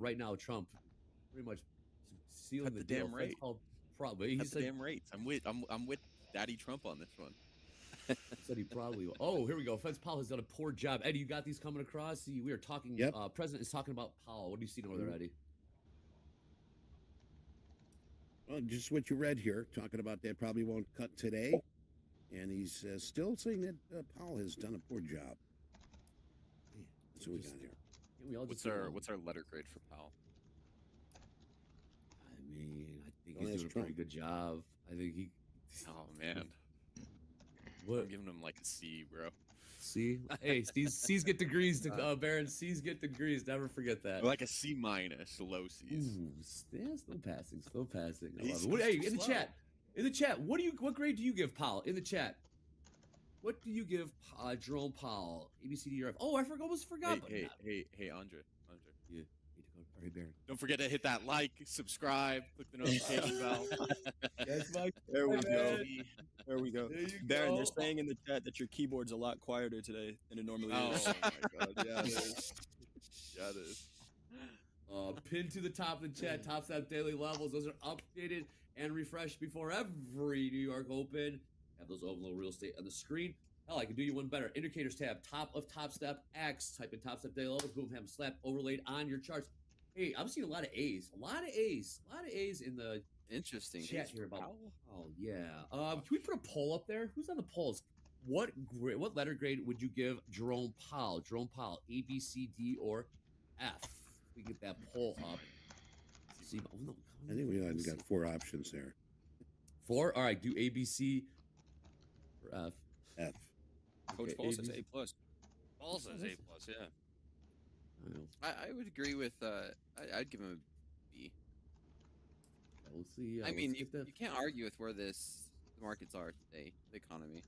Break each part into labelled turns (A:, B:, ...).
A: right now, Trump pretty much sealing
B: Cut
A: the
B: the
A: deal.
B: damn
A: Fed's
B: rate.
A: called probably. He
B: Cut the
A: said
B: damn rates. I'm with Daddy Trump on this one.
A: he said he probably will. Oh, here we go. Fed's Powell has done a poor job. Eddie, you got these coming across? See, we are talking.
C: Yep.
A: President is talking about Powell. What do you see over there, Eddie?
C: Well, just what you read here, talking about that probably won't cut today. And he's still saying that Powell has done a poor job. Man, that's what we got here.
A: We all
B: What's
A: just
B: our letter grade for Powell?
A: I mean, I think
C: Well,
A: he's
C: that's
A: doing a pretty
C: Trump.
A: good job. I think he.
B: Oh man,
A: What?
B: I'm giving him like a C, bro.
A: C? Hey, C's get degrees. Baron, C's get degrees. Never forget that.
B: Like a C minus, low C's.
A: Ooh, yeah, still passing. Still passing. I love
B: He's
A: it. What, hey,
B: too
A: in the
B: slow.
A: chat. In the chat, what grade do you give Powell? In the chat, what do you give Jerome Powell? A B C D or F? Oh, I almost forgot.
B: Hey, Andre.
A: Yeah. All right, Baron.
B: Don't forget to hit that like, subscribe, click the notification bell.
A: That's my.
D: There we go.
A: man.
D: There we go.
A: There you
D: Baron,
A: go.
D: they're saying in the chat that your keyboard's a lot quieter today than it normally is.
B: Oh my god, yeah, it is. Yeah, it is.
A: Pinned to the top of the chat, Top Step Daily Levels. Those are updated and refreshed before every New York Open. Have those overload real estate on the screen. Hell, I can do you one better. Indicators tab, top of Top Step X. Type in Top Step Daily Levels. Boom, have them slap overlaid on your charts. Hey, I'm seeing a lot of A's. A lot of A's in the
E: Interesting.
A: chat here about. Oh yeah. Can we put a poll up there? Who's on the polls? What letter grade would you give Jerome Powell? Jerome Powell, A, B, C, D, or F? We get that poll up. See, oh, no,
C: I think we got 4 options there.
A: 4. All right, do A, B, C, or F.
C: F.
D: Coach
A: Okay,
D: Paul says
A: ABC.
D: A plus.
B: Paul says A plus, yeah.
A: I know.
E: I would agree with. I'd give him a B.
A: We'll see.
E: I mean, you
A: the,
E: can't argue with where the markets are today, the economy.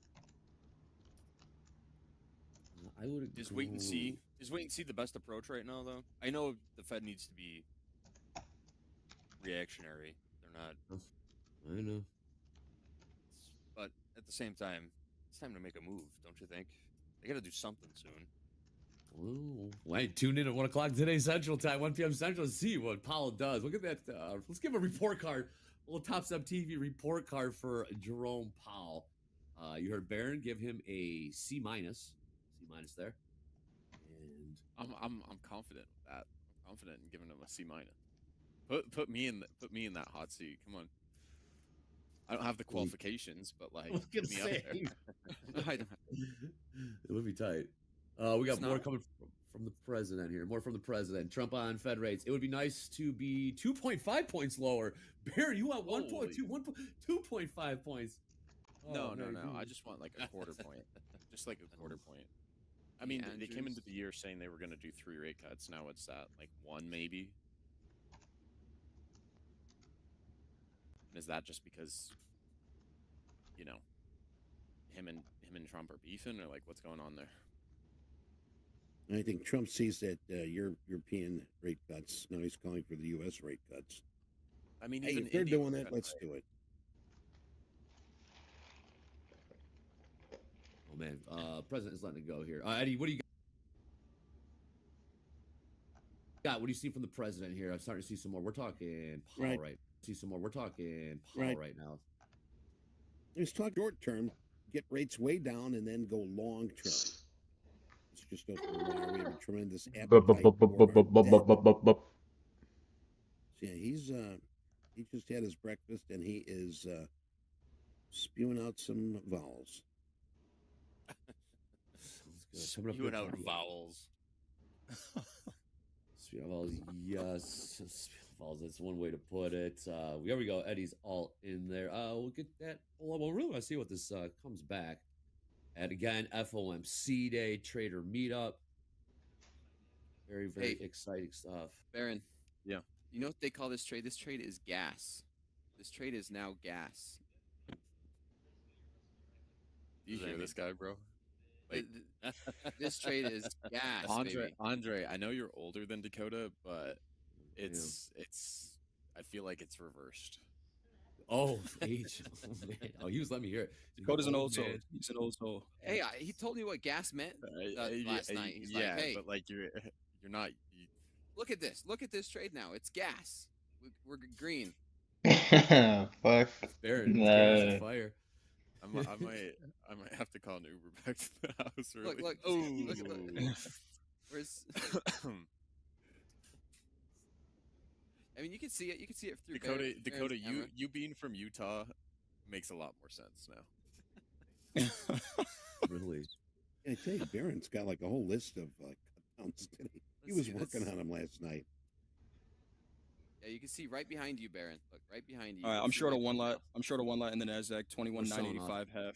A: I would
B: Just wait and see. Just wait and see the best approach right now, though. I know the Fed needs to be reactionary. They're not,
A: I know.
B: but at the same time, it's time to make a move, don't you think? They got to do something soon.
A: Well, hey, tune in at 1 o'clock today Central Time, 1 p.m. Central, to see what Powell does. Look at that. Let's give a report card, a little Top Step TV report card for Jerome Powell. You heard Barron give him a C minus. C minus there. And
B: I'm confident with that. I'm confident in giving him a C minus. Put me in that hot seat. Come on. I don't have the qualifications, but like,
A: I was
B: get
A: gonna
B: me up
A: say.
B: there.
E: I don't-
A: It would be tight. We got
E: It's
A: more
E: not-
A: coming from the president here. More from the president. Trump on Fed rates. It would be nice to be 2.5 points lower. Barry, you want 2.5 points.
B: No.
A: Oh, man,
B: I just want like a quarter point. Just like a quarter point. I mean, they came
E: Andrews.
B: into the year saying they were going to do 3 rate cuts. Now it's at like 1 maybe. And is that just because, you know, him and Trump are beefing, or like what's going on there?
C: I think Trump sees that European rate cuts. Now he's calling for the U.S. rate cuts.
B: I mean,
C: Hey,
B: even
C: if they're
B: India
C: doing
B: was
C: that,
B: cut
C: let's
B: by-
C: do it.
A: Oh man, president is letting it go here. Eddie, what do you got? What do you see from the president here? I'm starting to see some more. We're talking Powell right. See some more. We're talking Powell right now.
C: Let's talk short term, get rates way down, and then go long term. It's just open the wire. We have a tremendous appetite for our debt. Yeah, he just had his breakfast and he is spewing out some vowels.
B: spewing out vowels.
A: Spewing vowels, yes. Vowels, that's one way to put it. There we go. Eddie's all in there. We'll get that. Well, we really want to see what this comes back. And again, FOMC Day, Trader Meetup. Very, very exciting stuff.
E: Baron.
B: Yeah.
E: You know what they call this trade? This trade is gas. This trade is now gas.
B: Do you hear this guy, bro? Like,
E: this trade is gas, baby.
B: Andre, I know you're older than Dakota, but it's I feel like it's reversed.
A: Oh, age. Oh, man. Oh, he was letting me hear it.
D: Dakota's an old soul. He's an old soul.
E: Hey, he told me what gas meant last night. He's
B: yeah,
E: like, hey,
B: but like you're not.
E: Look at this. Look at this trade now. It's gas. We're green.
F: Fuck.
A: Baron, it's gas
F: No.
A: and fire.
B: I might have to call an Uber back to the house. Really.
E: Look.
B: Oh.
E: Look. Where's? I mean, you can see it. You can see it through
B: Dakota,
E: Baron's camera.
B: you being from Utah makes a lot more sense now.
A: Really?
C: I tell you, Barron's got like a whole list of cut downs today. He was working on them last night.
E: Yeah, you can see right behind you, Baron. Look, right behind you.
D: All right,
E: You
D: I'm
E: can see
D: short of
E: right
D: one
E: behind
D: lot. I'm short of one lot in the Nasdaq. 21,985 half.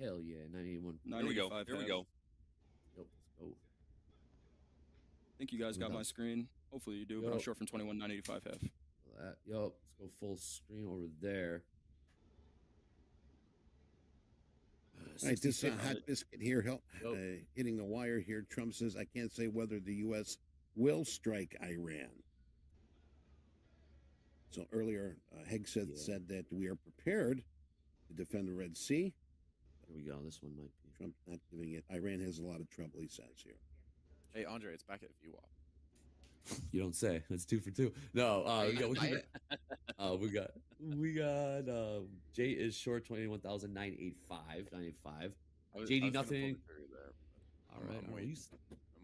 A: Hell yeah, 91.
G: Here we go.
D: 985
G: Here we
D: half.
G: go.
A: Yep, let's go.
D: I think you guys got my screen. Hopefully you do, but I'm
A: Yup.
D: short from 21,985 half.
A: Yup, let's go full screen over there.
C: All right, this
A: 66.
C: hot biscuit here, hitting the wire here. Trump says, I can't say whether the U.S. will strike Iran. So earlier, Hegseth said that we are prepared to defend the Red Sea.
A: Here we go. This one might be.
C: Trump not giving it. Iran has a lot of trouble, he says here.
B: Hey, Andre, it's back at VWAP.
A: You don't say. That's 2 for 2. No, we got Jay is short 21,985. 985. JD nothing. All right,
B: I'm waiting.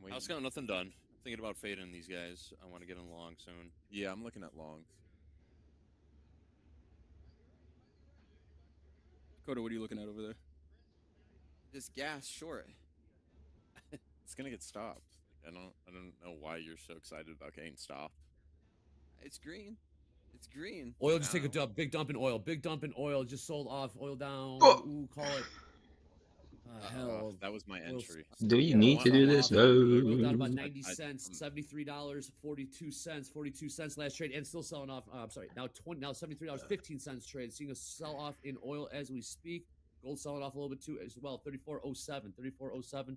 B: I'm
G: I was got nothing done. I'm thinking about fading these guys. I want to get in long soon.
B: Yeah, I'm looking at longs.
D: Dakota, what are you looking at over there?
E: This gas short.
B: It's gonna get stopped. I don't know why you're so excited about getting stopped.
E: It's green. It's green.
A: Oil just take a
B: Now.
A: dump. Big dump in oil. Big dump in oil. Just sold off. Oil down.
F: Oh.
A: Ooh, call it. Hell.
B: That was my entry.
F: Do you need to do this?
A: Oil down about
F: No.
A: 90 cents. $73, 42 cents. 42 cents last trade, and still selling off. I'm sorry. Now $73.15 trade. Seeing a sell off in oil as we speak. Gold selling off a little bit too as well. 34.07. 34.07.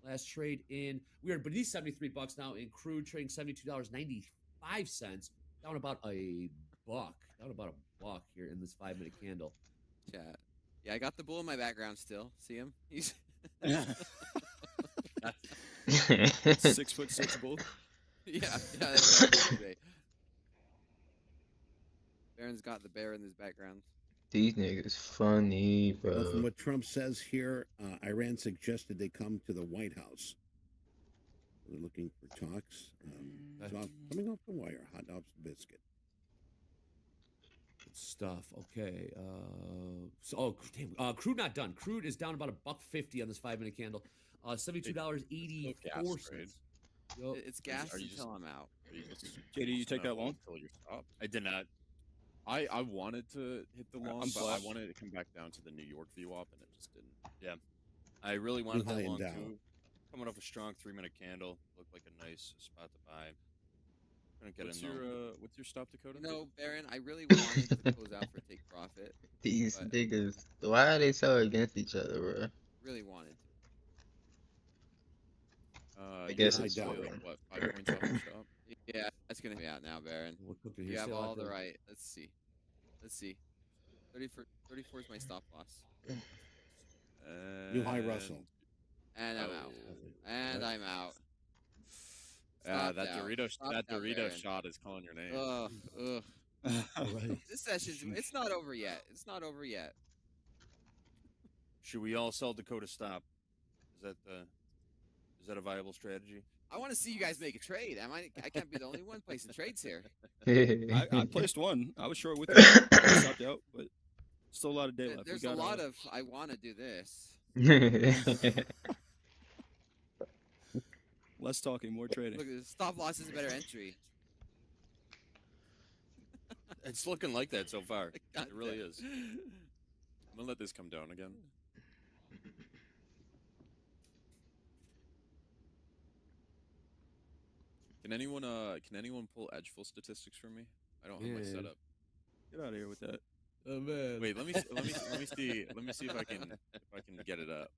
A: Last trade in. We are beneath $73 now in crude, trading $72.95. Down about a buck. Down about a buck here in this 5-minute candle.
E: Chat. Yeah, I got the bull in my background still. See him? He's
D: 6'6" bull.
E: yeah. That's what I'm today. Baron's got the bear in his background.
F: These niggas funny,
C: Well, from
F: bro.
C: what Trump says here, Iran suggested they come to the White House. We're looking for talks. Coming off the wire, hot dogs and biscuit.
A: Good stuff. Okay. Crude not done. Crude is down about $1.50 on this 5-minute candle. $72.84. Yup.
E: It's gas
B: Are you
E: until I'm out.
B: Are you just
D: JD, you take that long?
B: until you're stopped?
G: I did not.
B: I wanted to hit the long,
D: I'm
B: but I
D: flush.
B: wanted to come back down to the New York VWAP, and it just didn't.
G: I really wanted
C: high
G: that
C: and
G: long
C: down.
G: too. Coming off a strong 3-minute candle, looked like a nice spot to buy. Couldn't get
B: What's
G: in though.
B: what's your stop, Dakota?
E: No, Baron, I really wanted to close out for take profit.
F: These
E: But-
F: niggas, why are they so against each other, bro?
E: Really wanted.
B: I
F: guess
C: it's
B: what 5 points off your stop?
E: Yeah, that's gonna be out now, Baron.
A: We're cooking
E: You
A: here.
E: have
A: See, I like
E: all the
A: that.
E: right. Let's see. 34 is my stop loss.
C: New high Russell.
E: And I'm out.
B: Oh.
E: And I'm out.
B: That
E: Stopped out.
B: Dorito,
E: Stopped
B: that
E: out,
B: Dorito
E: Baron.
B: shot is calling your name.
E: Ugh.
A: Right.
E: This session's, it's not over yet. It's not over yet.
G: Should we all sell Dakota stop? Is that a viable strategy?
E: I want to see you guys make a trade. I can't be the only one placing trades here.
D: I placed one. I was short with you. I stopped out, but still a lot of day left.
E: There's a lot of I want to do this.
D: less talking, more trading.
E: Look, the stop loss is a better entry.
G: It's looking like that so far.
E: God
G: It really
E: damn.
G: is.
B: I'm gonna let this come down again. Can anyone pull edgeful statistics for me? I don't have my
A: Yeah.
B: setup.
D: Get out of here with that.
A: Oh man.
B: Wait, let me see if I can get it up.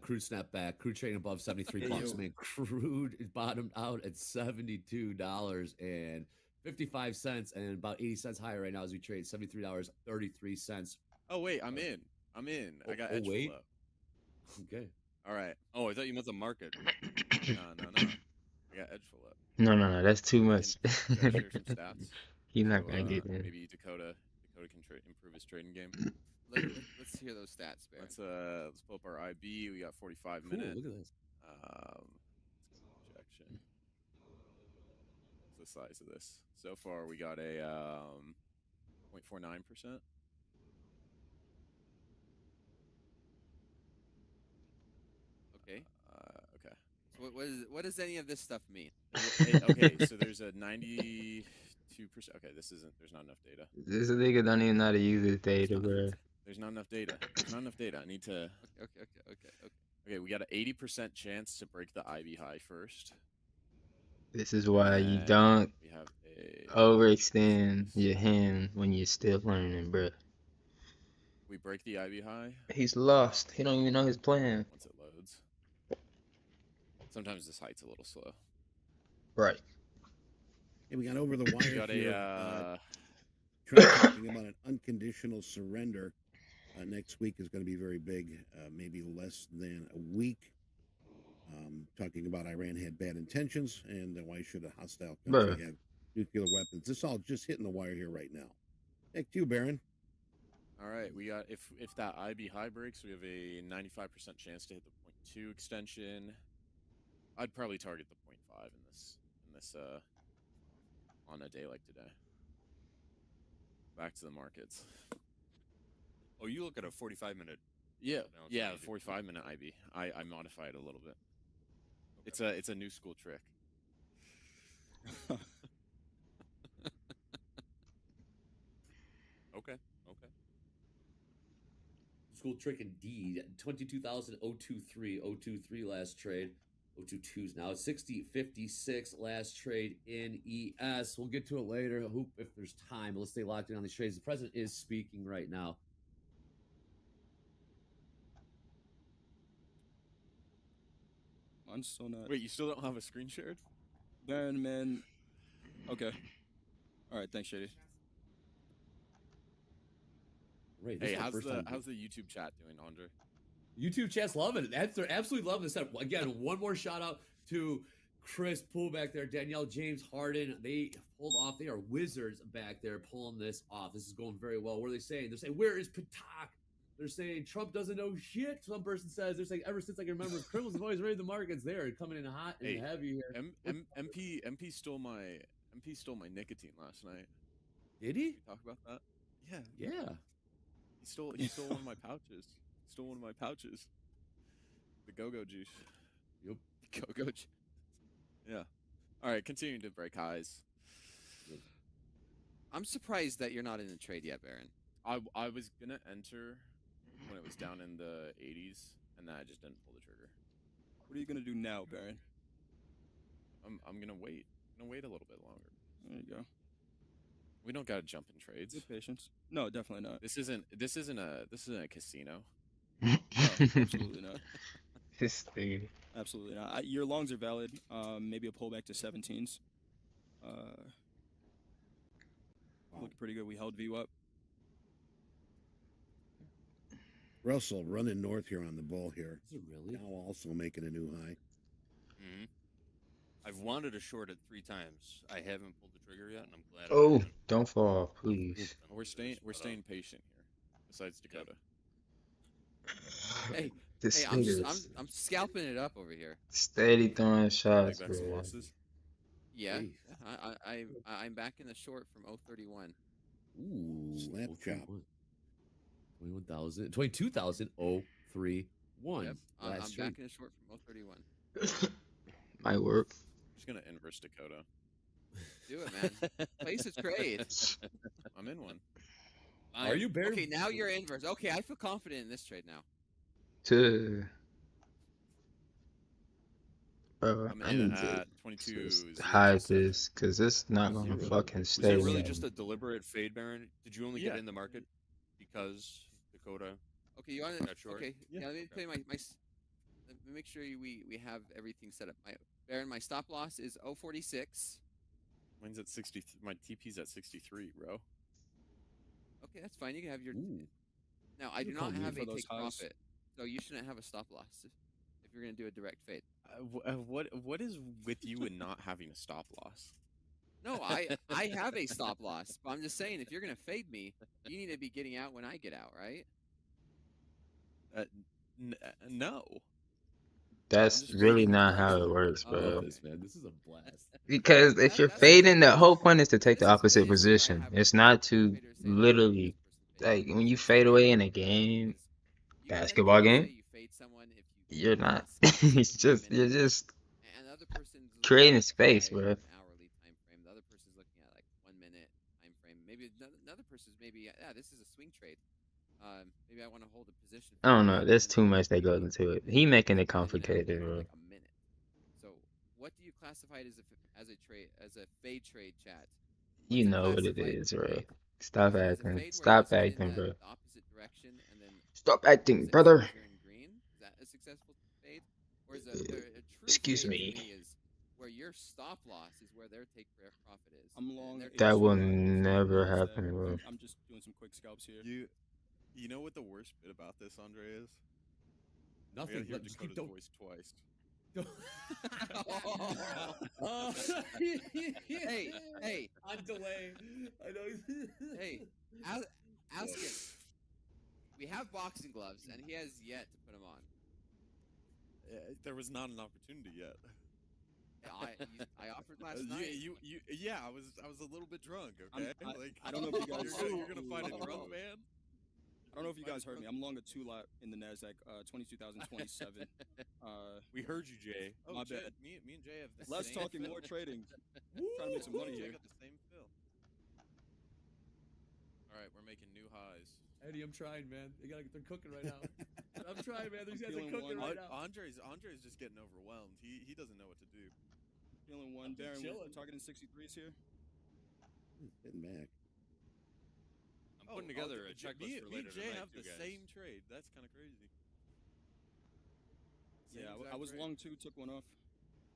A: Crude snap back. Crude trading above $73.
D: Hey, yo.
A: Man, crude is bottomed out at $72.55 and about 80 cents higher right now as we trade $73.33.
B: Oh wait, I'm in. I got
A: Oh,
B: edgeful
A: wait.
B: up.
A: Okay.
B: All right.
G: Oh, I thought you meant the market.
B: No. I got edge full up.
F: No, that's too
B: Maybe we
F: much.
B: can share some stats.
F: He's not
B: So,
F: gonna get in.
B: maybe Dakota can improve his trading game.
E: Let's hear those stats, Baron.
B: Let's pull up our IB. We got 45
A: Cool,
B: minute.
A: look at this.
B: Projection. What's the size of this? So far, we got a 0.49%.
E: Okay.
B: Okay.
E: So what does any of this stuff mean?
B: Okay, so there's a 92%. Okay, there's not enough data.
F: This nigga don't even know how to use his data, bro.
B: There's not enough data. There's not enough data. I need to.
E: Okay.
B: Okay, we got an 80% chance to break the IB high first.
F: This is why you
B: And
F: don't
B: we have a
F: overextend your hand when you're still learning, bro.
B: We break the IB high
F: He's lost. He don't even know his plan.
B: once it loads. Sometimes the site's a little slow.
F: Right.
C: Hey, we got over the
B: We
C: wire
B: got
C: here.
B: a
C: Trump talking about an unconditional surrender next week is going to be very big, maybe less than a week. Talking about Iran had bad intentions and why should a hostile country
F: Bruh.
C: have nuclear weapons? This all just hitting the wire here right now. Back to you, Baron.
B: All right, we got if that IB high breaks, we have a 95% chance to hit the 0.2 extension. I'd probably target the 0.5 in this on a day like today. Back to the markets.
G: Oh, you look at a 45-minute.
B: Yeah,
G: Now it's
B: yeah,
G: IB.
B: 45-minute IB. I modify it a little bit. It's a new school trick.
G: Okay.
A: School trick indeed. 22,023. 023 last trade. 022s now. 60.56 last trade in ES. We'll get to it later. I hope if there's time. But let's stay locked in on these trades. The president is speaking right now.
D: I'm still not.
B: Wait, you still don't have a screen shared?
D: Baron, man. Okay. All right. Thanks, Shady.
A: Right. This
B: Hey,
A: is my
B: how's
A: first
B: the
A: time.
B: how's the YouTube chat doing, Andre?
A: YouTube chat's loving it. They're absolutely loving this setup. Again, one more shout out to Chris Poole back there, Danielle, James Harden. They pulled off. They are wizards back there pulling this off. This is going very well. What are they saying? They're saying, where is Patak? They're saying Trump doesn't know shit. Some person says, they're saying, ever since I can remember, criminals have always raided the markets. They're coming in hot and
B: Hey,
A: heavy here.
B: MP stole my nicotine last night.
A: Did he?
B: Can we talk about that? Yeah.
A: Yeah.
B: He stole one of my pouches. The go-go juice.
A: Yep.
B: Go-go juice. Yeah. All right, continuing to break highs.
E: I'm surprised that you're not in the trade yet, Baron.
B: I was gonna enter when it was down in the 80s, and then I just didn't pull the trigger.
D: What are you gonna do now, Baron?
B: I'm gonna wait. I'm gonna wait a little bit longer.
D: There you go.
B: We don't gotta jump in trades.
D: Good patience. No, definitely not.
B: This isn't a casino.
D: No, absolutely not.
F: This thing.
D: Absolutely not. Your longs are valid. Maybe a pullback to 17s. Looking pretty good. We held VU up.
C: Russell running north here on the bull here.
A: Is it really?
C: Now also making a new high.
G: Mm-hmm. I've wanted a short it 3 times. I haven't pulled the trigger yet, and I'm glad.
F: Oh,
G: I haven't.
F: don't fall off, please.
B: We're staying patient here. Besides Dakota.
E: Hey,
F: This
E: I'm
F: nigga's
E: I'm scalping it up over here.
F: steady throwing
B: Take
F: shots,
B: back some
F: bro.
B: losses.
E: Yeah,
A: Jeez.
E: I'm back in the short from 031.
A: Ooh.
C: Slap chop.
A: 21,000. 22,031.
E: Yep, I'm
A: Last trade.
E: back in the short from 031.
F: Might work.
B: I'm just gonna inverse Dakota.
E: Do it, man. Place a trade.
B: I'm in one.
A: Are you Baron?
E: Okay, now you're inverse. Okay, I feel confident in this trade now.
F: Bro,
B: I'm
F: I
B: in
F: need to
B: at 22.
F: just hide this, because it's not gonna
A: Zero.
F: fucking
G: Was
F: stay
G: it really
F: there.
G: just a deliberate fade, Baron? Did you only
B: Yeah.
G: get in the market because Dakota?
E: Okay, you want to?
G: Got short?
E: Okay,
B: Yeah.
E: yeah. Let me tell you let me make sure we have everything set up. Baron, my stop loss is 046.
B: Mine's at 60. My TP's at 63, bro.
E: Okay, that's fine. You can have your.
A: Ooh.
E: Now I do
A: You're
E: not
A: calling me
E: have
D: for
E: a
D: those
E: take
D: highs.
E: profit, so you shouldn't have a stop loss if you're gonna do a direct fade.
B: What is with you and not having a stop loss?
E: No, I have a stop loss, but I'm just saying if you're gonna fade me, you need to be getting out when I get out, right?
B: No.
F: That's
B: just
F: really
B: reading the
F: not how
B: question.
F: it works,
A: I love
F: bro.
A: this, man. This is a blast.
F: Because if you're
E: That's
F: fading, the whole point is to take the
E: this is
F: opposite
E: where I
F: position.
E: have
F: It's not to
E: traders say, "Oh,
F: literally
E: this person faded
F: like when you
E: me."
F: fade away in a
E: Is
F: game,
E: you can
F: basketball
E: technically say
F: game,
E: you fade someone if you
F: you're not.
E: lost a
F: It's just you're
E: minute,
F: just
E: and the other person's looking
F: creating
E: at
F: space,
E: 5
F: bro.
E: an hourly time frame. The other person's looking at like 1 minute time frame. Maybe another person's maybe this is a swing trade. Maybe I want to hold a position
F: I
E: for
F: don't
E: a
F: know.
E: week,
F: There's
E: and
F: too
E: then
F: much that goes into it. He making it
E: and then
F: complicated, bro.
E: like a minute. So, what do you classify as a trade as a fade trade, chat?
F: You
E: What's a
F: know what it
E: classified
F: is, bro.
E: fade?
F: Stop
E: Is a
F: acting.
E: fade where you
F: Stop
E: just get in
F: acting, bro.
E: the opposite direction and then
F: Stop
E: exit
F: acting,
E: as
F: brother.
E: soon as you're in green? Is that a successful fade? Or is a true
F: Excuse
E: fade
F: me.
E: to me is where your stop loss is where their take profit is.
D: I'm
E: and
D: long.
E: their
F: That
E: take
F: will
D: H2
E: profit is
F: never
D: What is that?
F: happen, bro.
D: I'm just doing some quick scalps here.
B: You know what the worst bit about this, Andre, is?
A: Nothing.
B: We gotta hear
A: Just keep
B: Dakota's voice twice.
E: Hey.
A: On delay. I know.
E: Hey, ask him. We have boxing gloves, and he has yet to put them on.
B: There was not an opportunity yet.
E: I offered last night.
B: Yeah, I was a little bit drunk. Okay,
D: I don't know if you guys.
B: you're gonna find a drunk man.
D: I don't know if you guys heard me. I'm long a 2-lot in the Nasdaq, 22,027.
B: We heard you, Jay. Oh,
D: My
B: Jay,
D: bad.
B: Me and Jay have the
D: Less
B: same
D: talking,
B: fill.
D: more trading. Trying to make some money
B: Jay
D: here.
B: got the same fill. All right, we're making new highs.
A: Eddie, I'm trying, man. They're cooking right now. I'm trying, man. These guys are
D: feeling
A: cooking
D: one.
A: right now.
B: Andre's just getting overwhelmed. He doesn't know what to do.
D: Feeling one.
A: just
D: Baron,
A: chilling.
D: targeting 63s here.
C: Getting back.
G: I'm putting together a checklist
B: me
G: for
B: and
G: later
B: Jay
G: tonight,
B: have
G: too,
B: the
G: guys.
B: same trade. That's kind of crazy.
D: Yeah,
B: Same
D: I was
B: exact
D: long
B: trade.
D: 2, took one off.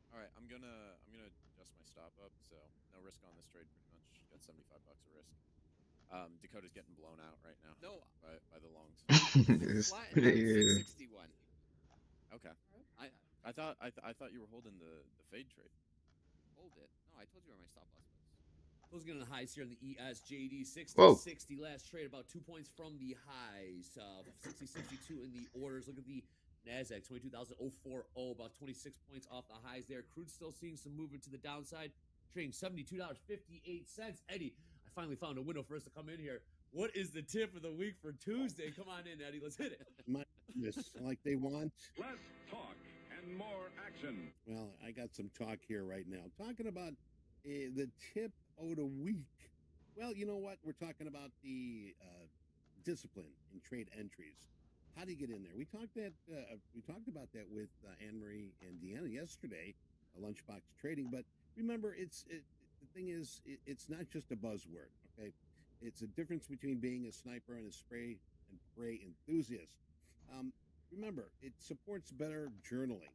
B: All right, I'm gonna adjust my stop up, so no risk on this trade. Pretty much got $75 of risk. Dakota's getting blown out right now.
E: No.
B: by the longs.
F: This
E: Flat
F: nigga.
E: 661.
B: Okay.
E: I
B: I thought you were holding the fade trade.
E: hold it. No, I told you where my stop loss was.
A: Closing in on the highs here in the ESJD. 60-60
F: Whoa.
A: last trade, about 2 points from the highs. 60-62 in the orders. Look at the NASDAQ, 22,040, about 26 points off the highs there. Crude still seeing some movement to the downside, trading $72.58. Eddie, I finally found a window for us to come in here. What is the tip of the week for Tuesday? Come on in, Eddie. Let's hit it.
C: My goodness, like they want.
H: Less talk and more action.
C: Well, I got some talk here right now. Talking about the tip of the week. Well, you know what? We're talking about the discipline in trade entries. How do you get in there? We talked about that with Anne Marie and Deanna yesterday, lunchbox trading. But remember, the thing is, it's not just a buzzword. Okay, it's a difference between being a sniper and a spray and pray enthusiast. Remember, it supports better journaling.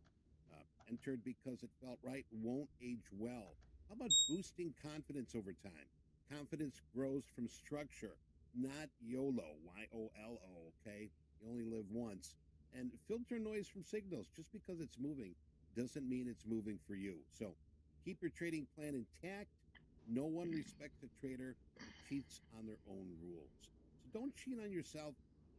C: Entered because it felt right, won't age well. How about boosting confidence over time? Confidence grows from structure, not YOLO, Y-O-L-O, okay? You only live once. And filter noise from signals. Just because it's moving doesn't mean it's moving for you. So keep your trading plan intact. No one respects a trader who cheats on their own rules. So don't cheat on yourself.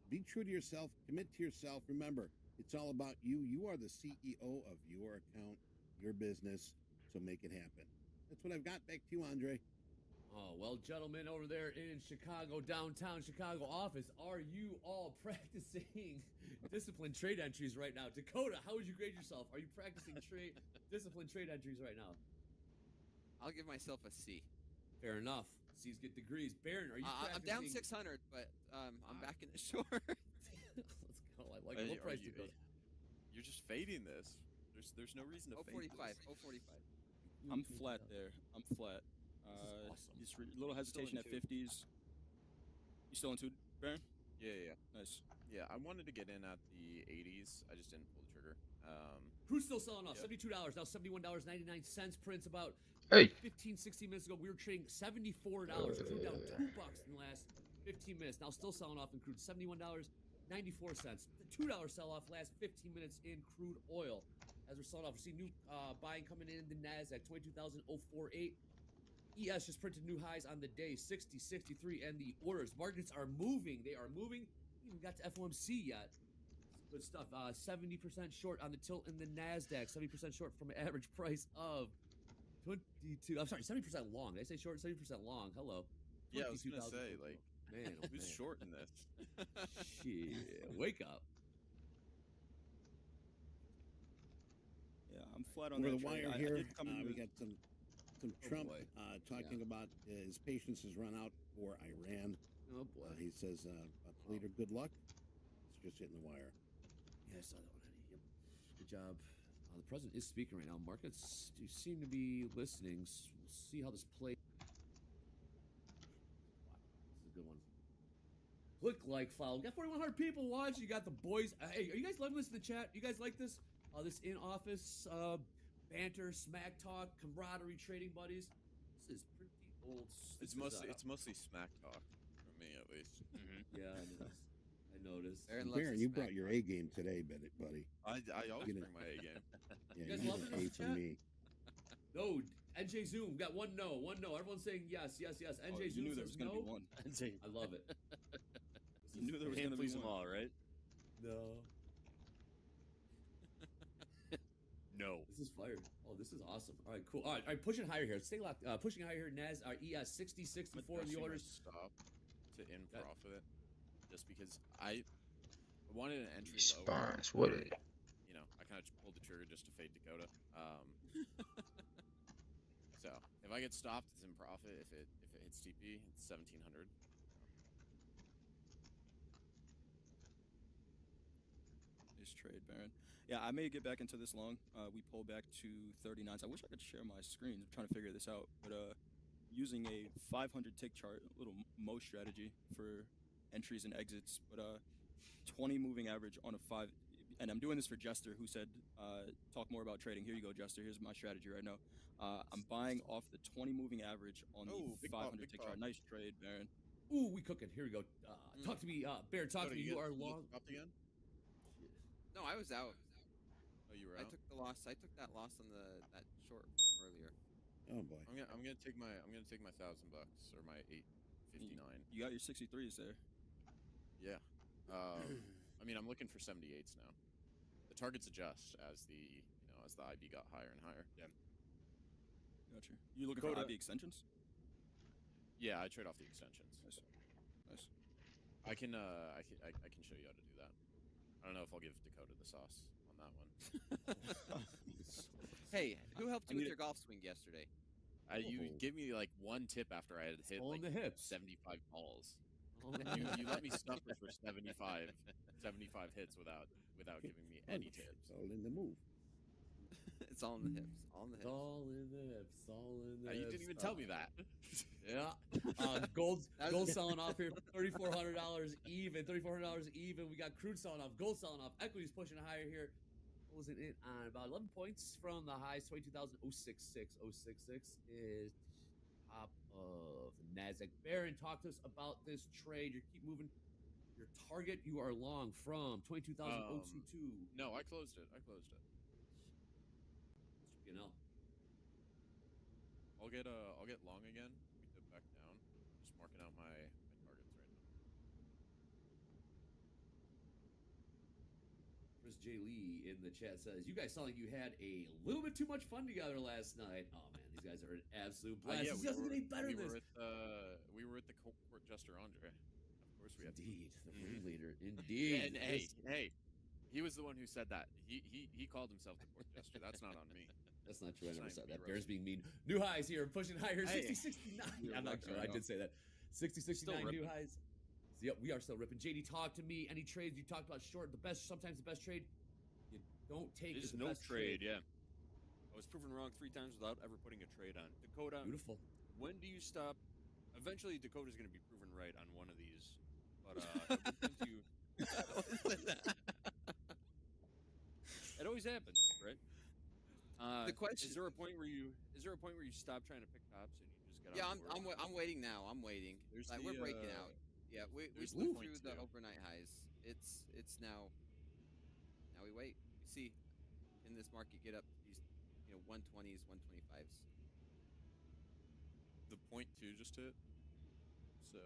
C: Be true to yourself. Commit to yourself. Remember, it's all about you. You are the CEO of your account, your business. So make it happen. That's what I've got. Back to you, Andre.
A: Oh, well, gentlemen over there in Chicago, downtown Chicago office, are you all practicing disciplined trade entries right now? Dakota, how would you grade yourself? Are you practicing disciplined trade entries right now?
E: I'll give myself a C.
A: Fair enough. C's get degrees. Baron, are you
E: I'm
A: practicing?
E: down 600, but I'm back in the short.
A: Let's go. I like low price Dakota.
B: You're just fading this. There's no reason to fade
E: 045.
B: this.
E: 045.
D: I'm flat there. I'm flat.
A: awesome.
D: Just little hesitation at 50s. You still in 2, Baron?
B: Yeah.
D: Nice.
B: Yeah, I wanted to get in at the 80s. I just didn't pull the trigger.
A: Crude's still selling off.
B: Yeah.
A: $72, now $71.99. Prince about
F: Hey.
A: 15, 16 minutes ago. We were trading $74. Crude down $2 in the last 15 minutes. Now still selling off in crude. $71.94. The $2 sell-off last 15 minutes in crude oil. as we're selling off. We're seeing new buying coming in the NASDAQ, 22,048. ES just printed new highs on the day, 60, 63, and the orders. Markets are moving. They are moving. We haven't got to FOMC yet. Good stuff. 70% short on the tilt in the NASDAQ, 70% short from an average price of 22. I'm sorry, 70% long. Did I say short? 70% long. Hello.
B: Yeah, I was gonna say, like,
A: man, oh,
B: who's
A: man.
B: short in this?
A: Shit, wake up.
D: Yeah, I'm flat on
C: Over
D: that
C: the
D: trade.
C: wire
D: I
C: here,
D: did come in
C: we
D: with-
C: got some Trump
A: boy.
C: talking about his patience has run out for Iran.
A: Oh boy.
C: He says, leader, good luck. It's just hitting the wire.
A: Yeah, I saw that one, honey. Yep. Good job. The president is speaking right now. Markets do seem to be listening. We'll see how this plays. Wow, this is a good one. Click like, follow. We got 4,100 people watching. You got the boys. Hey, are you guys loving this in the chat? You guys like this? This in-office banter, smack talk, camaraderie, trading buddies. This is pretty old.
B: It's mostly smack talk for me, at least.
A: Yeah, I noticed.
C: Baron, you brought your A game today, buddy.
B: I always
C: Get it.
B: bring my A game.
C: Yeah,
A: You guys
C: you
A: loving
C: get an
A: this
C: A from
A: chat?
C: me.
A: No, NJ Zoom got one no. Everyone's saying yes. NJ
D: you
A: Zoom
D: knew there
A: says
D: was gonna
A: no.
D: be one.
A: I love it.
D: You knew there was
G: Can't
D: gonna be
G: please them
D: one.
G: all, right?
A: No.
G: No.
A: This is fire. Oh, this is awesome. All right, cool. All right, pushing higher here. Stay locked. Pushing higher here. NAS, ES 60, 64 in the
B: Adjusting my
A: orders.
B: stop to in profit, just because I wanted an entry low.
F: Response. What it?
B: You know, I kind of pulled the trigger just to fade Dakota. So if I get stopped, it's in profit. If it hits TP, it's 1,700.
D: Nice trade, Baron. Yeah, I may get back into this long. We pull back to 39s. I wish I could share my screen. I'm trying to figure this out. But using a 500 tick chart, a little Mo strategy for entries and exits. But 20 moving average on a 5. And I'm doing this for Jester, who said, talk more about trading. Here you go, Jester. Here's my strategy right now. I'm buying off the 20 moving average on the
B: big pop,
D: 500
B: big
D: tick
B: pop.
D: chart. Nice trade, Baron.
A: Ooh, we cooking. Here we go. Talk to me, Bear. Talk to me.
B: You
A: You are
B: get
A: long.
B: stopped again?
E: No, I was out.
B: Oh, you were
E: I
B: out.
E: took the loss. I took that loss on that short from earlier.
C: Oh boy.
B: I'm gonna take my $1,000 or my 859.
D: You got your 63s there.
B: Yeah. I mean, I'm looking for 78s now. The targets adjust as the IB got higher and higher.
G: Yeah.
D: Gotcha. You looking for
G: Dakota-
D: IB extensions?
B: Yeah, I trade off the extensions.
D: Nice. Nice.
B: I can show you how to do that. I don't know if I'll give Dakota the sauce on that one.
E: Hey, who helped you with
D: need
E: your golf swing yesterday?
B: You give me like one tip after I had hit
A: All in
B: like
A: the hips.
B: 75 balls.
A: All in the
B: You
A: hips.
B: let me suffer for 75 hits without giving me any tips.
C: All in the move.
E: It's all in the hips. All in the
A: It's
E: hips.
A: all in the hips. All in the
B: You
A: hips.
B: didn't even tell me that.
A: Yeah. Gold's selling off here, $3,400 even. $3,400 even. We got crude selling off. Gold selling off. Equities pushing higher here. Closing in on about 11 points from the highs. 22,066. 066 is top of the NASDAQ. Baron, talk to us about this trade. You keep moving. Your target, you are long from 22,022.
B: No, I closed it.
A: You know.
B: I'll get long again. We dip back down. Just marking out my targets right now.
A: Chris J. Lee in the chat says, "You guys sound like you had a little bit too much fun together last night." Oh man, these guys are an absolute blast.
B: Yeah,
A: This doesn't get any better
B: we
A: than this.
B: we were at the court Jester Andre. Of course we had.
A: Indeed, the ringleader. Indeed.
B: And hey, he was the one who said that. He called himself the court jester. That's not on me.
A: That's not true. I
B: It's
A: never
B: not
A: said
B: even
A: that.
B: me
A: Bears being mean. New highs here, pushing higher.
B: Hey.
A: 60, 69.
D: You're
A: I'm not
D: rocking
A: sure. I
D: right
A: did say that. 60, 69 new
G: ripping.
A: highs. Yep, we are still ripping. JD, talk to me. Any trades you talked about short, sometimes the best trade you don't take
G: There's
A: is the
G: no
A: best
G: trade, yeah. I was proven wrong 3 times without ever putting a trade on. Dakota,
A: Beautiful.
G: when do you stop? Eventually, Dakota's going to be proven right on one of these. But it always happens, right?
E: The question-
G: is there a point where you stop trying to pick tops and you just get
E: Yeah,
G: on board?
E: I'm waiting now. I'm waiting.
B: There's
E: Like,
B: the,
E: we're breaking out. Yeah, we
B: there's
E: blew
B: the
E: through the
B: 0.2.
E: overnight highs. It's now. Now we wait. We see. in this market get up to these, 120s, 125s?
B: The 0.2 just hit. So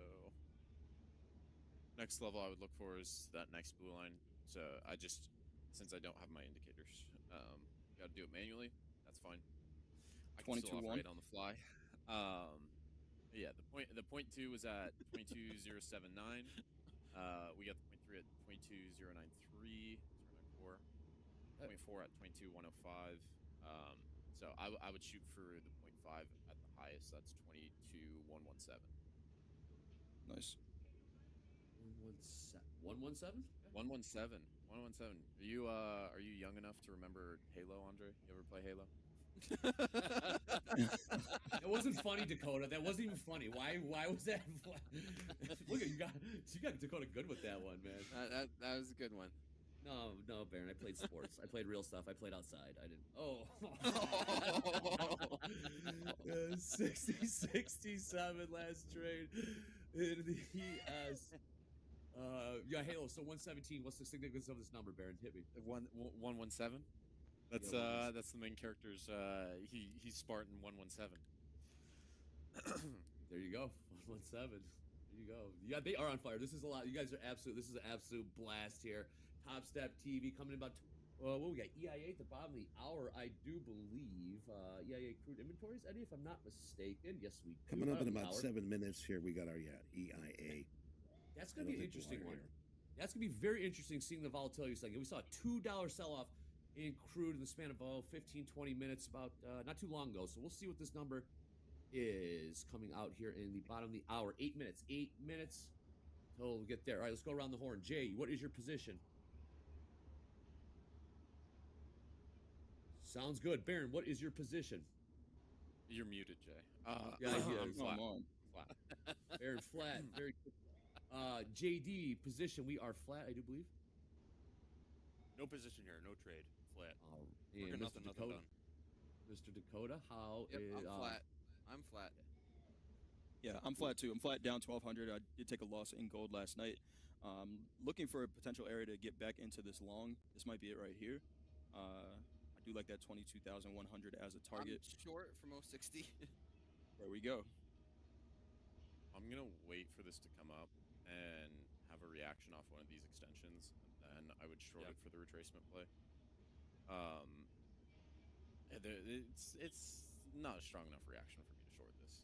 B: next level I would look for is that next blue line. So since I don't have my indicators, got to do it manually. That's fine. I can still
D: 22.1.
B: operate on the fly. Yeah, the point 2 was at 22.079. We got the point 3 at 22.093, 0.4. Point 4 at 22.105. So I would shoot for the point 5 at the highest. That's 22.117.
D: Nice.
A: 117?
B: 117. 117. Are you young enough to remember Halo, Andre? You ever play Halo?
A: It wasn't funny, Dakota. That wasn't even funny. Why was that? Look at you got Dakota good with that one, man.
E: That was a good one.
A: No, Baron. I played sports. I played real stuff. I played outside. I didn't. Oh. 60-67 last trade in the ES. Yeah, Halo. So 117. What's the significance of this number, Baron? Hit me.
B: 117. That's
A: Yeah,
B: that's the main character's. He's Spartan 117.
A: There you go. 117. There you go. Yeah, they are on fire. This is a lot. You guys are this is an absolute blast here. Top Step TV coming in about. What we got? EIA at the bottom of the hour, I do believe. EIA crude inventories, Eddie, if I'm not mistaken. Yes, we do.
C: Coming up in
A: Bottom of the
C: about
A: hour.
C: 7 minutes here, we got our EIA.
A: That's going to be an
C: I don't think
A: interesting
C: we're
A: one.
C: here.
A: That's going to be very interesting seeing the volatility second. We saw a $2 sell-off in crude in the span of about 15, 20 minutes about not too long ago. So we'll see what this number is coming out here in the bottom of the hour. 8 minutes. 8 minutes till we get there. All right, let's go around the horn. Jay, what is your position? Sounds good. Baron, what is your position?
B: You're muted, Jay.
A: Yeah, he
B: I'm
A: is.
B: flat.
D: Flat.
A: Baron, flat. Very good. JD, position. We are flat, I do believe.
G: No position here, no trade, flat.
A: And
G: Working
A: Mr.
G: nothing
A: Dakota.
G: done.
A: Mr. Dakota, how
E: Yep,
A: is,
E: I'm flat. I'm flat.
D: Yeah, I'm flat too. I'm flat down 1,200. I did take a loss in gold last night. Looking for a potential area to get back into this long. This might be it right here. I do like that 22,100 as a target.
E: I'm short from 060.
D: There we go.
B: I'm gonna wait for this to come up and have a reaction off one of these extensions, and then I would short it for the retracement play. It's not a strong enough reaction for me to short this.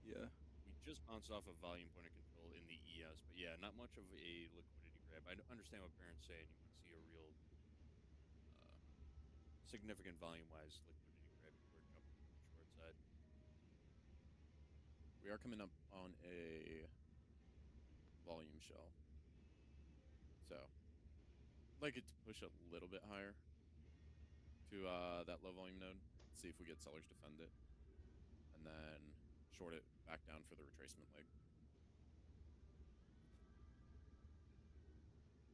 D: Yeah.
G: We just bounced off a volume point of control in the ES, but yeah, not much of a liquidity grab. I understand what Baron's saying. You want to see a real significant volume-wise liquidity grab before jumping to the short side.
B: We are coming up on a volume shell, so I'd like it to push a little bit higher to that low volume node. See if we get sellers defend it, and then short it back down for the retracement leg.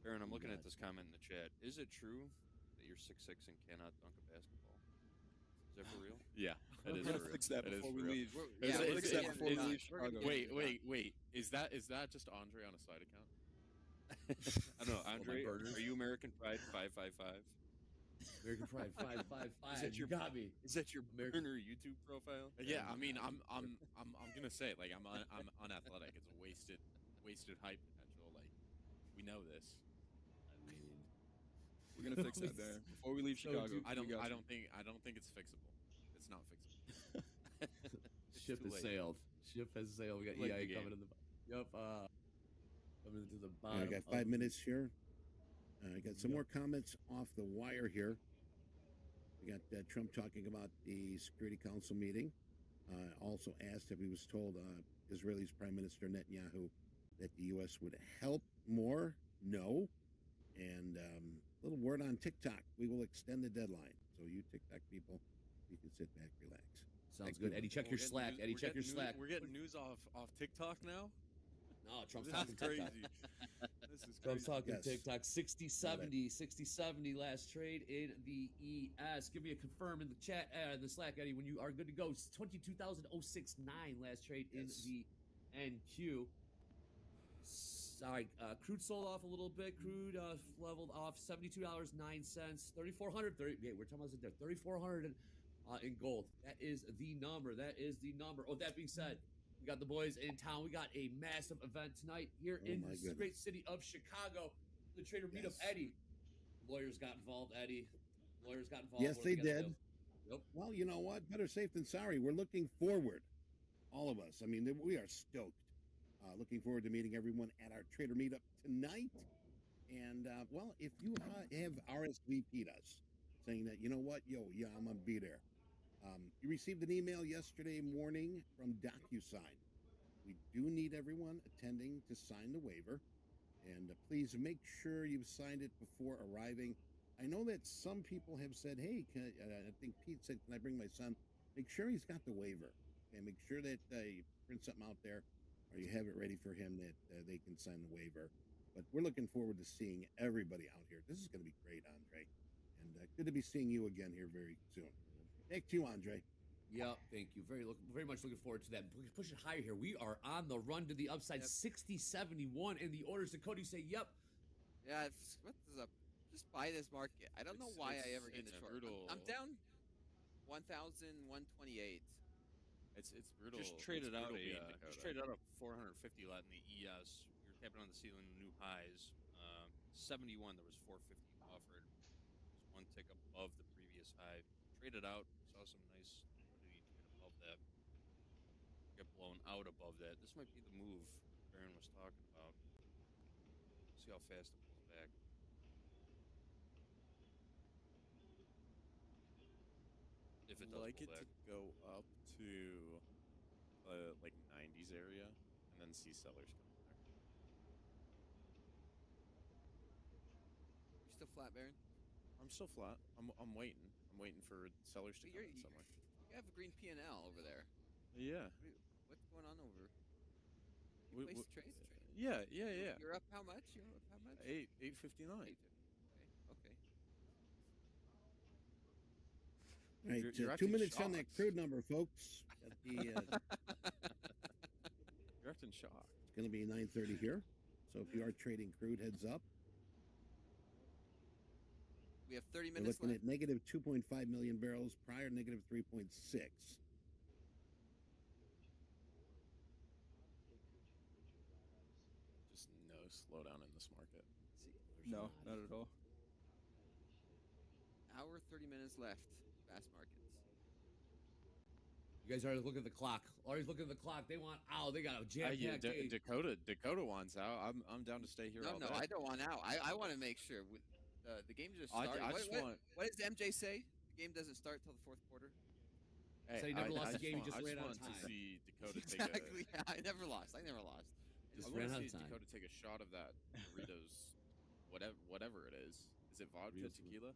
G: Baron, I'm looking at this comment in the chat. Is it true that you're 6'6" and cannot dunk a basketball? Is that for real?
B: Yeah, it is
D: We're
B: for
D: gonna
B: real.
D: fix that
B: It is
D: before we
B: for real.
D: leave.
B: Is
E: Yeah,
B: it-
E: we're
B: is
E: gonna
B: it-
E: get
D: before we
E: it
D: leave
E: done. We're gonna
D: Chicago.
E: get it
B: Wait. Is that just Andre on a side account?
G: I don't know, Andre.
A: burners.
G: Are you American Pride 555?
A: American Pride 555.
G: Is that
A: You
G: your-
A: got me.
G: Is that your
A: American-
G: burner YouTube profile?
B: Yeah, I mean, I'm gonna say it, like I'm unathletic. It's a wasted height potential. Like we know this.
A: I mean,
D: We're gonna fix that there before we leave
A: So
D: Chicago.
A: do-
B: I
D: We got you.
B: don't think it's fixable. It's not fixable.
A: ship
G: too
A: has
G: late.
A: sailed. Ship has sailed. We got
G: Too late in
A: EIA
G: the
A: coming
G: game.
A: in the. Yep. Coming into the
C: All
A: bottom.
C: right, I got
A: of
C: 5 minutes here. I got some more comments off the wire here. We got Trump talking about the Security Council meeting. Also asked if he was told Israel's Prime Minister Netanyahu that the U.S. would help more. No. And a little word on TikTok. We will extend the deadline. So you TikTok people, you can sit back, relax.
A: Sounds good. Eddie, check your
B: We're getting
A: Slack.
B: news-
A: Eddie,
B: we're
A: check your
B: getting
A: Slack.
B: We're getting news off TikTok now.
A: No, Trump's
B: This
A: talking
B: is crazy.
A: TikTok.
B: This is
A: Trump's
B: crazy.
A: talking
C: Yes.
A: TikTok. 60-70 last trade in the ES. Give me a confirm in the chat, in the Slack, Eddie, when you are good to go. 22,069 last trade in
C: Yes.
A: the NQ. Sorry, crude sold off a little bit. Crude leveled off $72.09, 3,400. Yeah, we're talking about it there. 3,400 in gold. That is the number. That is the number. Oh, that being said, we got the boys in town. We got a massive event tonight here in the great city of Chicago. The trader meetup. Eddie, lawyers got involved. Eddie, lawyers got involved.
C: Yes, they did. Yep. Well, you know what? Better safe than sorry. We're looking forward, all of us. I mean, we are stoked. Looking forward to meeting everyone at our trader meetup tonight. And, well, if you have RSVP'd us saying that, you know what, I'm going to be there. You received an email yesterday morning from DocuSign. We do need everyone attending to sign the waiver. And please make sure you've signed it before arriving. I know that some people have said, hey, I think Pete said, can I bring my son? Make sure he's got the waiver. And make sure that you print something out there or you have it ready for him that they can sign the waiver. But we're looking forward to seeing everybody out here. This is going to be great, Andre. And good to be seeing you again here very soon. Back to you, Andre.
A: Yep, thank you. Very much looking forward to that. Push it higher here. We are on the run to the upside. 60-71 in the orders. Dakota, you say, yep.
E: Yeah, what is up? Just buy this market. I don't know why I ever get this short. I'm down 1,128.
B: It's brutal.
G: Just traded out
B: just
G: traded out a 450 lot in the ES. We were tapping on the ceiling, new highs. 71. There was 450 offered. Just one tick above the previous high. Traded out. Saw some nice liquidity trade above that. Got blown out above that. This might be the move Baron was talking about. See how fast it pulls back. If it does
B: like
G: pull
B: it
G: back.
B: to go up to like 90s area and then see sellers come in there.
E: You still flat, Baron?
B: I'm still flat. I'm waiting. I'm waiting for sellers to come in somewhere.
E: You have a green P&L over there.
B: Yeah.
E: What's going on over? You place trades?
B: Yeah.
E: You're up how much?
B: 859.
E: Okay.
C: All right,
B: You're
C: 2 minutes
B: shocked.
C: on that crude number, folks. At the,
B: You're acting shocked.
C: it's going to be 9:30 here. So if you are trading crude, heads up.
E: We have 30
C: We're
E: minutes
C: looking
E: left.
C: at negative 2.5 million barrels, prior negative 3.6.
B: Just no slowdown in this market.
D: No, not at all.
E: Hour 30 minutes left. Fast markets.
A: You guys are looking at the clock. Always looking at the clock. They want out. They got a jam-packed day.
B: Dakota wants out. I'm down to stay here all day.
E: No, I don't want out. I want to make sure the game just started. What does MJ say? The game doesn't start till the fourth quarter.
A: So he never lost the game. He just ran out of time.
B: To see Dakota
E: exactly. Yeah, I never lost.
A: Just
B: I
A: ran out
B: want to
A: of
B: see
A: time.
B: Dakota take a shot of that Doritos, whatever it is. Is it vodka, tequila?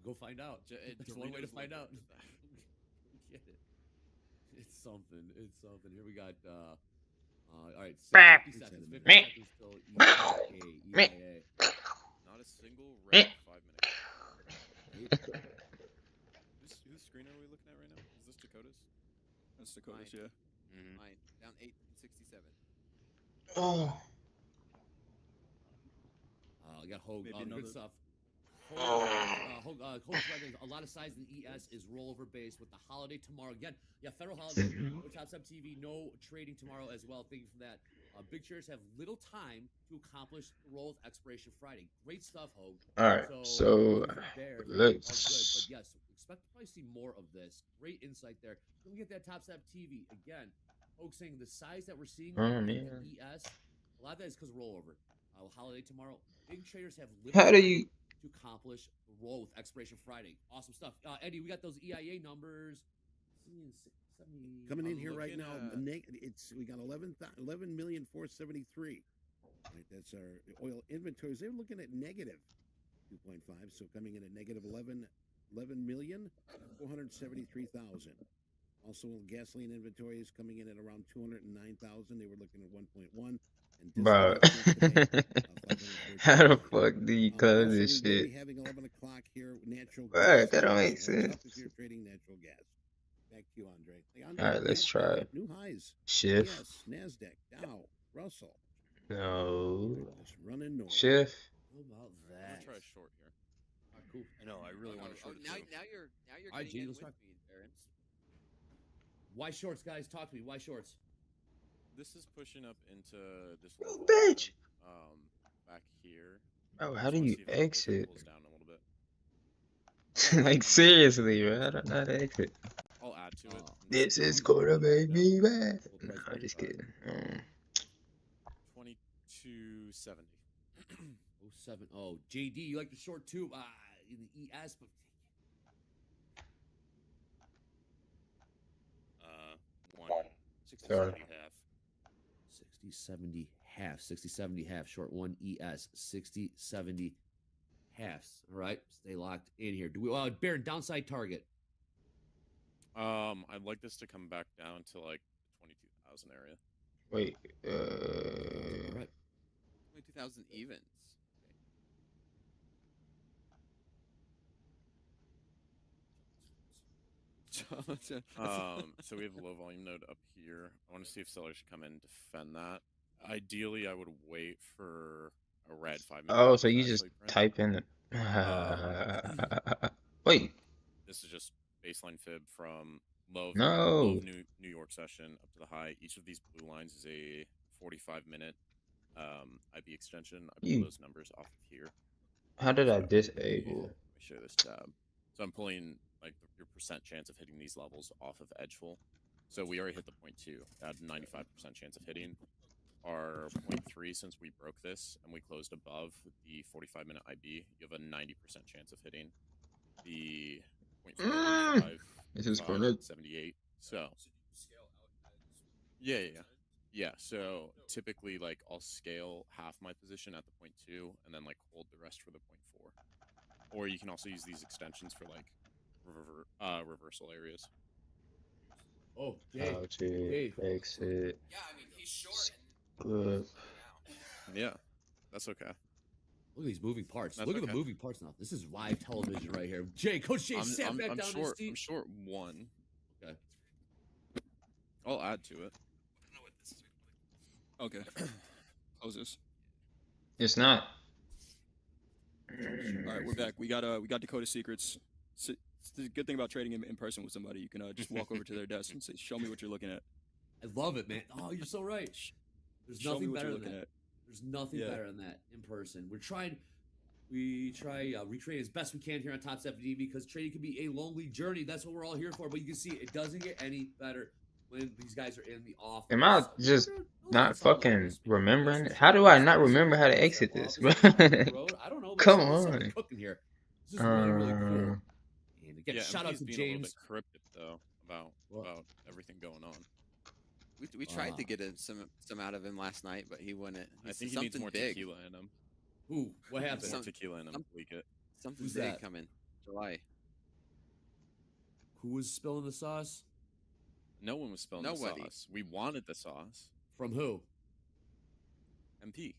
A: Go find out. There's one way to find out. Get it. It's something. Here we got. All right. 50 seconds. 50 seconds till EIA.
B: Not a single red 5 minutes. Whose screen are we looking at right now? Is this Dakota's?
D: That's Dakota's,
E: Mine.
D: yeah.
E: Mine. Down 867.
F: Oh.
A: I got Hogue.
D: Maybe
A: Good
D: another-
A: stuff. Hogue's a lot of size in the ES is rollover base with the holiday tomorrow. Again, federal holiday. No Top Step TV, no trading tomorrow as well. Thank you for that. Big shares have little time to accomplish the roll with expiration Friday. Great stuff, Hogue.
F: All right, so let's.
A: But yes, expect to probably see more of this. Great insight there. Then we get that Top Step TV again. Hogue saying the size that we're seeing in the ES, a lot of that is because of rollover. Holiday tomorrow. Big traders have little
F: How do you?
A: to accomplish the roll with expiration Friday. Awesome stuff. Eddie, we got those EIA numbers.
C: Coming in here right now, we got 11,473,000. Right, that's our oil inventories. They're looking at negative 2.5, so coming in at negative 11,473,000. Also, gasoline inventory is coming in at around 209,000. They were looking at 1.1.
F: Bro, how the fuck do you close this shit?
C: Having 11 o'clock here, natural
F: Bro,
C: gas.
F: that don't make sense.
C: If you're trading natural gas. Back to you, Andre.
F: All right, let's try it.
C: New highs.
F: Shift.
C: Yes, NASDAQ, Dow, Russell.
F: No.
C: Just running north.
F: Shift.
A: How about
B: I'm
A: that?
B: gonna try a short here.
A: Ah, cool.
G: I know. I really want to short it
E: now,
G: too.
E: now you're
A: Alright,
E: getting
A: G,
E: in
A: let's
E: with
A: rock.
E: me, Baron.
A: Why shorts, guys? Talk to me. Why shorts?
B: This is pushing up into this
F: Oh,
B: little
F: bitch.
B: back here.
F: Oh,
B: I
F: how
B: just
F: do
B: wanna
F: you
B: see if it
F: exit?
B: cools down a little bit.
F: Like, seriously, bro. I don't know how to exit.
B: I'll add to it.
A: Oh.
F: This is
B: Just
F: gonna make me mad.
A: Full
F: No,
A: price
F: I'm just kidding.
B: 2270.
A: 07. Oh, JD, you like the short tube? In the ES, but
G: One 60,
F: Sorry.
G: 70 half.
A: 60, 70 half. 60, 70 half. Short 1 ES. 60, 70 halves. All right. Stay locked in here. Do we? Baron, downside target.
B: I'd like this to come back down to like the 22,000 area.
F: Wait,
A: All right.
E: 22,000 evens.
B: So we have a low volume node up here. I want to see if sellers should come in and defend that. Ideally, I would wait for a red 5 minute.
F: oh, so you just
B: actually print.
F: type in the. Wait,
B: This is just baseline fib from low of
F: no.
B: New York session up to the high. Each of these blue lines is a 45-minute IB extension. I pull
F: You-
B: those numbers off of here.
F: How did I
B: So,
F: disable?
B: Let me show this tab. So I'm pulling like your percent chance of hitting these levels off of edgeful. So we already hit the 0.2. At 95% chance of hitting. Our 0.3, since we broke this and we closed above the 45-minute IB, you have a 90% chance of hitting. The 0.5,
F: This is gonna.
B: 78. So yeah. So typically, like, I'll scale half my position at the 0.2 and then like hold the rest for the 0.4. Or you can also use these extensions for like reversal areas.
A: Oh,
F: How
A: Dave.
F: to
A: Dave.
F: exit.
E: Yeah, I mean he's short.
F: Good.
B: Yeah, that's okay.
A: Look at these moving parts.
B: That's
A: Look at the
B: okay.
A: moving parts now. This is live television right here. Jay, Coach Jay sat back down in his
B: short.
A: seat.
B: I'm short 1.
A: Okay.
B: I'll add to it.
D: Okay. Close this.
F: It's not.
D: All right, we're back. We got Dakota Secrets. It's the good thing about trading in person with somebody. You can just walk over to their desk and say, "Show me what you're looking at."
A: I love it, man. Oh, you're so right. There's
D: Show me
A: nothing
D: what
A: better
D: you're
A: than
D: looking
A: that.
D: at.
A: There's nothing
D: Yeah.
A: better than that in person. We try recreate as best we can here on Top 70 because trading can be a lonely journey. That's what we're all here for. But you can see it doesn't get any better when these guys are in the office.
F: Am I just not
A: That's all
F: fucking
A: levels.
F: remembering? How do I not remember how to exit this?
A: I don't know.
F: Come
A: There's something
F: on.
A: cooking here. This is really, really cool. And again,
B: Yeah,
A: shout out
B: MP's
A: to
B: being a little
A: James.
B: bit cryptic though about
A: What?
B: everything going on.
E: We tried to get some out of him last night, but he wouldn't.
B: I
E: He
B: think
E: said
B: he needs
E: something
B: more
E: big.
B: tequila in him.
A: Ooh, what happened?
B: More
E: Some-
B: tequila in him.
E: some-
B: Leak it.
E: Something
A: Who's
E: big
A: that?
E: coming July.
A: Who was spilling the sauce?
B: No one was spilling
E: Nobody.
B: the sauce. We wanted the sauce.
A: From who?
B: MP.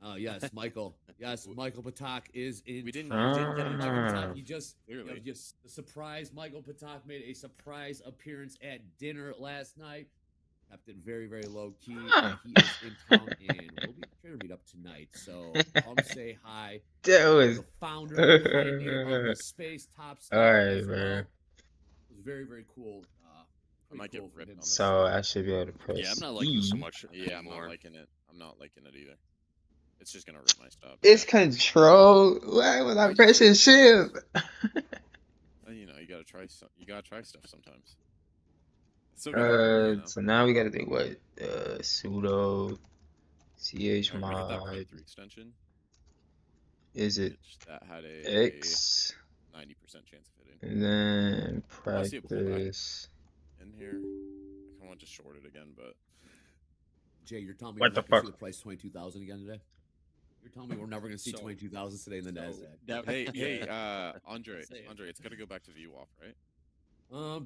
A: Oh yes, Michael. Yes, Michael Patak is in.
B: We didn't
A: town.
B: get
A: Michael
B: into
A: Patak,
F: Ah.
A: he just
B: Clearly.
A: just the surprise. Michael Patak made a surprise appearance at dinner last night. Kept it very, very low key.
F: Ah.
A: He is in town, and we'll be trying to meet up tonight. So come say hi.
F: That was.
A: The founder, the pioneer of the space top step.
F: All right,
A: as well.
F: man.
A: It was very, very cool.
B: I might
A: pretty
B: get
A: cool for
B: ripped
A: him.
B: on this.
F: So I should be able to press.
G: Yeah, I'm not liking this so
F: E.
G: much
B: Yeah, I'm not
G: anymore.
B: liking it. I'm not liking it either. It's just gonna rip my stuff.
F: It's control. Why was I pressing shift?
B: You know, you gotta try stuff sometimes. Still gotta learn, you know?
F: So now we gotta do what? Sudo ch
B: And we hit that
F: mod.
B: 0.3 extension.
F: Is it
B: That had a
F: X?
B: 90% chance of hitting.
F: And then
B: I see a pullback.
F: practice.
B: In here, I kind of want to short it again, but
A: Jay, you're telling me
F: What
A: we're
F: the
A: not gonna
F: fuck?
A: see the price 22,000 again today? You're telling me we're never gonna see
D: So-
A: 22,000 today in the Nasdaq?
B: hey, Andre,
A: Say it.
B: it's gotta go back to VWAP, right?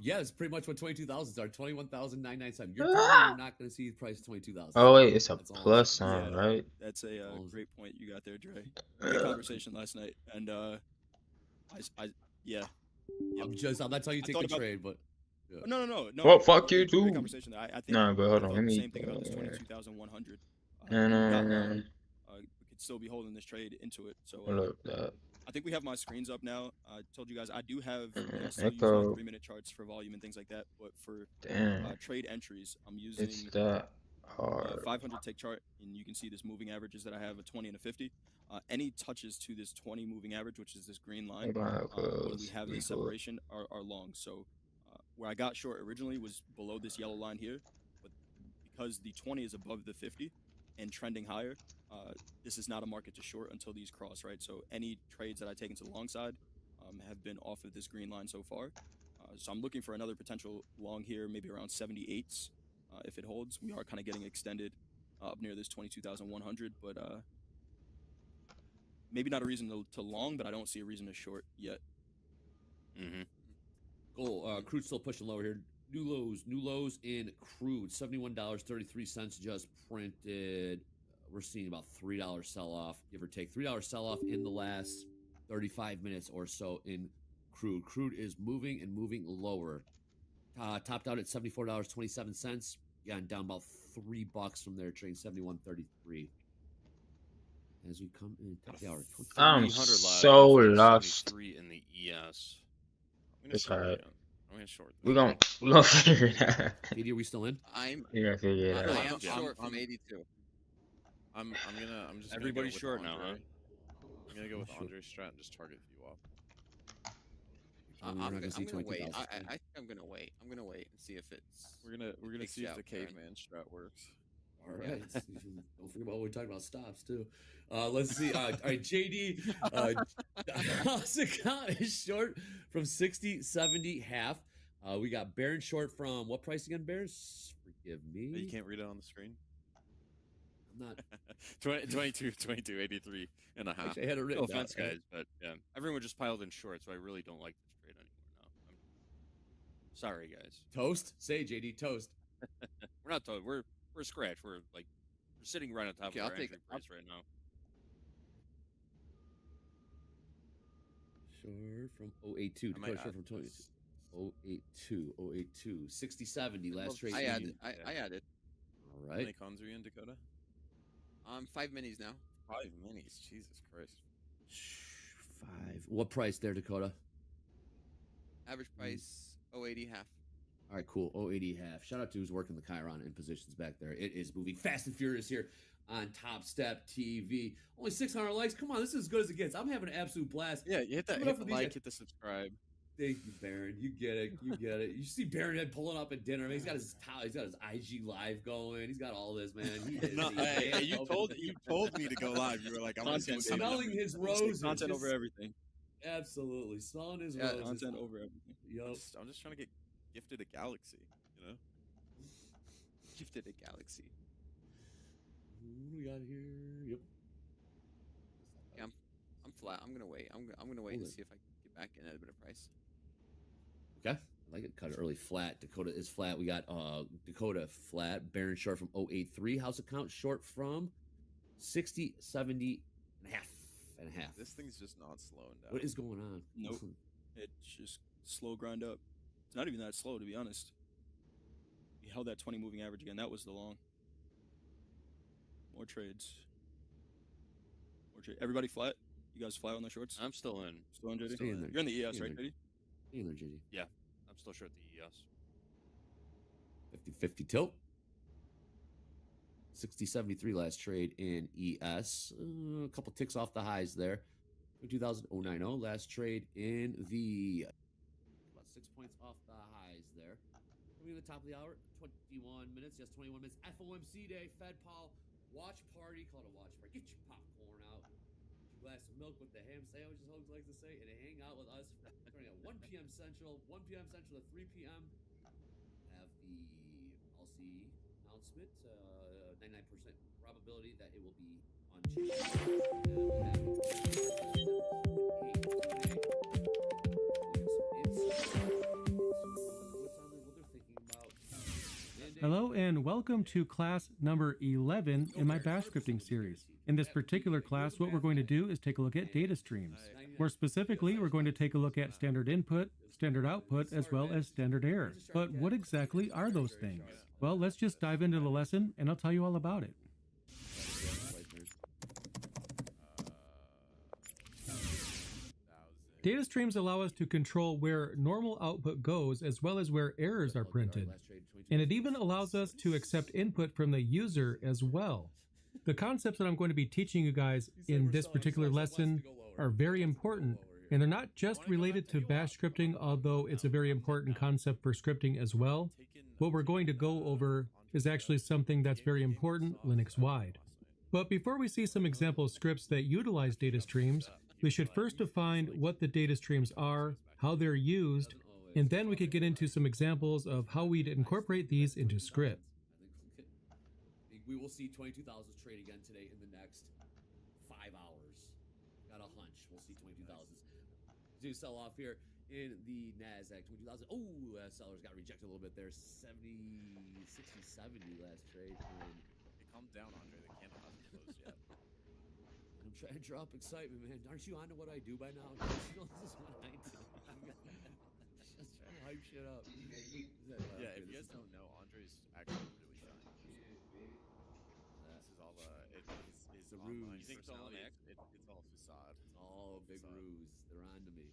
A: Yeah, it's pretty much what 22,000s are. 21,997. You're telling me we're not gonna see the price 22,000.
F: Oh wait, it's a
A: That's all I'm
F: plus
A: saying.
F: sign,
D: Yeah.
F: right?
D: That's a
A: Oh.
D: great point you got there, Dre. Great conversation last night, and yeah.
A: I'm not telling you to
D: I
A: take
D: thought
A: the
D: about-
A: trade, but
D: No.
F: Well, fuck you
D: Great
F: too.
D: conversation. I think.
F: Nah, but hold
D: I
F: on,
D: thought
F: let
D: the
F: me.
D: same thing about this 22,100. We could still be holding this trade into it. So
F: look that.
D: I think we have my screens up now. I told you guys I do have still using
F: Echo.
D: 3-minute charts for volume and things like that. But for
F: Damn,
D: trade entries, I'm
F: it's
D: using
F: that hard.
D: 500 tick chart, and you can see this moving averages that I have a 20 and a 50. Any touches to this 20 moving average, which is this green line, when we have this separation, are long. So where I got short originally was below this yellow line here, but because the 20 is above the 50 and trending higher, this is not a market to short until these cross, right? So any trades that I take into the long side have been off of this green line so far. So I'm looking for another potential long here, maybe around 78s. If it holds, we are kind of getting extended up near this 22,100, but maybe not a reason to long, but I don't see a reason to short yet.
A: Cool. Crude's still pushing lower here. New lows in crude. $71.33 just printed. We're seeing about $3 sell off, give or take. $3 sell off in the last 35 minutes or so in crude. Crude is moving and moving lower. Topped out at $74.27. Yeah, down about $3 from there, trading $71.33. As we come in top of the hour,
F: I'm so lost.
G: In the ES.
F: It's alright.
G: I'm gonna short.
F: We gonna figure it out.
A: Katie, are we still in?
F: We gonna figure it out.
E: I am short from 82.
B: I'm just.
G: Everybody's short now, huh?
B: I'm gonna go with Andre's strat and just target view off.
E: I'm gonna wait. I think I'm gonna wait. I'm gonna wait and see if it's.
B: We're gonna see if the caveman strat works.
A: All right. Don't forget about what we talked about stops too. Let's see. All right, JD. House account is short from 60, 70, half. We got Baron short from what price again, Bears? Forgive me.
B: You can't read it on the screen.
A: I'm not.
B: 22, 83 and a half.
A: Actually, I had it written
G: No
A: down.
G: offense, guys, but yeah, everyone just piled in short, so I really don't like this trade anymore now. I'm sorry, guys.
A: Toast? Say JD, toast.
G: We're not toast. We're scratch. We're sitting right on top of our entry price right now.
A: Short from 082. Dakota short from 22. 082. 60, 70. Last trade.
E: I added.
A: All
B: How
A: right.
B: many cons are you in, Dakota?
E: 5 minis now.
B: 5 minis. Jesus Christ.
A: 5. What price there, Dakota?
E: Average price 080 half.
A: All right, cool. 080 half. Shout out to who's working the Chiron in positions back there. It is moving fast and furious here on Top Step TV. Only 600 likes. Come on, this is as good as it gets. I'm having an absolute blast.
B: Yeah, you hit that. Hit the like, hit the subscribe.
A: Thank you, Baron. You get it. You get it. You see Baron Head pulling up at dinner. Man, he's got his IG live going. He's got all this, man. He is,
B: No, you told me to go live. You were like, I'm
D: Content.
A: smelling his roses.
D: Content over everything.
A: Absolutely, smelling his roses.
D: Content over everything.
A: Yup.
B: I'm just trying to get gifted a galaxy, you know?
E: Gifted a galaxy.
A: What do we got here? Yep.
E: Yeah, I'm flat. I'm gonna wait. I'm gonna wait and see if I can get back in at a better price.
A: Okay. I like it. Cut it early flat. Dakota is flat. We got Dakota flat. Baron short from 083. House account short from 60, 70 and a half.
B: This thing's just not slowing down.
A: What is going on?
D: Nope. It's just slow grind up. It's not even that slow, to be honest. We held that 20 moving average again. That was the long. More trades. Everybody flat? You guys flat on the shorts?
G: I'm still in.
D: Still in, JD?
A: Stay in there.
D: You're in the ES,
A: Stay in
D: right,
A: there.
D: JD?
A: Stay in there, JD.
G: Yeah, I'm still short the ES.
A: 50-50 tilt. 60-73 last trade in ES. A couple ticks off the highs there. 2090 last trade in the about 6 points off the highs there. Coming to the top of the hour, 21 minutes. Yes, 21 minutes. FOMC day, Fed Paul watch party. Call it a watch party. Get your popcorn out. Get your glass of milk with the ham sandwiches, Hogs like to say, and hang out with us starting at 1 p.m. Central, 1 p.m. Central to 3 p.m. Have the policy announcement. 99% probability that it will be
I: Hello and welcome to class number 11 in my bash scripting series. In this particular class, what we're going to do is take a look at data streams. More specifically, we're going to take a look at standard input, standard output, as well as standard error. But what exactly are those things? Well, let's just dive into the lesson and I'll tell you all about it. Data streams allow us to control where normal output goes as well as where errors are printed. And it even allows us to accept input from the user as well. The concepts that I'm going to be teaching you guys in this particular lesson are very important, and they're not just related to bash scripting, although it's a very important concept for scripting as well. What we're going to go over is actually something that's very important Linux-wide. But before we see some example scripts that utilize data streams, we should first define what the data streams are, how they're used, and then we could get into some examples of how we'd incorporate these into script.
A: We will see 22,000s trade again today in the next 5 hours. Got a hunch. We'll see 22,000s. Do sell off here in the NASDAQ 22,000. Oh, sellers got rejected a little bit there. 70, 60, 70 last trade.
B: Hey, calm down, Andre. The candle hasn't closed yet.
A: I'm trying to drop excitement, man. Aren't you on to what I do by now? This is what I do. Just trying to hype shit up.
B: Yeah, if you guys don't know, Andre's actually really shy. This is all his
A: a
B: online
A: ruse.
B: You think it's all it's all facade.
A: It's all big ruse. They're on to me.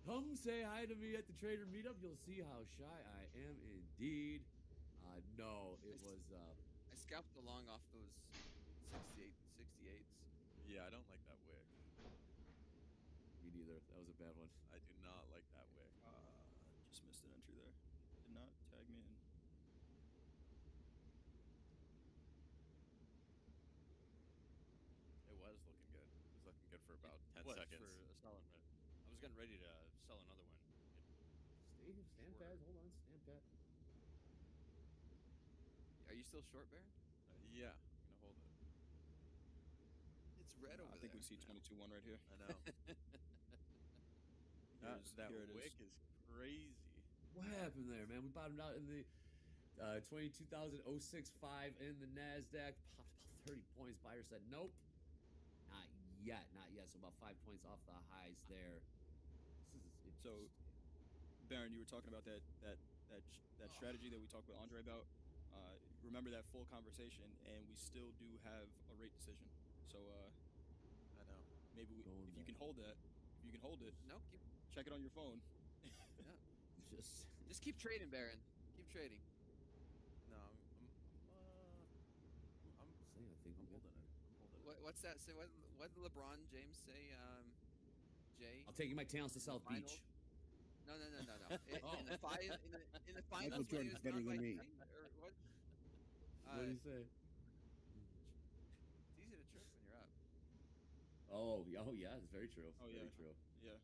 A: Come say hi to me at the trader meetup. You'll see how shy I am indeed. No, it was.
E: I scalped the long off those 68s.
B: Yeah, I don't like that wick.
A: Me neither. That was a bad one.
B: I do not like that wick.
D: Just missed an entry there. Did not tag me in.
B: It was looking good. It was looking good for about 10
G: What,
B: seconds.
G: for a solid minute. I was getting ready to sell another one.
A: Stand pat. Hold on. Stand pat.
E: Are you still short, Baron?
B: Yeah, I'm gonna hold it.
E: It's red over
D: I think
E: there.
D: we see 22-1 right here.
B: I know. that
D: here it
B: wick is crazy.
A: What happened there, man? We bottomed out in the 22,065 in the NASDAQ. Popped about 30 points. Buyer said, nope. Not yet. So about 5 points off the highs there.
D: So, Baron, you were talking about that strategy that we talked with Andre about. Remember that full conversation, and we still do have a rate decision. So,
B: I know.
D: Maybe if you can hold it,
E: No,
D: check it on your phone.
E: just keep trading, Baron. Keep trading.
B: No, I'm holding it.
E: What's that say? What did LeBron James say? Jay.
A: I'll take you my talents to South
E: Final?
A: Beach.
E: No. In the finals,
C: Michael
E: when he
C: Jordan's
E: was
C: better
E: down
C: than
E: by
C: me.
E: 10, or what?
A: What did he say?
E: It's easy to trick when you're up.
A: Oh yeah, it's very true.
D: Oh,
A: very
D: yeah.
A: true.
D: Yeah.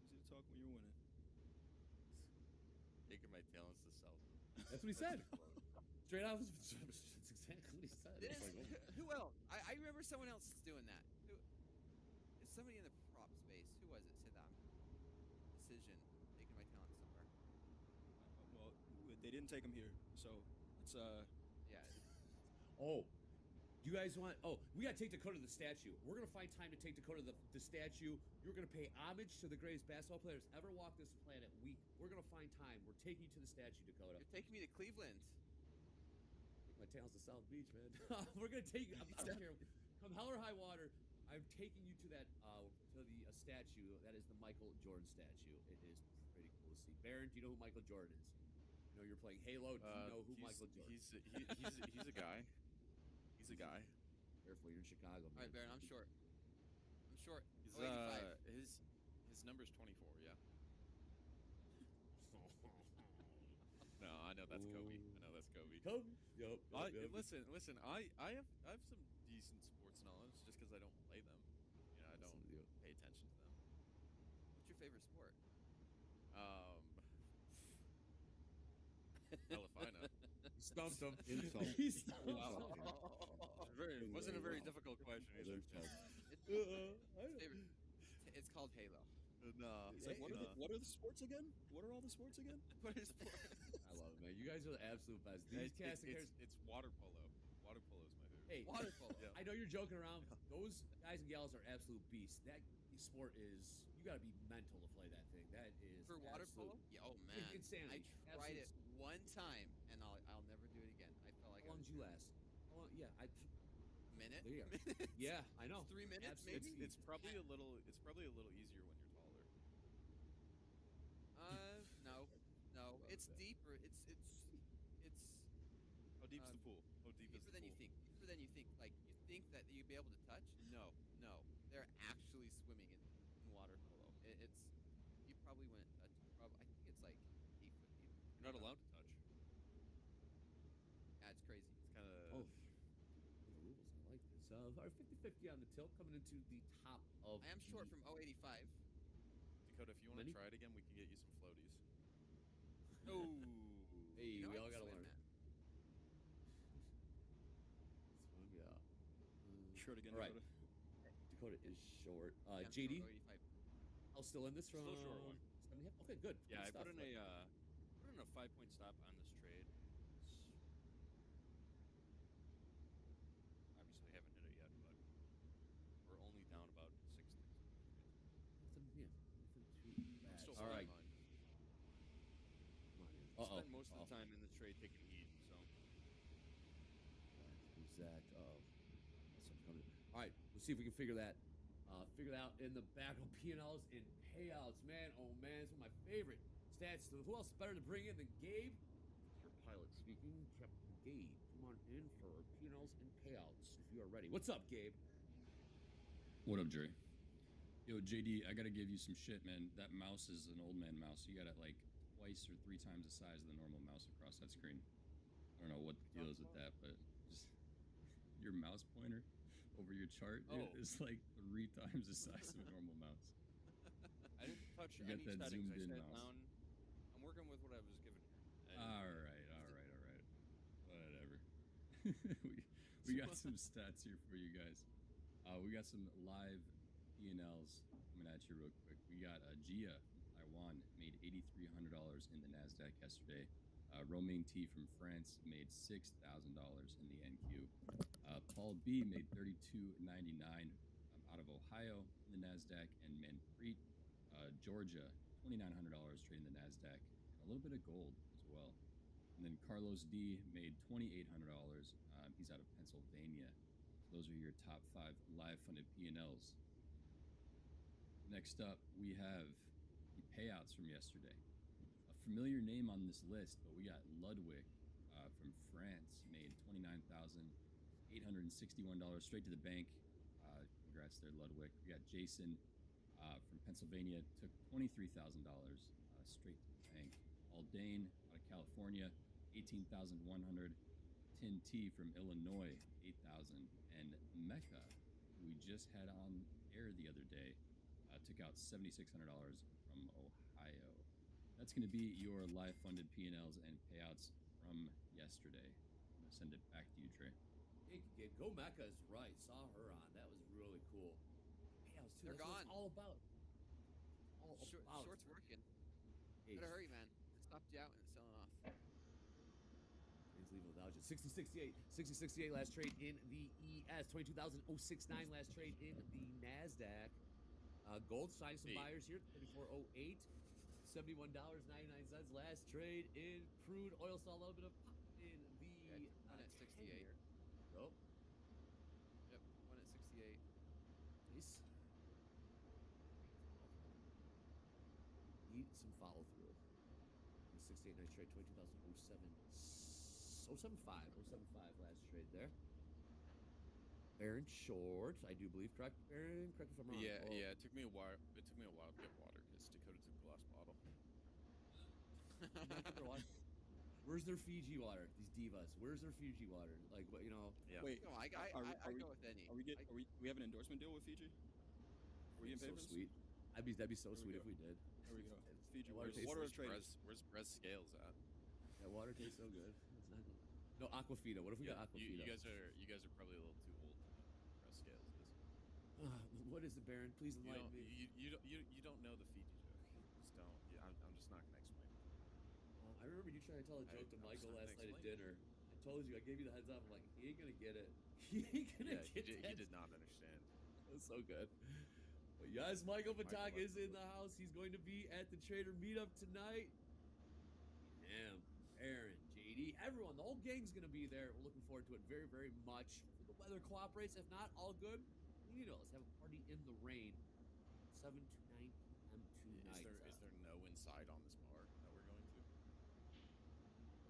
D: Easy to talk when you're winning.
B: Taking my talents to South.
A: That's what he said. Straight out. That's exactly what he said. It's like, oh.
E: Who else? I remember someone else doing that. It's somebody in the prop space. Who was it? Said that. Decision. Taking my talent somewhere.
D: Well, they didn't take him here, so it's
E: Yeah.
A: Oh, you guys want? Oh, we gotta take Dakota to the statue. We're gonna find time to take Dakota to the statue. You're gonna pay homage to the greatest basketball players ever walked this planet. We're gonna find time. We're taking you to the statue, Dakota.
E: You're taking me to Cleveland.
A: Take my talents to South Beach, man. We're gonna take you. I don't care. Come hell or high water. I'm taking you to that to the statue. That is the Michael Jordan statue. It is pretty cool to see. Baron, do you know who Michael Jordan is? You know you're playing Halo. Do you know who Michael Jordan is?
B: He's a guy. He's a guy.
A: Careful, you're in Chicago, man.
E: All right, Baron, I'm short.
B: He's,
E: Oh, 85.
B: his number's 24. Yeah. No, I know that's Kobe.
A: Kobe. Yup.
B: Listen. I have some decent sports knowledge just because I don't play them. You know, I don't pay attention to them.
E: What's your favorite sport?
B: Hell if I know.
A: Stumped him.
C: Insult.
A: He stumped him.
B: Wasn't a very difficult question either.
E: It's called Halo.
B: No.
D: It's like, what are the sports again? What are all the sports again?
E: What is sport?
A: I love it, man. You guys are the absolute best. These
B: It's water polo. Water polo is my favorite.
A: Hey,
E: Water polo.
B: Yeah.
A: I know you're joking around. Those guys and gals are absolute beasts. That sport is, you gotta be mental to play that thing. That is
E: For water polo?
A: absolute-
E: Yeah, oh man.
A: insanity.
E: I tried it one time and I'll never do it again. I felt like
A: How long did you last? Yeah,
E: minute.
A: There you go.
E: Minutes?
A: Yeah, I know.
E: 3 minutes,
A: Absolutely.
E: maybe.
B: It's probably a little easier when you're taller.
E: No. It's deeper. It's
B: How deep's the
E: Um,
B: pool? How deep is
E: deeper
B: the
E: than you
B: pool?
E: think. Deeper than you think. Like you think that you'd be able to touch? No. They're actually swimming in water below. It's you probably wouldn't touch. I think it's like 8 foot deep.
B: You're not allowed to touch.
E: Yeah, it's crazy.
B: It's kind of.
A: Oh, the rules. I like this. Our 50-50 on the tilt coming into the top of.
E: I am short from 085.
B: Dakota, if you want
A: Many?
B: to try it again, we can get you some floaties.
E: Oh.
A: Hey,
E: You know
A: we
E: I
A: all
E: can
A: gotta
E: swim,
A: learn.
E: man.
A: Swim, yeah.
D: Short again,
A: All right.
D: Dakota.
A: Dakota is short.
E: Yeah, I'm
A: JD,
E: short 085.
A: oh, still in this from.
B: Still short one.
A: 7.5? Okay, good.
G: Yeah, I
A: Good
G: put
A: stuff.
G: in a 5-point stop on this trade. Obviously, haven't hit it yet, but we're only down about 6 ticks.
A: Nothing too bad.
B: Still
A: All right.
B: fine.
A: Come on in.
G: Spend most of the time in this trade taking heat, so.
A: Who's that? That's what's coming. All right, let's see if we can figure that out in the back of P&Ls and payouts. Man, oh man, it's one of my favorite stats. So who else better to bring in than Gabe? Your pilot speaking, Captain Gabe. Come on in for P&Ls and payouts if you are ready. What's up, Gabe?
J: What up, Jerry? Yo, JD, I gotta give you some shit, man. That mouse is an old man mouse. You got it like twice or 3 times the size of the normal mouse across that screen. I don't know what the deal is with that, but just your mouse pointer over your chart dude, is like 3 times the size of a normal mouse.
G: I didn't touch
J: You got
G: any
J: that
G: settings. I
J: zoomed in
G: sat
J: mouse.
G: down. I'm working with what I was given here.
J: All right. Whatever. we got some stats here for you guys. We got some live P&Ls coming at you real quick. We got Gia from Taiwan made $8,300 in the NASDAQ yesterday. Romain T from France made $6,000 in the NQ. Paul B made $32.99 out of Ohio in the NASDAQ, and Manpreet, Georgia, $2,900 trading the NASDAQ, and a little bit of gold as well. And then Carlos D made $2,800. He's out of Pennsylvania. So those are your top 5 live funded P&Ls. Next up, we have the payouts from yesterday. A familiar name on this list, but we got Ludwig from France, made $29,861 straight to the bank. Congrats there, Ludwig. We got Jason from Pennsylvania, took $23,000 straight to the bank. Aldane out of California, $18,100. Tin T from Illinois, $8,000. And Mecca, who we just had on air the other day, took out $7,600 from Ohio. That's going to be your live funded P&Ls and payouts from yesterday. I'm going to send it back to you, Trey.
A: Hey, Gabe, Go Mecca is right. Saw her on. That was really cool. Payouts too.
E: They're
A: That's what
E: gone.
A: it's all about.
E: Short's working.
A: Hey,
E: Better hurry, man. It stopped you out and it's selling off.
A: He's leaving without you. 6068. 6068 last trade in the ES. 22,069 last trade in the NASDAQ. Gold signing some buyers here. 3408. $71.99 last trade in crude oil. Saw a little bit of pop in the
E: One at 68.
A: 10-year. Oh,
E: Yep, one at 68.
A: nice. Need some follow through. 68 nice trade. 22,007. 075 last trade there. Baron short, I do believe. Correct, Baron? Correct me if I'm wrong.
B: Yeah,
A: Oh.
B: yeah. It took me a while. To get water because Dakota took a glass bottle.
A: Where's their Fiji water? These divas. Where's their Fiji water? Like, what, you know?
B: Yeah.
D: Wait,
E: No, I go with any.
D: do we have an endorsement deal with Fiji? Are we in
A: so
D: papers?
A: sweet. That'd be so
D: There we
A: sweet
D: go.
A: if we did.
D: There we go. Fiji
A: Water
D: water.
A: tastes
D: Water
A: like
D: of traders.
B: Where's Brez Scales at?
A: That water tastes so good. It's not good. No, Aquafina. What if we got Aquafina?
B: You guys are probably a little too old to know what Brez Scales is.
A: What is it, Baron? Please enlighten me.
B: You don't know the Fiji joke. Just don't. I'm just not gonna explain it.
A: I remember you trying to tell a joke to
B: I'm
A: Michael
B: just
A: last
B: not
A: night
B: gonna
A: at dinner. I told you, I gave you the heads up. I'm like, he ain't gonna get it. He ain't gonna get
B: he
A: that.
B: did not understand.
A: That was so good. But yes, Michael Patak is in
B: Michael.
A: the house. He's going to be at the Trader Meetup tonight. Damn, Aaron, JD, everyone, the whole gang's going to be there. We're looking forward to it very, very much. For the weather cooperates. If not, all good. You know, let's have a party in the rain. 7 to 9 p.m. tonight.
B: Is there no inside on this bar that we're going to?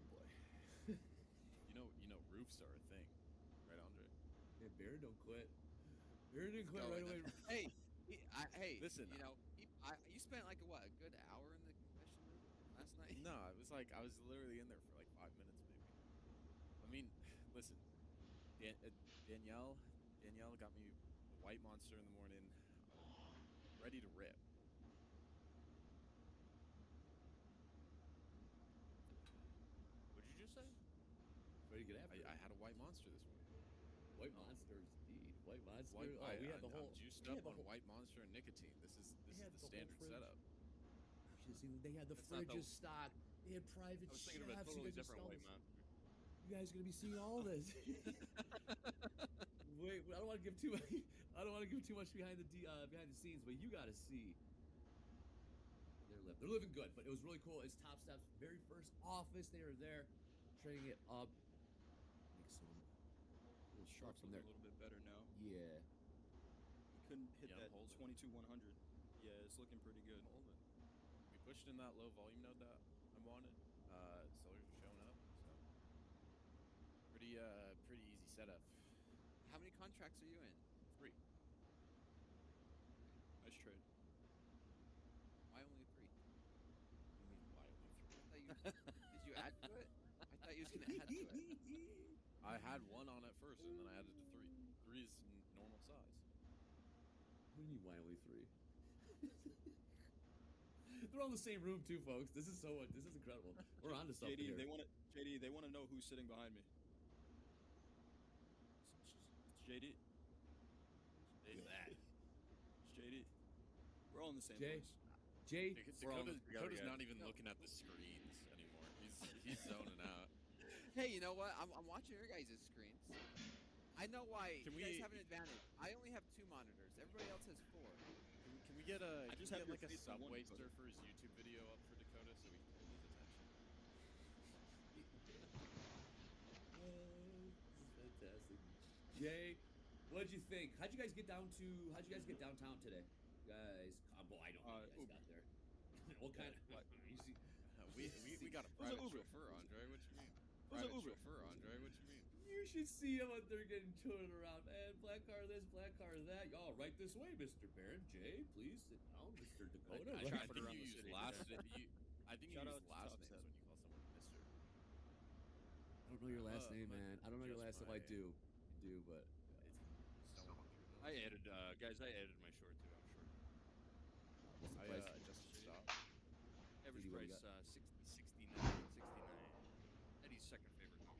A: Oh boy.
B: you know roofs are a thing, right, Andre?
A: Yeah, Bear don't quit. Bear didn't quit right away.
E: Hey,
B: Listen,
E: you know, you spent like a good hour in the confession room last night.
B: No, it was like I was literally in there for like 5 minutes, maybe. I mean, listen, Danielle got me the white monster in the morning, ready to rip.
A: What did you just say? Ready to get after it.
B: I had a white monster this morning.
A: White monsters, indeed. White monster.
B: We had the whole. I'm juiced up on
A: whole,
B: white monster and nicotine. This is the standard
A: fridge.
B: setup.
A: You should see they had the
G: That's not
A: fridges stocked. They had private
G: I was
A: chefs.
G: thinking of a totally different white monster.
A: You guys are gonna be seeing all this. Wait, I don't want to give too much. I don't want to give too much behind the scenes, but you got to see. They're living good, but it was really cool. It's Top Step's very first office. They were there, training it up. Make some little shots from there.
D: A little bit better now.
A: Yeah.
D: We couldn't hit
B: Yeah,
D: that 22-100. Yeah, it's looking pretty good.
B: We pushed in that low volume node that I wanted. Sellers are showing up, so pretty easy setup.
E: How many contracts are you in?
B: 3.
D: Nice trade.
E: Why only 3?
B: What do you mean, why only 3?
E: Did you add to it? I thought you was gonna add to it.
B: I had 1 on it first, and then I added to 3. 3 is normal size.
A: What do you mean, why only 3? They're all in the same room too, folks. This is incredible. We're on to something
D: JD,
A: here.
D: they want to know who's sitting behind me. JD.
B: Say that.
D: JD. We're all in the same
A: Jay.
D: place.
A: Jay,
B: Dakota's not even looking at the screens anymore. He's zoning out.
E: Hey, you know what? I'm watching your guys' screens. I know why
B: Can
E: you guys
B: we-
E: have an advantage. I only have 2 monitors. Everybody else has 4.
B: Can we get a?
D: I
B: Can
D: just
B: we
D: have
B: get
D: your
B: like a
D: face on one
B: subwaster
D: Dakota.
B: for his YouTube video up for Dakota so we can hold his attention?
A: Fantastic. Jay, what'd you think? How'd you guys get downtown today? Guys, boy, I don't know how you guys got there. What kind of easy?
B: We got a
D: Who's the
B: private
D: Uber?
B: chauffeur, Andre. What you mean?
D: Who's the
B: Private
D: Uber?
B: chauffeur, Andre. What you mean?
A: You should see him out there getting towed around, man. Black car this, black car that. Y'all right this way, Mr. Barron. Jay, please sit down, Mr. Dakota.
B: I
A: Right.
B: think you used last. I think you
D: Shout
B: used
D: out to
B: last
D: Top
B: names
D: Step.
B: when you call someone Mister.
A: I don't know your last name,
B: but
A: man. I don't know your last
B: just
A: name. I
B: my-
A: do. I do, but
B: It's so
G: I added, guys. I added my short too. I'm short.
A: what's the
B: I
A: price?
B: adjusted stop.
G: Average
A: what do you
G: price
A: got?
G: 69. Eddie's second favorite.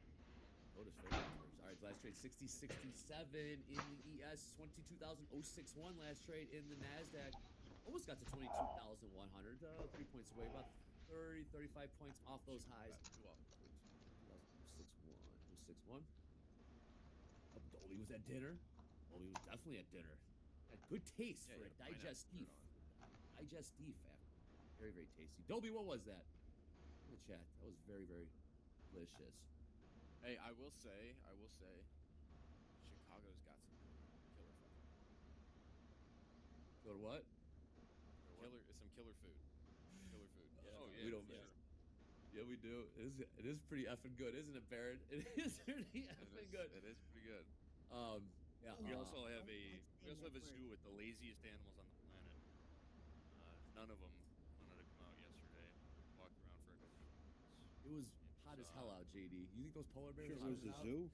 A: Otis favorite numbers. All right, last trade 60.67 in the ES, 22,061 last trade in the Nasdaq. Almost got to 22,100, 3 points away, about 35 points off those highs. 061. Dolly was at dinner. Dolly was definitely at dinner. Had good taste
B: Yeah,
A: for
B: you
A: a
B: had a pineapple
A: digestif.
B: shirt
A: Digestif, very, very tasty. Dolby, what was that? In the chat, that was very, very delicious.
B: Hey, I will say, Chicago's got some killer food.
A: Go to what?
B: Some killer food. Killer food.
G: Oh, yeah.
A: We don't
G: for
A: miss.
G: sure.
A: Yeah, we do. It is pretty effing good, isn't it, Barrett? It is pretty effing good.
B: It is pretty good.
A: Yeah.
G: We also have a zoo with the laziest animals on the planet. None of them wanted to come out yesterday. Walked around for a couple of minutes.
A: It was hot as hell out, JD. You think those polar bears?
C: Sure,
A: were
C: it was
A: hot
C: a
A: out?
C: zoo.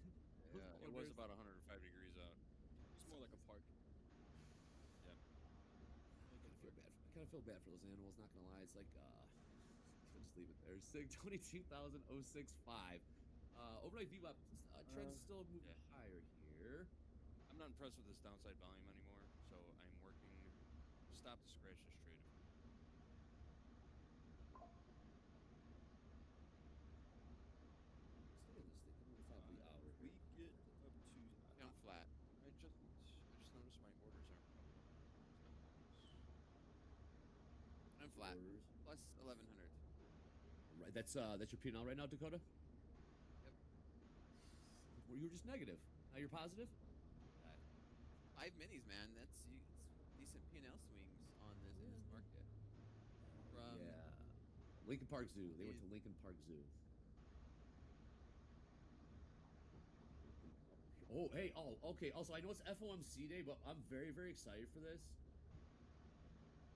G: Yeah, it was about 105 degrees out.
D: It's more like a park.
A: I kind of feel bad for those animals. Not gonna lie, it's like just leave it there. 22,065. Overnight VWAP trends still moving
G: Yeah.
A: higher here.
G: I'm not impressed with this downside volume anymore, so I'm working to stop the scratch this trade.
A: Stay in this thing. I'm gonna probably hour
D: We
A: here.
D: get up to.
E: I'm flat.
G: I just noticed my orders aren't coming.
E: I'm flat.
A: Orders.
E: Plus 1,100.
A: Right. That's your P&L right now, Dakota.
E: Yep.
A: Well, you were just negative. Now you're positive.
E: 5 minis, man. That's decent P&L swings on this market. From
A: Yeah. Lincoln Park Zoo. They went to Lincoln Park Zoo. Oh, hey, oh, okay. Also, I know it's FOMC day, but I'm very, very excited for this.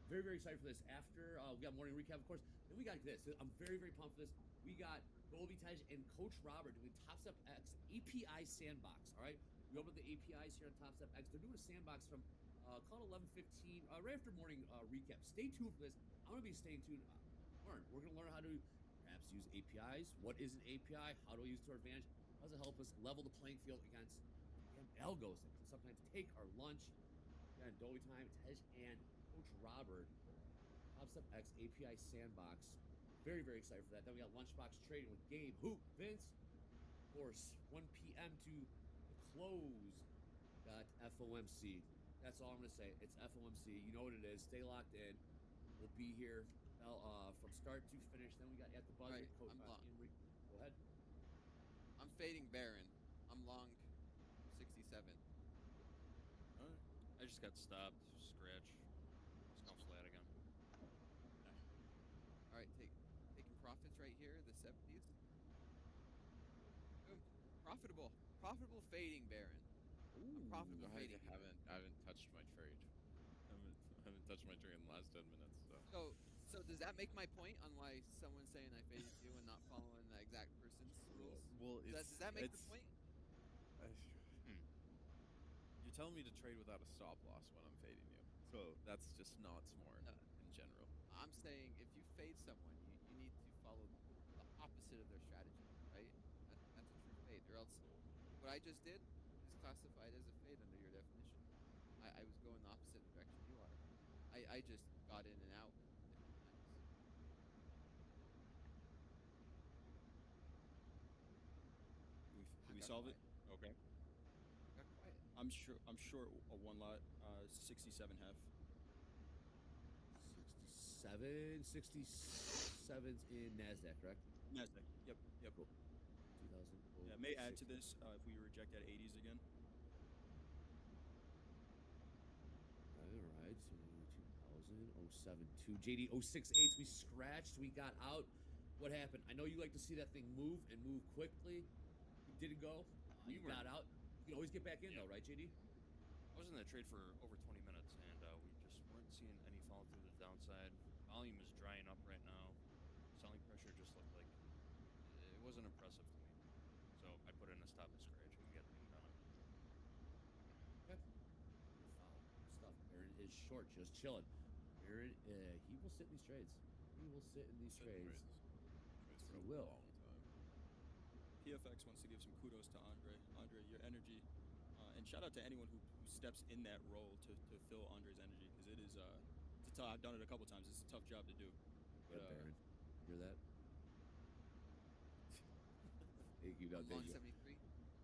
A: Very, very excited for this. After we got morning recap, of course. Then we got this. I'm very, very pumped for this. We got Goldie Tej and Coach Robert doing Top Step X API Sandbox. All right, we opened the APIs here on Top Step X. They're doing a sandbox from called 11:15, right after morning recap. Stay tuned for this. I'm gonna be staying tuned. We're gonna learn how to perhaps use APIs. What is an API? How do we use it to our advantage? How does it help us level the playing field against algos that can sometimes take our lunch? Again, Dolby Time, Tej, and Coach Robert. Top Step X API Sandbox. Very, very excited for that. Then we got Lunchbox Trading with Gabe, Hoop, Vince. Of course, 1 p.m. to the close. Got FOMC. That's all I'm going to say. It's FOMC. You know what it is. Stay locked in. We'll be here from start to finish. Then we got at the buzzer.
E: Right,
A: Coach,
E: I'm long.
A: Go ahead.
E: I'm fading Baron. I'm long 67.
G: I just got stopped. Scratch. It's gone flat again.
E: All right, taking profits right here, the 70s. Boom. Profitable fading Baron.
A: Ooh,
E: Profitable
B: I
E: fading.
B: haven't touched my trade. I haven't touched my trade in the last 10 minutes.
E: So does that make my point on why someone's saying I faded you and not following the exact person's rules?
B: Well,
E: Does that make the point?
B: You're telling me to trade without a stop loss when I'm fading you, so that's just not smart in general.
E: I'm saying if you fade someone, you need to follow the opposite of their strategy, right? That's a true fade. Or else what I just did is classified as a fade under your definition. I was going the opposite direction you are. I just got in and out different times.
D: Do we solve it?
G: Okay.
E: Got quiet.
D: I'm short a one lot, 67 half.
A: 67's in NASDAQ, correct?
D: Nasdaq. Yep.
A: Cool. 2000.
D: Yeah, may add to this if we reject at 80s again.
A: All right, so 2000, 072, JD 068s. We scratched, we got out. What happened? I know you like to see that thing move and move quickly. You didn't go. You got out. You can always get back in though, right, JD?
G: I was in that trade for over 20 minutes, and we just weren't seeing any fall through the downside. Volume is drying up right now. Selling pressure just looked like it wasn't impressive to me. So I put in a stop and scratch and we got the thing done.
A: Okay. Stuff. Aaron is short, just chilling. Aaron, he will sit in these trades. He will sit in these trades. He will.
D: PFX wants to give some kudos to Andre. Andre, your energy, and shout out to anyone who steps in that role to fill Andre's energy, because it is it's I've done it a couple times. It's a tough job to do.
A: But, Baron, hear that? Thank you,
E: Long
A: thank you.
E: 73.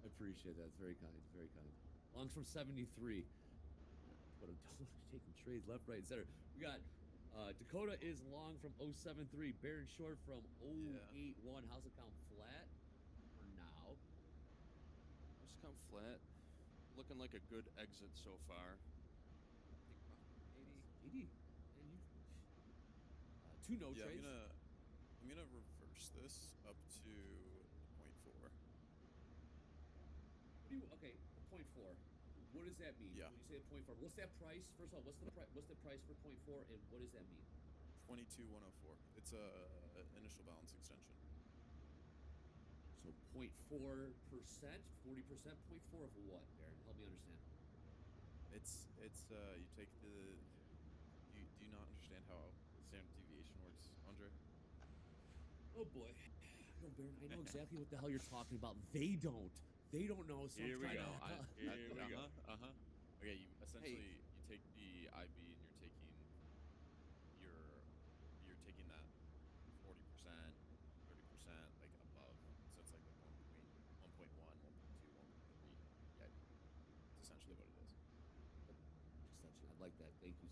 A: I appreciate that. It's very kind. Very kind. Longs from 73. But I'm taking trades left, right, etc. We got Dakota is long from 073. Baron short from 081. How's it count flat for now?
G: Just come flat. Looking like a good exit so far.
A: 80. And you, two no
B: Yeah,
A: trades.
B: I'm gonna reverse this up to 0.4.
A: Okay, 0.4. What does that mean?
B: Yeah.
A: When you say 0.4, what's that price? First of all, what's the price for 0.4, and what does that mean?
B: 22,104. It's a initial balance extension.
A: So 0.4%, 40%, 0.4 of what, Baron? Help me understand.
B: It's you take the. Do you not understand how standard deviation works, Andre?
A: Oh boy. No, Baron, I know exactly what the hell you're talking about. They don't. They don't know. So
G: Here we
A: I'm
G: go.
A: trying to-
G: Here we go.
B: Okay, you essentially you take the IB and you're taking that 40%, 30% like above. So it's like 1.1, 1.2, 1.3. Yeah, it's essentially what it is.
A: Extension. I like that. Thank you.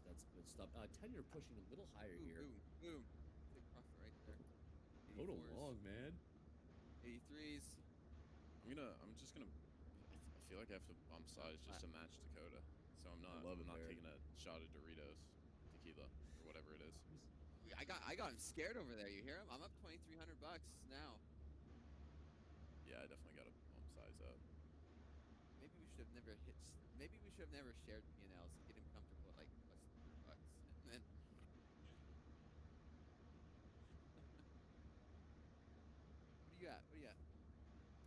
A: That's good stuff. 10-year pushing a little higher here.
E: Boom. Big profit right there.
A: Go to
E: 84s,
A: long, man.
E: 83s.
B: I'm just gonna. I feel like I have to bump size just to match Dakota, so I'm not taking a shot of Doritos, tequila, or whatever it is.
E: I got him scared over there. You hear him? I'm up $2,300 now.
B: Yeah, I definitely got to bump size up.
E: Maybe we should have never shared P&Ls to get him comfortable at like plus $200. And then what do you got? What do you got?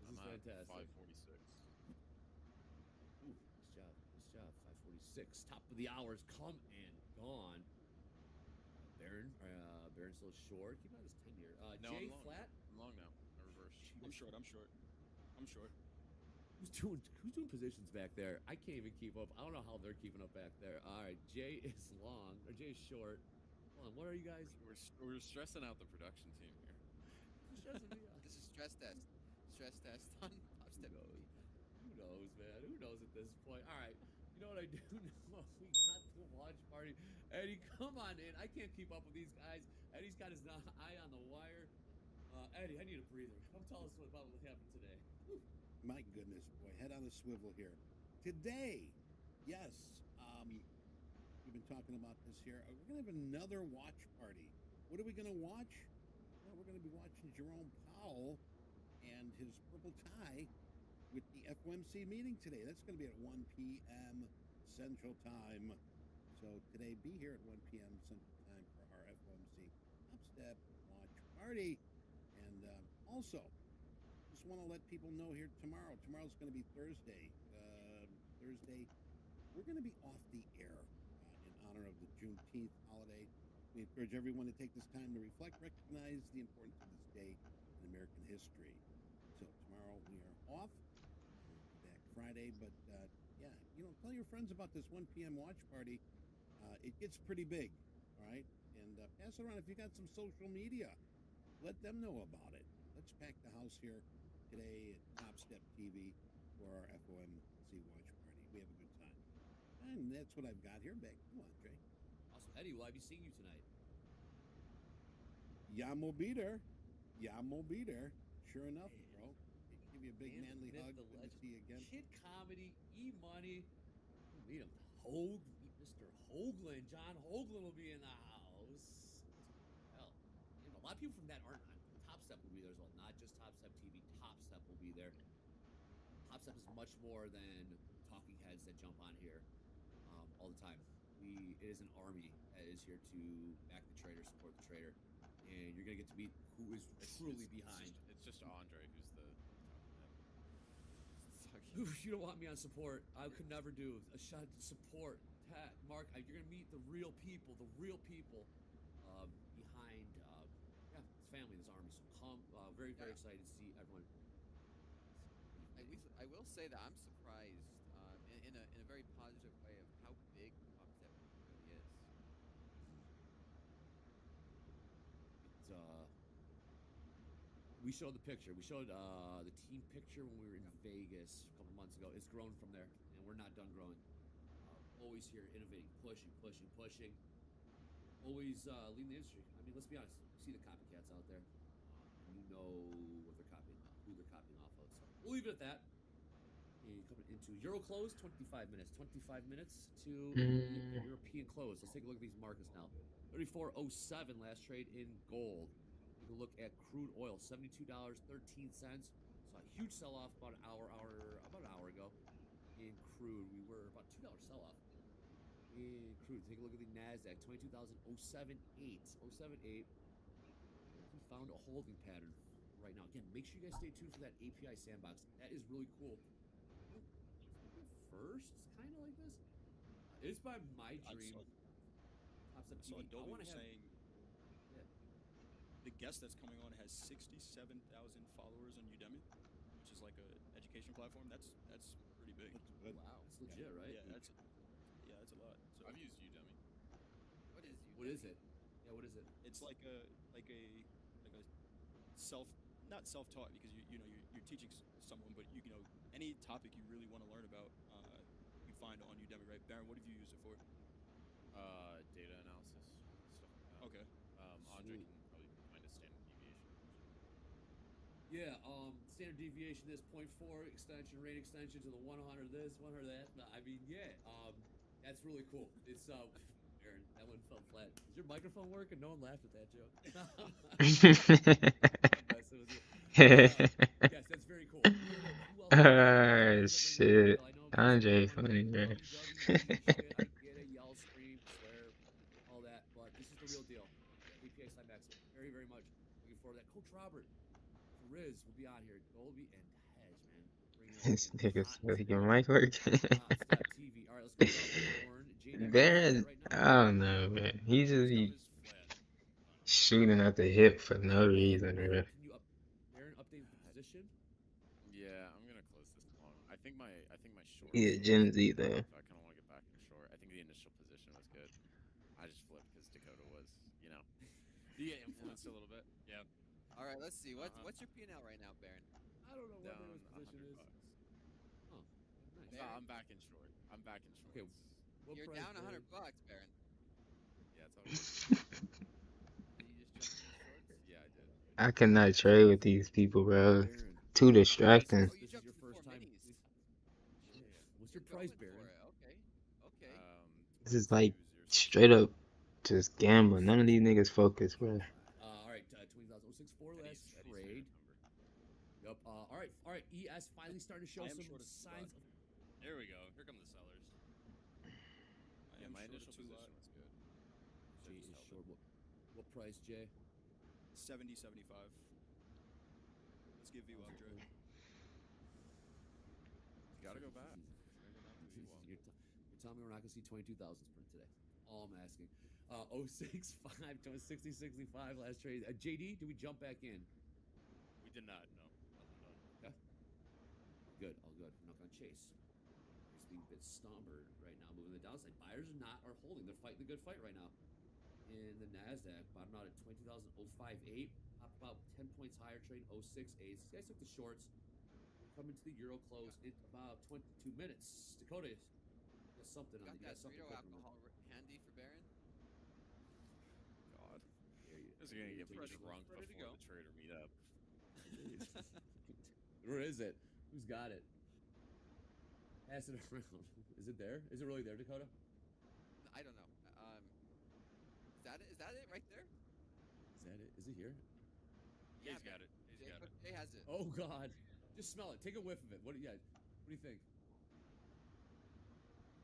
A: This
B: I'm
A: is
B: at
A: fantastic.
B: 546.
A: Ooh, nice job. Nice job. 546. Top of the hours come and gone. Baron's still short. Keep on his 10 here.
B: No,
A: Jay
B: I'm long.
A: flat.
B: I'm long now. I reversed.
D: I'm short.
A: Who's doing positions back there? I can't even keep up. I don't know how they're keeping up back there. All right, Jay is long or Jay is short. Hold on, what are you guys?
B: We're stressing out the production team here.
E: This is stress test. Stress test on Top Step.
A: Who knows, man? Who knows at this point? All right. You know what I do know? We got the watch party. Eddie, come on in. I can't keep up with these guys. Eddie's got his eye on the wire. Eddie, I need a breather. Come tell us about what happened today. Whew.
C: My goodness, boy, head on a swivel here. Today, yes, we've been talking about this here. We're going to have another watch party. What are we going to watch? Well, we're going to be watching Jerome Powell and his purple tie with the FOMC meeting today. That's going to be at 1 p.m. Central Time. So today, be here at 1 p.m. Central Time for our FOMC Top Step Watch Party. And also, just want to let people know here tomorrow's going to be Thursday. We're going to be off the air in honor of the Juneteenth holiday. We encourage everyone to take this time to reflect, recognize the importance of this day in American history. So tomorrow we are off. Back Friday, but yeah, tell your friends about this 1 p.m. watch party. It gets pretty big, all right? And pass it around. If you got some social media, let them know about it. Let's pack the house here today at Top Step TV for our FOMC watch party. We have a good time. And that's what I've got here. Back. Come on, Jay.
A: Awesome. Eddie, will I be seeing you tonight?
C: Yam will be there. Sure enough, bro. Give you a big
A: Man,
C: manly
A: the
C: hug.
A: myth, the
C: Good to
A: legend.
C: see you again.
A: Kid Comedy, E-Money. Meet him. Meet Mr. Hoagland. John Hoagland will be in the house. Hell, a lot of people from that aren't on Top Step will be there as well. Not just Top Step TV. Top Step will be there. Top Step is much more than talking heads that jump on here all the time. It is an army that is here to back the trader, support the trader, and you're gonna get to meet who is truly behind.
B: It's just Andre who's the.
A: You don't want me on support. I could never do a shot to support. Mark, you're gonna meet the real people behind. His family, this army. So come, very excited to see everyone.
E: I will say that I'm surprised in a very positive way of how big Top Step really is.
A: We showed the picture. We showed the team picture when we were in Vegas a couple months ago. It's grown from there, and we're not done growing. Always here, innovating, pushing. Always leading the industry. I mean, let's be honest. You see the copycats out there. You know what they're copying, who they're copying off of. So we'll leave it at that. And coming into Euro close, 25 minutes. 25 minutes to European close. Let's take a look at these markets now. 34.07 last trade in gold. Take a look at crude oil, $72.13. Saw a huge sell-off about an hour ago. In crude, we were about $2 sell-off. In crude, take a look at the NASDAQ, 22,078. We found a holding pattern right now. Again, make sure you guys stay tuned for that API sandbox. That is really cool. First, kind of like this. It's by my dream.
D: I saw Adobe was saying the guest that's coming on has 67,000 followers on Udemy, which is like an education platform. That's pretty big.
C: That's good.
A: Wow, that's legit, right?
D: Yeah, that's a lot. So
B: I've used Udemy.
E: What is
A: What is it? Yeah, what is it?
D: it's like a not self-taught because you're teaching someone, but you know any topic you really want to learn about, you find on Udemy, right? Baron, what have you used it for?
B: Data analysis, stuff like that.
D: Okay.
B: Andre can probably find a standard deviation.
A: Yeah, standard deviation this 0.4 extension, rate extension to the 100 this, 100 that. I mean, yeah, that's really cool. It's Aaron, that one fell flat. Is your microphone working? No one laughed at that joke. Yes, that's very cool.
F: Ah, shit. Andre funny, bro.
A: I get it, yell, scream, swear, all that, but this is the real deal. APX Max, very, very much looking forward to that. Coach Robert, Riz will be on here. Dolby and Tej, man.
F: This nigga said your mic work.
A: TV. All right, let's go down Warren, JD.
F: Baron, I don't know, man. He just be shooting at the hip for no reason, bro.
A: Can you Baron update the position?
B: Yeah, I'm gonna close this long. I think my short.
F: Yeah, Gen Z though.
B: So I kind of want to get back in short. I think the initial position was good. I just flipped because Dakota was, you get influenced a little bit. Yeah.
E: All right, let's see. What's your P&L right now, Baron?
A: I don't know what
B: Down
A: his position is.
B: $100.
A: Oh, nice.
B: No, I'm back in short. I'm back in short.
A: Okay, what
E: You're
A: price,
E: down $100,
A: Baron?
E: Baron.
B: Yeah, it's all good.
E: Did you just jump in the shorts?
B: Yeah, I did.
F: I cannot trade with these people, bro.
A: Baron.
F: Too distracting.
E: Oh, you
A: This is
E: jumped
A: your
E: in
A: first
E: four
A: time.
E: minis.
A: What's your
E: You're
A: price,
E: going
A: Baron?
E: for it. Okay. Okay.
F: This is like straight up just gambling. None of these niggas focus, bro.
A: All right, 20,064 last trade. Yep. All right. ES finally starting to show
D: I am
A: some
D: short of
A: signs of.
G: There we go. Here come the sellers.
D: I
B: Yeah,
D: am
B: my
D: short
B: initial
D: of 2
B: position
D: lot.
B: was good.
A: Jay is short. What price, Jay?
D: 70, 75. Let's give you up, Dre.
B: Gotta go back. Gotta go back to V1.
A: You're telling me we're not gonna see 22,000 sprint today? All I'm asking. 065 to 6065 last trade. JD, do we jump back in?
G: We did not. No.
A: Yeah. Good. All good. We're not gonna chase. It's being a bit somber right now, moving the downside. Buyers are holding. They're fighting the good fight right now. In the Nasdaq, bottom out at 20,058. Up about 10 points higher, trade 068. These guys took the shorts. Coming to the Euro close in about 22 minutes. Dakota, you got something on
E: Got
A: you.
E: that
A: Got something
E: Dorito
A: cooking.
E: alcohol handy for Baron?
B: God.
A: Here you
B: This is gonna get me
G: Ready-
B: drunk
G: ready to
B: before
G: go.
B: the trader meetup.
A: Where is it? Who's got it? Pass it around. Is it there? Is it really there, Dakota?
E: I don't know. Is that it right there?
A: Is that it? Is it here?
G: Jay's
E: Yeah,
G: got it. Jay's got it.
E: Jay has it.
A: Oh God! Just smell it. Take a whiff of it. What do you think?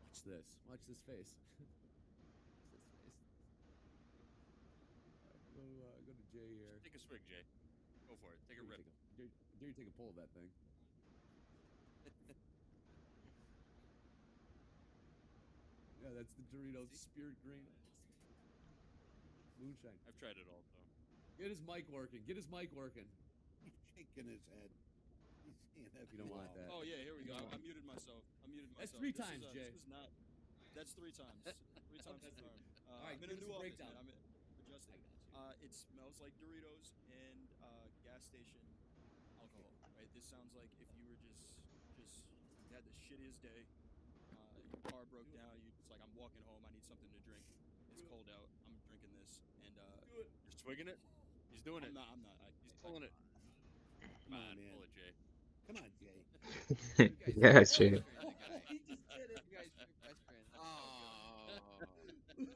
A: Watch this. Watch this face. Watch this face. Alright, go to Jay here.
G: Take a swig, Jay. Go for it. Take a rip.
A: Dare you take a pull of that thing? Yeah, that's the Doritos Spirit Green. Moonshine.
G: I've tried it all, though.
A: Get his mic working. Get his mic working.
C: He's shaking his head. He's saying that.
A: You don't want that.
D: Oh yeah, here we go.
A: No.
D: I muted myself.
A: That's three
D: This
A: times,
D: is,
A: Jay.
D: This is not. That's 3 times. 3 times
A: That's
D: confirmed.
A: All right,
D: I'm in
A: give
D: a
A: us
D: new
A: a
D: office,
A: breakdown.
D: man. I'm adjusting. It smells like Doritos and gas station alcohol. Right. This sounds like if you were just you had the shittiest day. Your car broke down. It's like I'm walking home. I need something to drink. It's cold out. I'm drinking this and
G: You're swigging it? He's doing it.
D: I'm not.
G: He's pulling it.
C: Come on, man.
G: Pull it, Jay.
C: Come on, Jay.
F: Yeah, true.
A: He just did it.
E: You guys are best friends. Oh.
D: Yeah.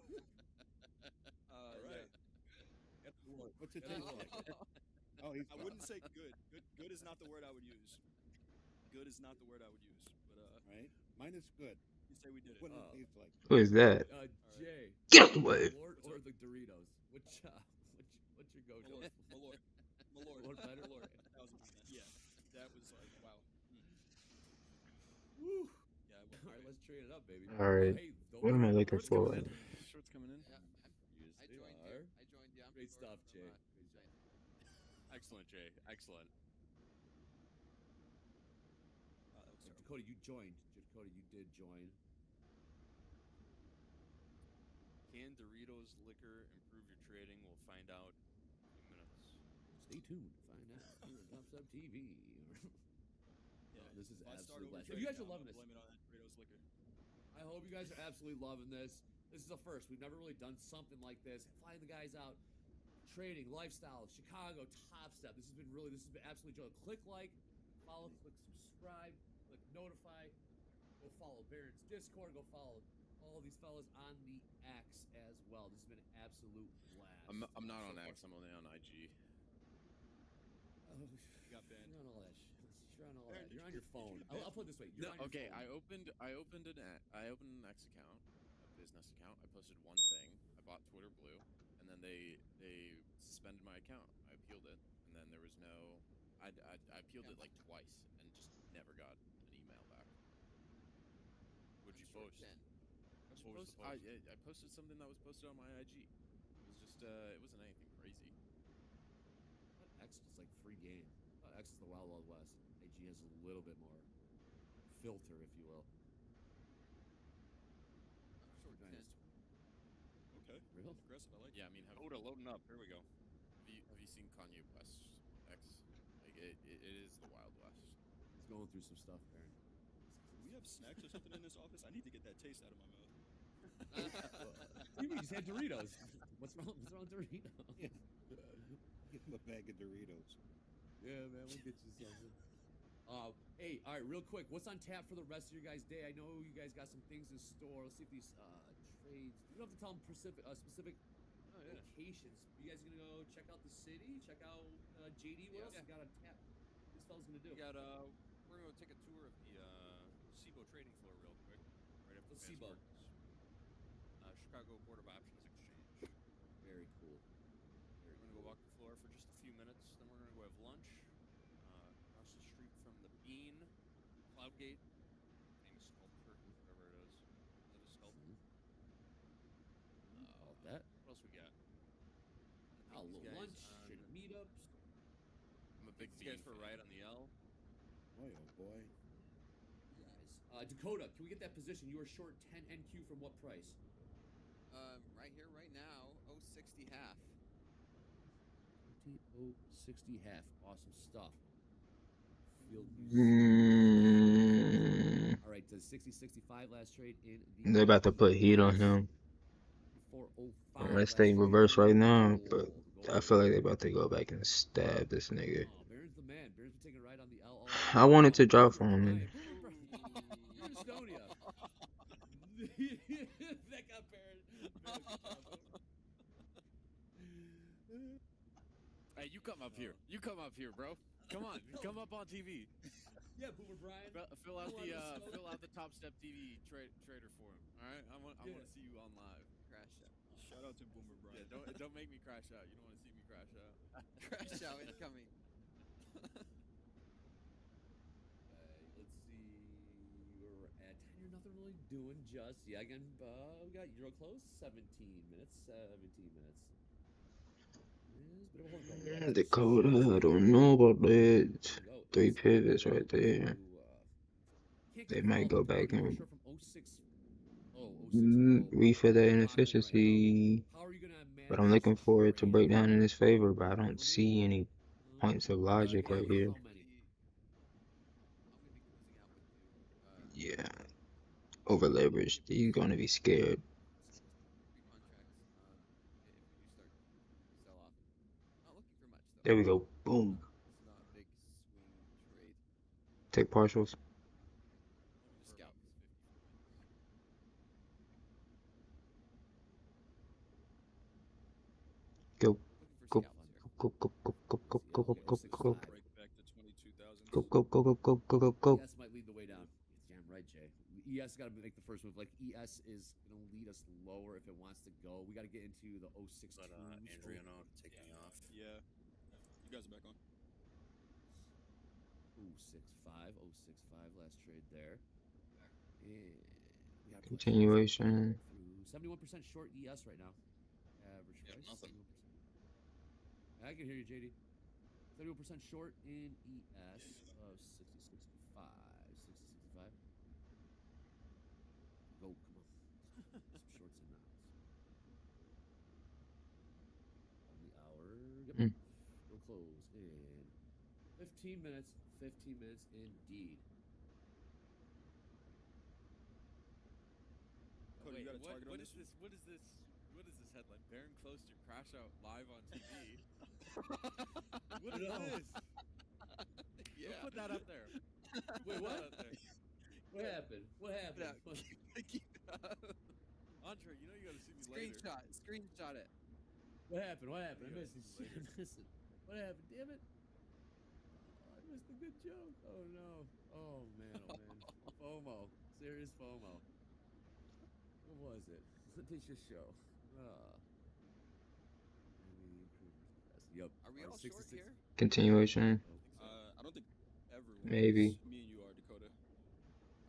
C: What's it taste like? Oh, he's
D: I wouldn't say good. Good is not the word I would use. Good is not the word I would use. But
C: right. Mine is good.
D: you say we did it.
C: What does it taste like?
F: Who is that?
A: Jay.
F: Get out the way.
A: Malort or the Doritos? What's your go-to?
D: Malort.
A: Malort better?
D: 1000%. Yeah. That was like wow.
A: Woo.
D: Yeah.
A: All right, let's trade it up, baby.
F: All right.
A: Hey, don't
F: What am I looking
B: Shorts coming
F: for?
B: in. Shorts coming in.
E: Yeah,
A: Yes,
E: I
A: they
E: joined
A: are.
E: you. I joined you. I'm
A: Great
E: short
A: stuff,
E: of,
A: Jay.
E: Moonshine.
G: Excellent, Jay. Excellent.
D: That was terrible.
A: Dakota, you joined. Dakota, you did join.
G: Can Doritos liquor improve your trading? We'll find out in a few minutes.
A: Stay tuned to find out. Here on Top Sub TV.
D: Yeah.
A: This is
D: If I start
A: absolute blast. If
D: overtrading
A: you guys are
D: now,
A: loving
D: I'm
A: this,
D: gonna blame it on that Doritos liquor.
A: I hope you guys are absolutely loving this. This is a first. We've never really done something like this. Flying the guys out, trading, lifestyle, Chicago, Top Step. This has been absolutely joyful. Click like, follow, click subscribe, click notify. Go follow Baron's Discord. Go follow all these fellas on the X as well. This has been an absolute blast.
B: I'm not on X. I'm only on IG.
A: Oh,
D: You got banned.
A: You're on all that shit. You're on all that. You're on your phone. I'll put it this way. You're
B: No,
A: on your
B: okay.
A: phone.
B: I opened an X account, a business account. I posted one thing. I bought Twitter Blue, and then they suspended my account. I appealed it, and then there was no. I appealed it like twice, and just never got an email back. What'd you post? I posted something that was posted on my IG. It was just it wasn't anything crazy.
A: X is like free game. X is the Wild Wild West. IG has a little bit more filter, if you will.
E: Short 10.
D: Okay.
A: Real?
D: Aggressive. I like.
B: Yeah, I mean,
G: Oda loading up. Here we go.
B: have you seen Kanye West X? Like it is the Wild West.
A: He's going through some stuff, Baron.
D: Do we have snacks or something in this office? I need to get that taste out of my mouth.
A: You just had Doritos. What's wrong with Doritos?
C: Yeah. Give him a bag of Doritos.
A: Yeah, man, we'll get you something. Hey, all right, real quick, what's on tap for the rest of your guys' day? I know you guys got some things in store. Let's see if these trades. You don't have to tell them specific locations. You guys gonna go check out the city? Check out JD? What else you got on tap? This fella's gonna do.
G: We got we're gonna take a tour of the SIBO trading floor real quick. Right after
A: What's SIBO?
G: Chicago Board of Options Exchange.
A: Very cool.
G: We're gonna go walk the floor for just a few minutes. Then we're gonna go have lunch across the street from the Bean, Cloudgate, famous sculpture, whatever it is. Is it a sculpture?
A: All that.
G: What else we got?
A: A little lunch and meetups.
B: I'm a big
G: These guys for a ride on the L.
C: Boy, oh boy.
A: Guys, Dakota, can we get that position? You are short 10 NQ from what price?
E: Right here, right now, 060 half.
A: 60 half. Awesome stuff. Field All right, does 60-65 last trade in the.
F: They're about to put heat on him.
A: 405.
F: Unless they reverse right now, but I feel like they're about to go back and stab this nigga.
A: Oh, Baron's the man. Baron's been taking a ride on the L.
F: I wanted to drop for him. Man.
A: You're Estonia. That got Baron.
B: Hey, you come up here. You come up here, bro. Come on, come up on TV.
A: Yeah, Boomer Brian.
B: Fill out the Top Step TV trader for him. All right, I want to see you on live.
E: Crash out.
D: Shout out to Boomer Brian.
B: Yeah, don't make me crash out. You don't want to see me crash out.
E: Crash out incoming.
A: Let's see. We're at 10. You're nothing really doing just yet. Again, we got Euro close. 17 minutes. 17 minutes.
F: Dakota, I don't know about that. 3 pivots right there. They might go back and refill that inefficiency. But I'm looking for it to break down in his favor, but I don't see any points of logic right here. Yeah. Over leveraged. He's going to be scared. There we go. Boom. Take partials. Go. Go. Go. Go. Go. Go. Go. Go. Go. Go. Go. Go. Go. Go. Go. Go. Go. Go. Go.
A: ES might lead the way down. Damn right, Jay. ES got to make the first move. Like ES is gonna lead us lower if it wants to go. We got to get into the 062.
G: But Andriano taking me off.
D: Yeah. You guys are back on.
A: 065. 065. Last trade there. And we got
F: Continuation.
A: 71% short ES right now. Average price.
G: Nothing.
A: 71%. I can hear you, JD. 71% short in ES of 60-65. 60-65. Go, come on. Some shorts and knots. On the hour. Yep. We'll close in 15 minutes. 15 minutes indeed.
D: Cody, you got a target on
B: What
D: this?
B: is this? What what is this headline? Baron close to crash out live on TV. What is
A: No.
B: this?
E: Yeah.
B: Don't put that up there.
A: Wait,
B: Put
A: what?
B: that up there.
A: What happened? What happened?
E: Keep it up.
B: Andre, you know you gotta see me later.
E: Screenshot it.
A: What happened? What happened? I
B: Yeah,
A: missed it.
B: later.
A: I missed it. What happened? Damn it. Oh, I missed a good joke. Oh, no. Oh, man. Oh, man. FOMO. Serious FOMO. What was it? What did you show? Yep.
E: Are we all short here?
F: Continuation.
D: I don't think everyone.
F: Maybe.
D: Is. Me and you are, Dakota.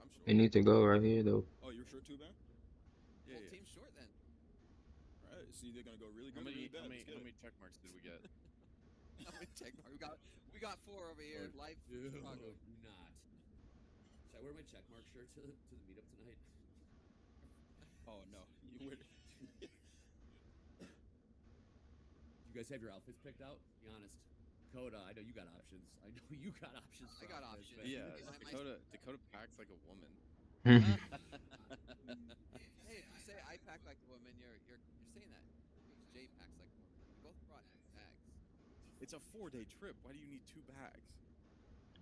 D: I'm short.
F: They need to go right here though.
D: Oh, you're short too, man?
E: Whole team's short then.
D: All right. So they're gonna go really
B: How
D: good.
B: many,
D: really bad.
B: how many check marks did we get?
E: Check mark. We got 4 over here. Live
A: Dude,
E: Chicago.
A: not. Should I wear my checkmark shirt to the meetup tonight?
D: Oh no, you would.
A: You guys have your outfits picked out? Be honest. Dakota, I know you got options. I know you got options.
E: I got options.
A: man.
B: Yeah,
E: My-
B: Dakota packs like a woman.
E: Hey, if you say I pack like a woman, you're saying that. Jay packs like a woman. We both brought bags.
B: It's a 4-day trip. Why do you need 2 bags?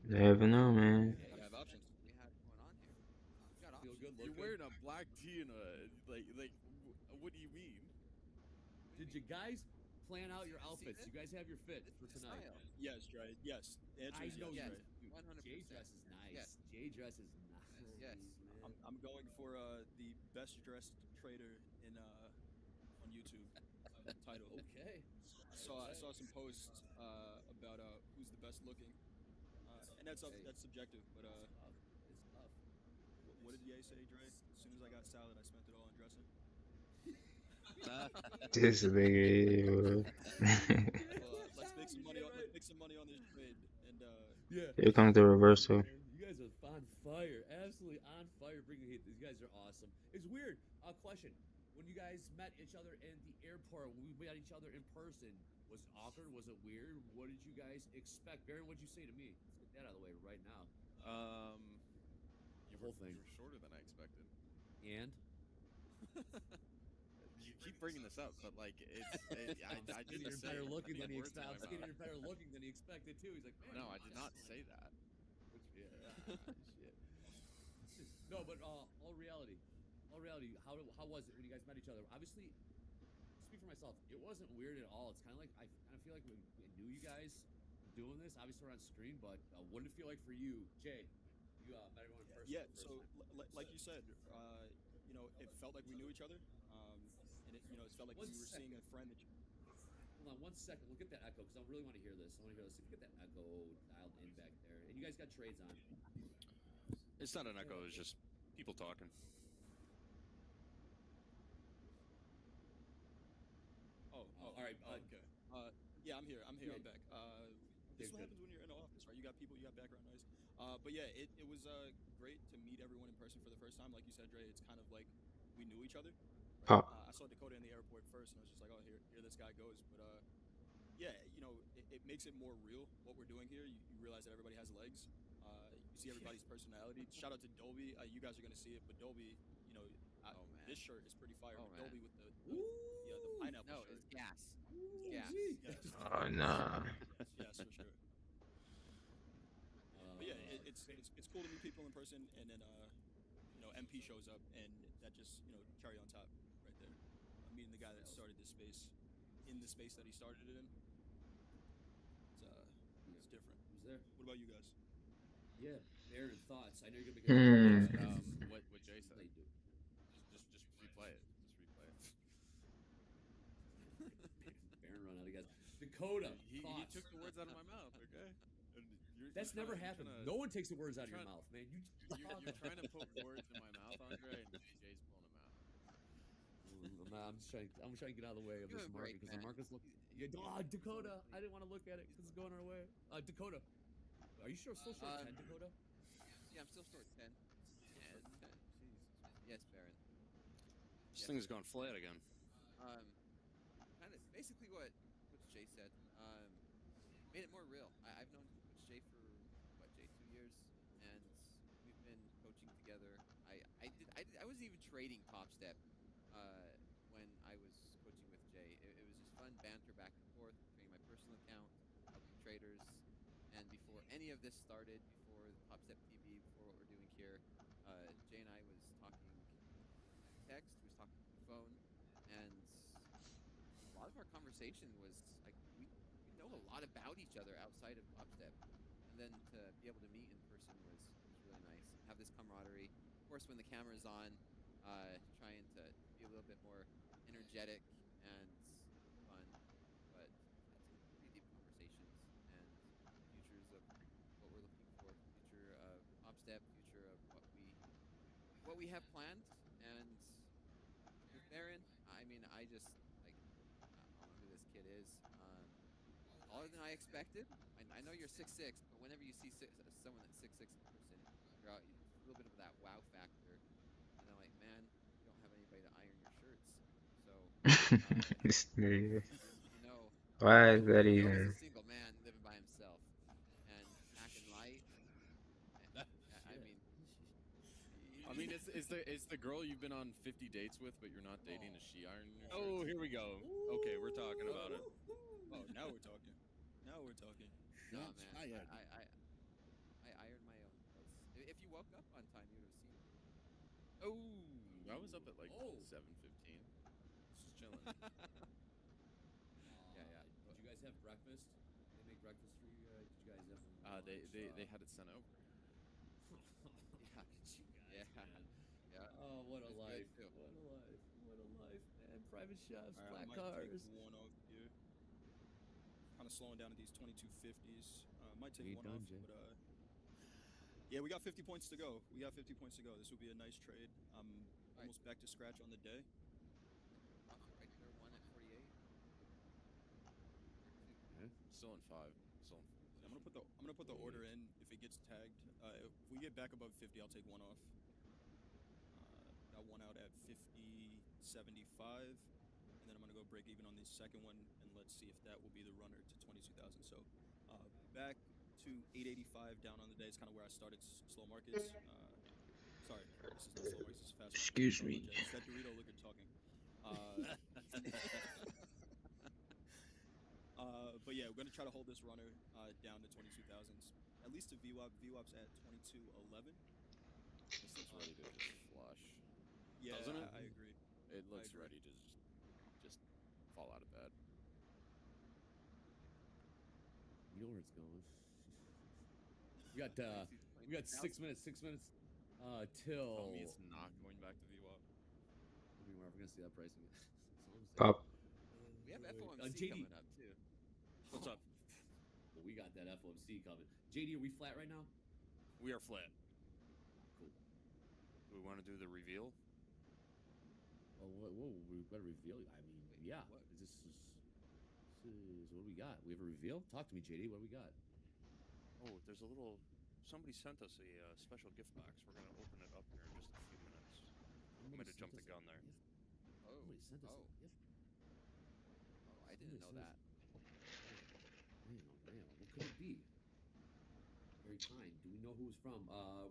F: Never know, man.
D: I have options.
E: We had going on here. We got
A: Feel
E: options.
A: good, look
B: You're
A: good.
B: wearing a black tee and a what do you mean?
A: Did you guys plan out your
E: See
A: outfits?
E: this?
A: You guys have your fit
E: This
A: for
E: is the
A: tonight.
E: style.
D: Yes, Dre. Yes. The answer
A: I
D: is
A: know
D: yes,
A: you.
D: Dre.
A: Dude,
E: 100%.
A: Jay dress is nice.
E: Yes.
A: Jay dress is nice.
E: Yes.
A: Man.
D: I'm going for the best dressed trader in on YouTube title.
A: Okay.
D: I saw some posts about who's the best looking, and that's subjective. But
A: It's tough.
D: what did Ye say, Dre? As soon as I got salad, I spent it all on dressing.
F: This nigga here, bro.
D: Well, let's make some money. Let's make some money on this trade. And
A: Yeah.
F: Here comes the reversal.
A: You guys are on fire. Absolutely on fire. Bring the heat. These guys are awesome. It's weird. Question. When you guys met each other in the airport, when we met each other in person, was it awkward? Was it weird? What did you guys expect? Baron, what'd you say to me? Let's get that out of the way right now.
B: You
A: whole thing.
B: You were shorter than I expected.
A: And?
B: You keep bringing this up, but like I didn't say.
A: Better looking
B: I
A: than
B: mean,
A: he
B: words in my
A: expected.
B: mouth.
A: You're better looking than he expected too. He's like, man.
B: No, I did not say that.
A: Shit. No, but all reality, how was it when you guys met each other? Obviously, speak for myself, it wasn't weird at all. It's kind of like I kind of feel like we knew you guys doing this. Obviously, we're on screen, but what did it feel like for you, Jay? You met everyone in person.
D: yeah,
A: for the
D: so
A: first time.
D: like you said, it felt like we knew each other, and it felt like we were seeing a friend that.
A: Hold on 1 second. Look at that echo because I really want to hear this. If you get that echo dialed in back there, and you guys got trades on.
G: It's not an echo. It's just people talking.
A: All right.
D: Okay. Yeah, I'm here. I'm
A: Yeah.
D: back. This is what
A: good.
D: happens when you're in an office, right? You got people, you got background noise. But yeah, it was great to meet everyone in person for the first time. Like you said, Dre, it's kind of like we knew each other. Right? I saw Dakota in the airport first, and I was just like, oh, here this guy goes. But yeah, it makes it more real what we're doing here. You realize that everybody has legs. You see everybody's personality. Shout out to Dolby. You guys are gonna see it, but Dolby, this shirt is pretty fire. But Dolby with the pineapple
E: No,
D: shirt.
E: it's gas.
A: Ooh,
E: Gas.
A: gee.
D: Yes.
F: Oh nah.
D: Yes, for sure. But yeah, it's cool to meet people in person, and then MP shows up, and that just cherry on top right there. Meeting the guy that started this space in the space that he started it in. It's different.
A: Who's there?
D: What about you guys?
A: Yeah, Aaron, thoughts. I know you're gonna make a
B: What Jay said.
A: They do.
B: Just replay it. Just replay it.
A: Baron run out of gas. Dakota,
B: He
A: thoughts.
B: took the words out of my mouth. Okay. And
A: That's never happened. No one takes the words out of your mouth, man.
B: You're trying to put words in my mouth, Andre, and Jay's pulling them out.
A: I'm trying to get out of the way of
E: Give
A: this
E: him a
A: market
E: break,
A: because the
E: man.
A: market's looking. Dakota, I didn't want to look at it because it's going our way. Dakota, are you still short 10, Dakota?
E: Yeah, I'm still short 10. Yeah, 10. Yes, Baron.
G: This thing's gone flat again.
E: Kind of basically what Jay said. Made it more real. I've known Coach Jay for 2 years, and we've been coaching together. I was even trading Top Step when I was personal account, helping traders. And before any of this started, before Top Step TV, before what we're doing here, Jay and I was talking text, we was talking through the phone, and a lot of our conversation was like we know a lot about each other outside of Top Step, and then to be able to meet in person was really nice and have this camaraderie. Of course, when the camera's on, trying to be a little bit more energetic and fun, but had some pretty deep conversations and futures of what we're looking for, future of Top Step, future of what we have planned, and with Baron, I mean, I just like I don't know who this kid is. Taller than I expected. I know you're 6'6", but whenever you see someone that's 6'6" in person, you're out, it's a little bit of that wow factor. And I'm like, man, you don't have anybody to iron your shirts, so
F: This nigga.
E: you know,
F: Why is that
E: you know he's
F: even?
E: a single man living by himself and packing light. I mean,
B: I mean, is the girl you've been on 50 dates with, but you're not dating? Is she ironing your shirts?
G: Oh, here we go. Okay, we're talking about it.
D: Oh, now we're talking. Now we're talking.
E: no,
C: Shots
E: man,
C: fired.
E: I iron my own clothes. If you woke up on time, you would have seen.
B: Oh, I was up at like
A: Oh.
B: 7:15. Just chilling.
E: Yeah.
A: Did you guys have breakfast? They make breakfast for you guys. Did you guys have?
B: They had it sent over.
A: Yeah, look at you guys,
E: Yeah.
A: man.
E: Yeah.
A: Oh, what a
E: It's good,
A: life!
E: too.
A: What a life! What a life, man! Private chefs,
D: All right, I
A: black
D: might
A: cars.
D: take one off here. Kind of slowing down at these 2250s. Might take
A: Are you
D: one
A: done,
D: off,
A: Jay?
D: but yeah, we got 50 points to go. This will be a nice trade. I'm almost back to scratch on the day.
E: Right there, one at 48.
B: Still in 5. Still in 4.
D: I'm gonna put the order in. If it gets tagged, if we get back above 50, I'll take one off. Got one out at 50.75, and then I'm gonna go break even on the second one, and let's see if that will be the runner to 22,000. So back to 885 down on the day. It's kind of where I started slow markets. Sorry, this is not slow markets. This is fast markets.
F: Excuse
D: I
F: me.
D: apologize. It's that Dorito liquor talking. But yeah, we're gonna try to hold this runner down to 22,000s. At least to VWAP. VWAP's at 2211.
B: This looks ready to just flush.
D: Yeah,
B: Doesn't it?
D: I agree.
B: It looks
D: agree.
B: ready to just fall out of bed.
A: You know where it's going. We got 6 minutes. 6 minutes till.
B: Tell me it's not going back to VWAP.
A: I mean, we're ever gonna see that pricing.
F: Pop.
E: We have FOMC coming up too.
A: What's up? Well, we got that FOMC coming. JD, are we flat right now?
G: We are flat.
A: Cool.
G: Do we want to do the reveal?
A: Well, we better reveal. I mean, yeah.
E: What?
A: This is what do we got? We have a reveal. Talk to me, JD. What do we got?
G: Oh, there's a little. Somebody sent us a special gift box. We're gonna open it up here in just a few minutes. I might have jumped the gun there.
E: Oh,
A: Somebody sent us
E: oh.
A: a gift.
E: I didn't know that.
A: Man, oh man, what could it be? Very kind. Do we know who it's from?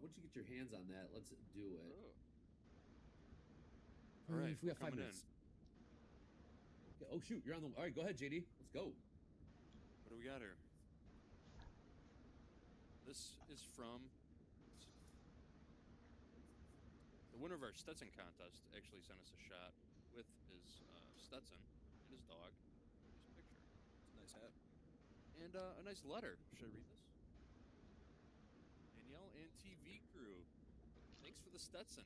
A: Once you get your hands on that, let's do it.
E: Oh.
G: All right,
A: we got 5
G: coming
A: minutes. Okay, oh shoot, you're on the. All right, go ahead, JD. Let's go.
G: What do we got here? This is from the winner of our Stetson contest. Actually, sent us a shot with his Stetson and his dog, and his picture.
D: It's a nice hat.
G: And a nice letter. Should I read this? Danielle and TV crew, thanks for the Stetson.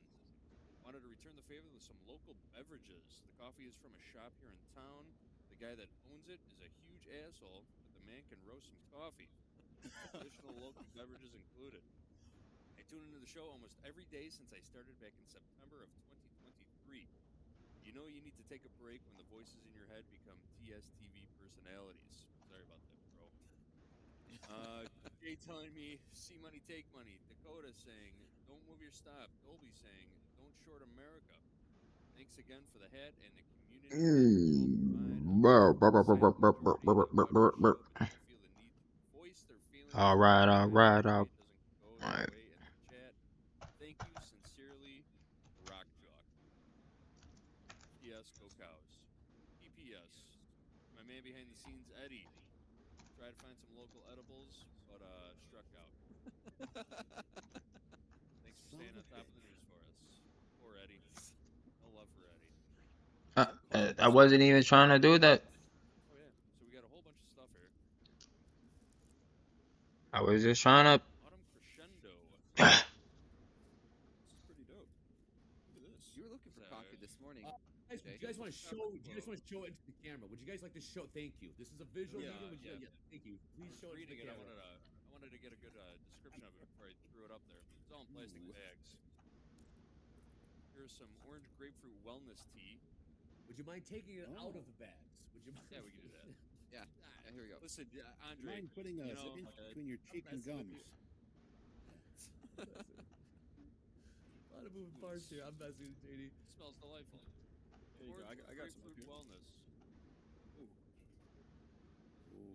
G: Wanted to return the favor with some local beverages. The coffee is from a shop here in town. The guy that owns it is a huge asshole, but the man can roast some coffee. Additional local beverages included. I tune into the show almost every day since I started back in September of 2023. You know you need to take a break when the voices in your head become TSTV personalities. Sorry about that, bro. Jay telling me, see money, take money. Dakota saying, don't move your stop. Dolby saying, don't short America. Thanks again for the hat and the community.
F: All right, all right, all right.
G: Thank you sincerely, Rock Jock. PS, go Cows. PPS, my man behind the scenes, Eddie. Tried to find some local edibles, but struck out. Thanks for staying on top of the news for us. Poor Eddie. No love for Eddie.
F: I wasn't even trying to do that.
G: Oh yeah. So we got a whole bunch of stuff here.
F: I was just trying to.
G: Autumn Crescendo.
D: This is pretty dope. Look at this.
E: You were looking for coffee this morning.
A: Guys, do you guys want to show? Do you guys want to show it into the camera? Would you guys like to show? Thank you. This is a visual
G: Yeah,
A: medium. Would you,
G: yeah.
A: Thank you. Please
G: I was
A: show it to
G: reading
A: the
G: it.
A: camera.
G: I wanted to get a good description of it before I threw it up there. It's all in plastic bags. Here's some orange grapefruit wellness tea.
A: Would you mind taking it out of the bags? Would you mind?
G: Yeah, we can do that.
E: Yeah. Here we go.
G: Listen, Andre.
C: Mind putting a
G: you know,
C: inch between your cheek and gums.
A: A lot of moving parts here. I'm messing with JD.
G: It smells delightful.
D: There you go.
G: Orange
D: I got some up
G: grapefruit
D: here.
G: wellness.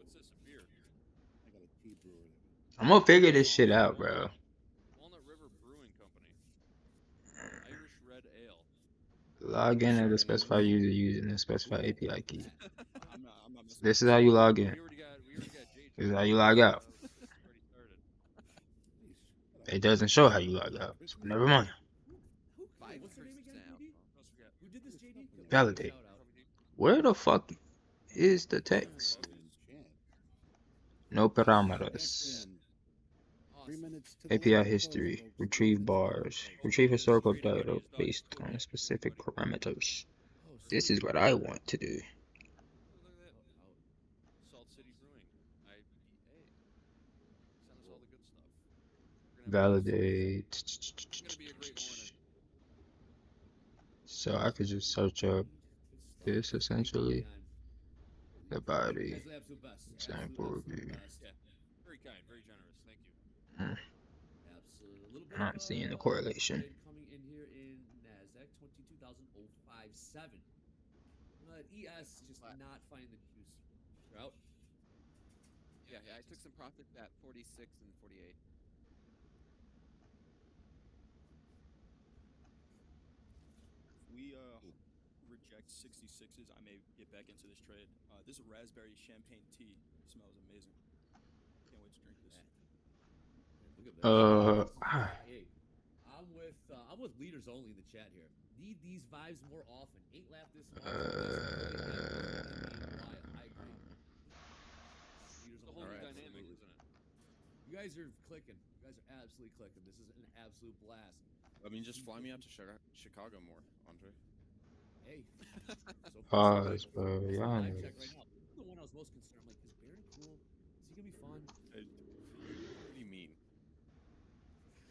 G: What's this? A beer?
C: I got a tea brewer.
F: I'm gonna figure this shit out, bro.
G: Walnut River Brewing Company. Irish Red Ale.
F: Log in as a specified user using the specified API key.
D: I'm not messing
F: This is how you log in.
G: We already got JJ.
F: This is how you log out.
G: Already started.
F: It doesn't show how you log out. So never mind.
A: What's your name again, JD? Who did this, JD?
F: Validate. Where the fuck is the text? No parameters.
C: 3 minutes to the
F: API
C: left.
F: history. Retrieve bars. Retrieve historical data based on specific parameters. This is what I want to do.
G: Look at that. Salt City Brewing. IPA. Send us all the good stuff.
F: Validate.
G: It's gonna be a great morning.
F: So I could just search up this essentially. The body.
A: Guys, the absolute best.
F: Sample review.
G: Yeah. Very kind, very generous. Thank you.
A: Absolutely. A little bit
F: Not
A: of,
F: seeing the correlation.
A: coming in here in NASDAQ 22,057. But ES just not finding the juice route.
E: Yeah, I took some profits at 46 and 48.
D: If we reject 66s, I may get back into this trade. This raspberry champagne tea smells amazing. Can't wait to drink this.
A: Look at that.
F: Ah.
A: Hey, I'm with leaders only in the chat here. Need these vibes more often. 8 left this month. I agree. Leaders
G: The whole
A: only.
G: new
A: Alright,
G: dynamic,
A: absolutely.
G: isn't it?
A: You guys are clicking. You guys are absolutely clicking. This is an absolute blast.
B: I mean, just fly me out to Chicago more, Andre.
A: Hey. So
F: Pause, bro. Y'all
A: live
F: niggas.
A: check right now. This is the one I was most concerned. I'm like, is Baron cool? Is he gonna be fun?
B: What do you mean?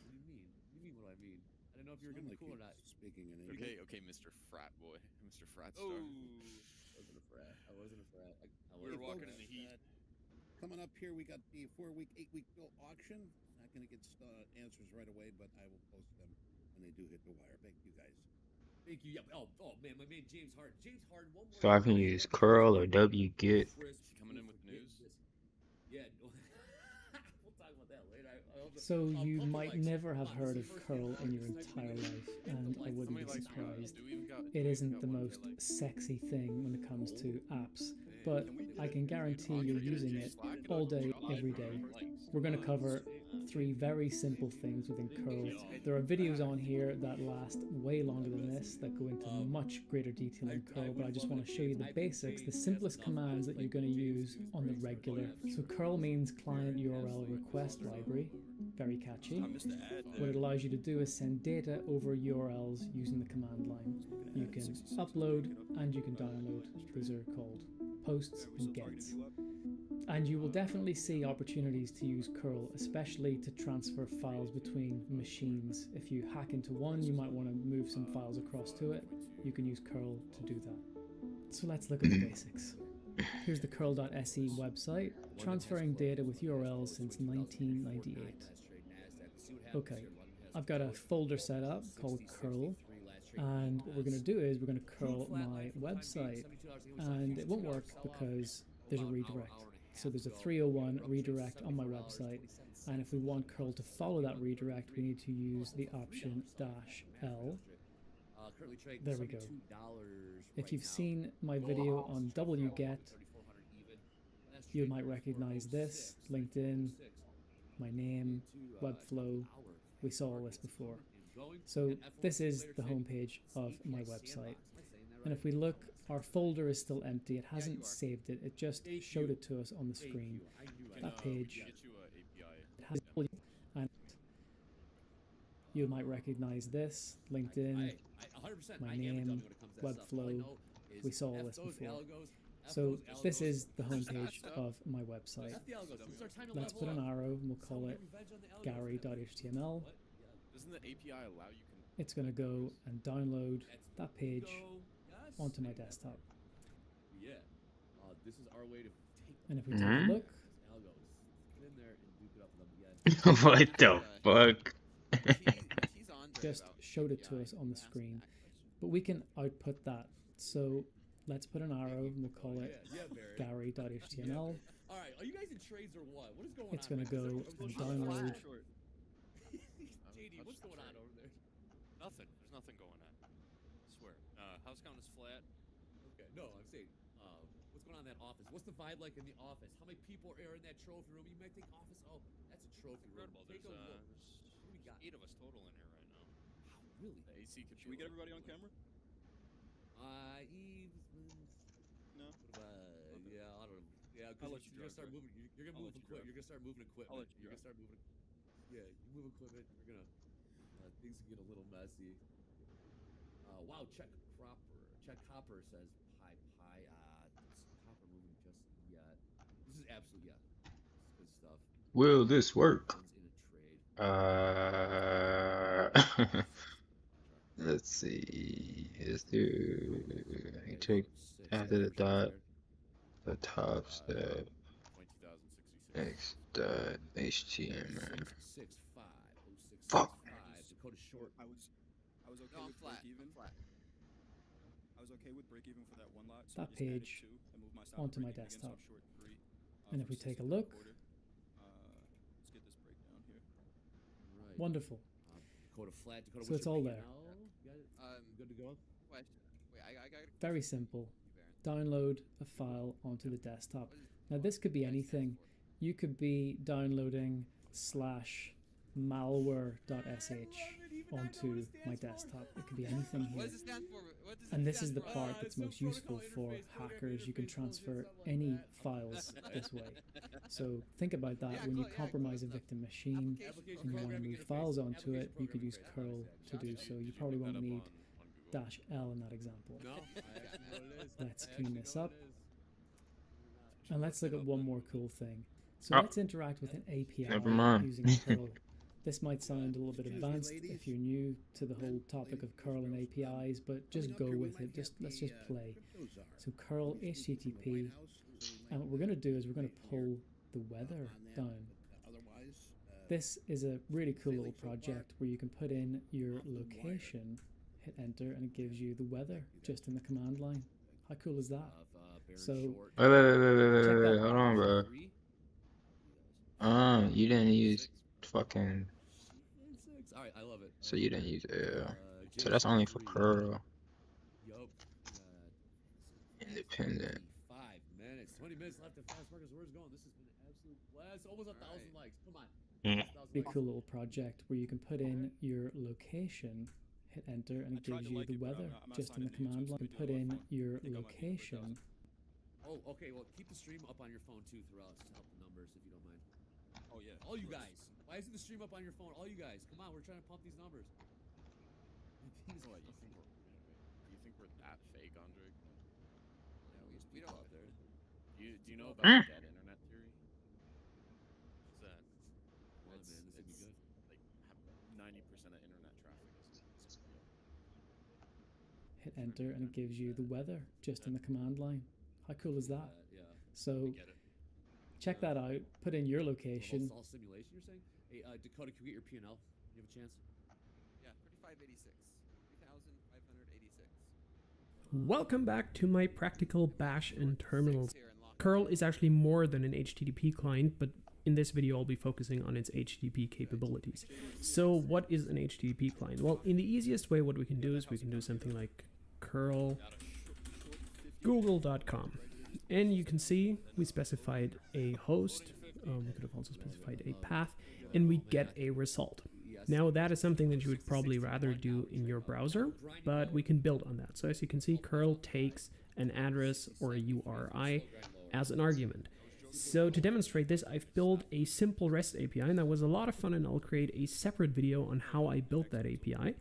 A: What do you mean? What do you mean what I mean? I didn't know if you were
C: Sound
A: gonna
C: like
A: be cool or
C: he's
A: not.
C: speaking in English.
B: Okay, Mr. Frat Boy, Mr. Frat Star.
A: I wasn't a frat. I wasn't a frat.
G: We were
C: Hey,
G: walking
C: folks,
G: in the heat.
C: Coming up here, we got the 4-week, 8-week bill auction. Not going to get answers right away, but I will post them when they do hit the wire. Thank you, guys.
A: Thank you. Yeah. Oh man, my man James Harden. James Harden. One more.
F: So I can use curl or wget.
B: Coming in with news?
A: Yeah. We'll talk about that later.
K: So you
A: I'll
K: might
A: like,
K: never have
A: come on,
K: heard
A: this
K: of
A: is the first
K: curl
A: game
K: in your
A: ever.
K: entire life, and I wouldn't be
B: Somebody likes curl.
K: surprised.
B: Do we even got?
K: It
B: do we
K: isn't
B: even
K: the
B: got one
K: most
B: they like?
K: sexy thing when it comes to apps, but I can guarantee
B: Andre,
K: you're
B: get a
K: using
B: J
K: it
B: Slack,
K: all
B: get a
K: day,
B: Java,
K: every day.
B: likes.
K: We're going to cover 3 very simple things within curl. There are videos on here that last way longer than this, that go into much greater detail in curl, but I just want to show you the basics, the simplest commands that you're going to use on the regular. So curl means client URL request library, very catchy.
D: I missed the ad
K: What
D: there.
K: it allows you to do is send data over URLs using the command line. You can upload and you can download. Those are called posts and gets. And you will definitely see opportunities to use curl, especially to transfer files between machines. If you hack into one, you might want to move some files across to it. You can use curl to do that. So let's look at the basics. Here's the curl.se website, transferring data with URLs since 1998. Okay, I've got a folder set up called curl, and what we're going to do is we're going to curl my website, and it won't work because there's a redirect. So there's a 301 redirect on my website, and if we want curl to follow that redirect, we need to use the option -L. There we go. If you've seen my video on wget, You might recognize this, LinkedIn, my name, Webflow. We saw all this before. So this is the homepage of my website. And if we look, our folder is still empty. It hasn't saved it. It just showed it to us on the screen. That page has, and you might recognize this, LinkedIn, my name, Webflow. We saw all this before. So this is the homepage of my website. Let's put an arrow and we'll call it gary.html.
B: Doesn't the API allow you can?
K: It's going to go and download that page onto my desktop.
A: Yeah, this is our way to take.
K: And if we take a look,
A: get in there and duke it up with them again.
F: What the fuck?
K: just showed it to us on the screen, but we can output that. So let's put an arrow and we'll call it gary.html.
A: All right, are you guys in trades or what? What is going
K: It's
A: on?
K: going to go and download.
A: JD, what's going on over there?
G: Nothing. There's nothing going on. I swear. House count is flat.
A: Okay, no, I'm saying, what's going on in that office? What's the vibe like in the office? How many people are in that trophy room? You might think office, oh, that's a trophy room.
G: Incredible.
A: Take a look.
G: There's
A: What do we got?
G: 8 of us total in here right now.
A: Wow, really?
B: The AC control.
D: Should we get everybody on camera?
A: Eve.
D: No.
A: Yeah, I don't know. Yeah,
D: I'll
A: because
D: let you
A: you're gonna
D: drive,
A: start moving. You're gonna
D: I'll
A: move
D: let you
A: equipment.
D: drive.
A: You're gonna start moving equipment.
D: I'll let you
A: You're gonna
D: drive.
A: start moving. Yeah, you move equipment. You're gonna. Things can get a little messy. Wow, check Cropper. Check Copper says hi. This Copper moving just yet. This is absolute yeah. This is good stuff.
F: Will this work?
A: One's in a trade.
F: Let's see. Let's do. You take after the dot, the top step, next dot, HTML. Fuck.
A: Dakota Short.
D: I was okay with break even. I was okay with break even for that one lot. So
K: That
D: I just added
K: page
D: 2 and moved myself
K: onto my
D: break even, so
K: desktop.
D: I'm short 3,
K: And if we
D: for
K: take a
D: 60
K: look,
D: quarter. Let's get this breakdown here.
A: Right.
K: wonderful.
A: Dakota Flat. Dakota.
K: So
A: what's
K: it's
A: your
K: all
A: P&L?
K: there.
A: You got it? Good to go.
E: Question. Wait, I got.
K: Very simple. Download a file onto the desktop. Now this could be anything. You could be downloading /malware.sh onto my desktop. It could be anything
E: What
K: here.
E: does it stand for? What does it
K: And this is
E: stand
K: the
E: for?
K: part that's most useful for hackers. You can transfer any files this way. So think about that when you compromise a victim machine and you want to move files onto it, you could use curl to do so. You probably won't need -l in that example.
A: No. I actually know what it is.
K: Let's
A: I actually
K: clean
A: know
K: this
A: what
K: up.
A: it is.
K: And let's look at one more cool thing. So
F: Oh.
K: let's interact with an API
F: Never mind.
K: using curl. This might sound a little bit advanced if you're new to the whole topic of curl and APIs, but just go with it. Let's just play. So curl HTTP, and what we're going to do is we're going to pull the weather down. This is a really cool little project where you can put in your location, hit enter, and it gives you the weather just in the command line. How cool is that? So
F: Wait, hold on, bro. You didn't use fucking.
A: All right, I love it.
F: So you didn't use So that's only for curl.
A: Yup.
F: Independent.
A: 5 minutes. 20 minutes left at Fast Markers. Where's it going? This has been an absolute blast. Almost 1,000 likes. Come on.
K: be a cool little project where you can put in your location, hit enter, and it gives you the weather just in the command line. Put in your location.
A: Oh, okay. Well, keep the stream up on your phone too throughout to help the numbers if you don't mind.
D: Oh yeah.
A: All you guys. Why isn't the stream up on your phone? All you guys. Come on, we're trying to pump these numbers.
B: What, you think we're that fake, Andre?
E: Yeah, we don't.
A: Out there.
B: Do you know about the dead internet theory? What's that?
A: Come on, man. This would be good.
B: Like 90% of internet traffic is real.
K: Hit enter, and it gives you the weather just in the command line. How cool is that?
A: Yeah.
K: So
B: Get it.
K: check that out. Put in your location.
A: All simulation, you're saying? Hey, Dakota, can we get your P&L? You have a chance?
E: Yeah, 3586. 3,586.
L: Welcome back to my practical bash and terminals. Curl is actually more than an HTTP client, but in this video I'll be focusing on its HTTP capabilities. So what is an HTTP client? Well, in the easiest way, what we can do is we can do something like curl google.com. And you can see we specified a host. We could have also specified a path, and we get a result. Now that is something that you would probably rather do in your browser, but we can build on that. So as you can see, curl takes an address or a URI as an argument. So to demonstrate this, I've built a simple REST API, and that was a lot of fun, and I'll create a separate video on how I built that API.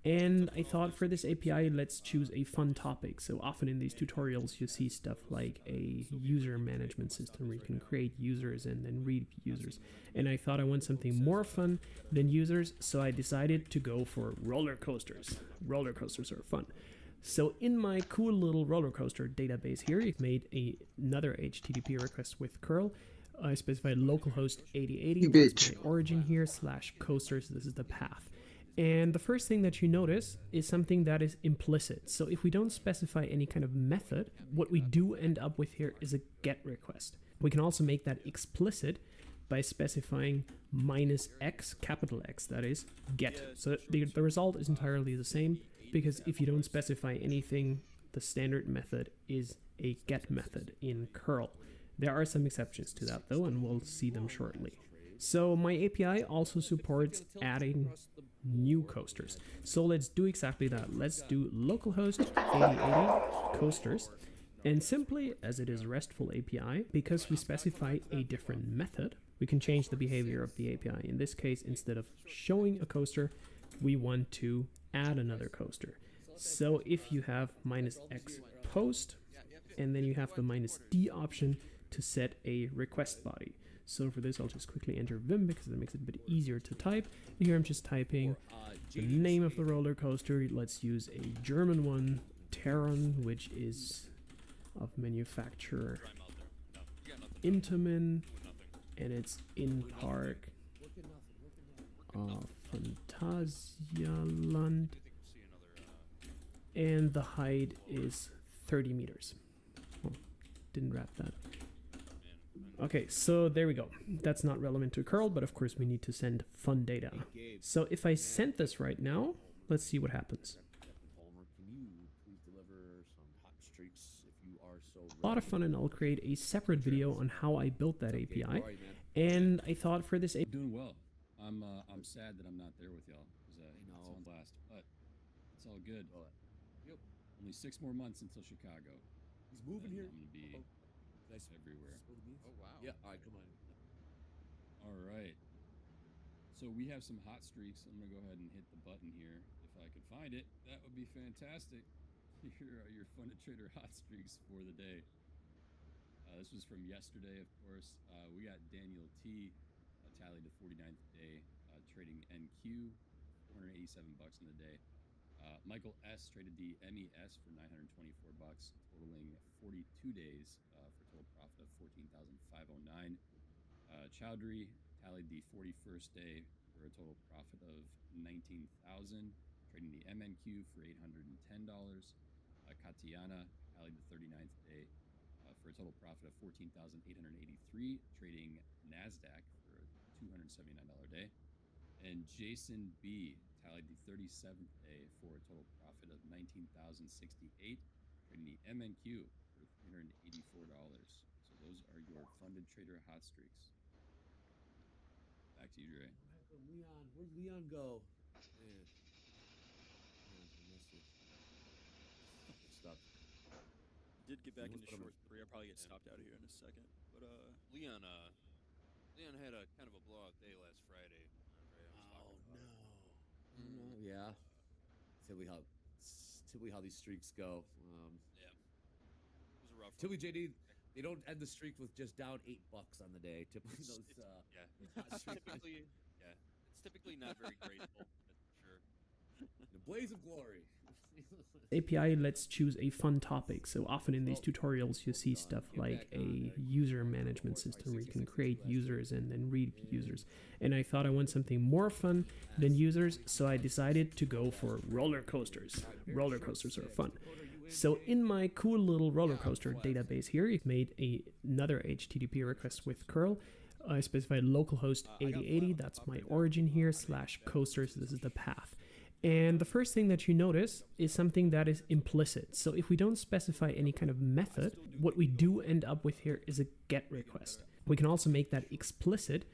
L: And I thought for this API, let's choose a fun topic. So often in these tutorials, you see stuff like a user management system where you can create users and then read users. And I thought I want something more fun than users, so I decided to go for roller coasters. Roller coasters are fun. So in my cool little roller coaster database here, I've made another HTTP request with curl. I specified localhost 8080, that's my origin here, /coasters, this is the path. And the first thing that you notice is something that is implicit. So if we don't specify any kind of method, what we do end up with here is a GET request. We can also make that explicit by specifying -x, capital X, that is, GET. So the result is entirely the same, because if you don't specify anything, the standard method is a GET method in curl. There are some exceptions to that though, and we'll see them shortly. So my API also supports adding new coasters. So let's do exactly that. Let's do localhost 8080 coasters. And simply, as it is a RESTful API, because we specify a different method, we can change the behavior of the API. In this case, instead of showing a coaster, we want to add another coaster. So if you have -x post, and then you have the -d option to set a request body. So for this, I'll just quickly enter Vim because it makes it a bit easier to type. And here I'm just typing the name of the roller coaster. Let's use a German one, Terron, which is of manufacturer Intamin, and it's in Park Phantasialand, and the height is 30 meters. Oh, didn't wrap that. Okay, so there we go. That's not relevant to curl, but of course we need to send fun data. So if I send this right now, let's see what happens. A lot of fun, and I'll create a separate video on how I built that API. And I thought for this API...
J: Doing well. I'm sad that I'm not there with y'all, because it's on blast, but it's all good. Yep. Only 6 more months until Chicago.
A: He's moving here.
J: I'm gonna be everywhere.
E: Oh wow.
A: Yeah. All right. Come on.
J: All right. So we have some hot streaks. I'm gonna go ahead and hit the button here. If I could find it, that would be fantastic. Here are your Fun to Trader hot streaks for the day. This was from yesterday, of course. We got Daniel T. Tallied the 49th day, trading NQ, $487 in the day. Michael S. traded the MES for $924, totaling 42 days for a total profit of $14,509. Chowdhury tallied the 41st day for a total profit of $19,000, trading the MNQ for $810. Katiana tallied the 39th day for a total profit of $14,883, trading NASDAQ for a $279 day. And Jason B. tallied the 37th day for a total profit of $19,068, trading the MNQ for $384. So those are your funded trader hot streaks. Back to you, Dre.
A: Leon, where'd Leon go? Man. Stop.
D: Did get back into short 3. I'll probably get stopped out of here in a second. But
G: Leon had a kind of a blowout day last Friday.
A: Yeah. Typically how these streaks go.
G: Yeah. It was a rough.
A: Typically, JD, they don't end the streak with just down $8 on the day. Typically, those.
G: It's typically not very grateful. That's for sure.
A: The blaze of glory.
L: API lets choose a fun topic. So often in these tutorials, you see stuff like a user management system where you can create users and then read users. And I thought I want something more fun than users, so I decided to go for roller coasters. Roller coasters are fun. So in my cool little roller coaster database here, I've made another HTTP request with curl. I specified localhost 8080, that's my origin here, /coasters, this is the path. And the first thing that you notice is something that is implicit. So if we don't specify any kind of method, what we do end up with here is a get request. We can also make that explicit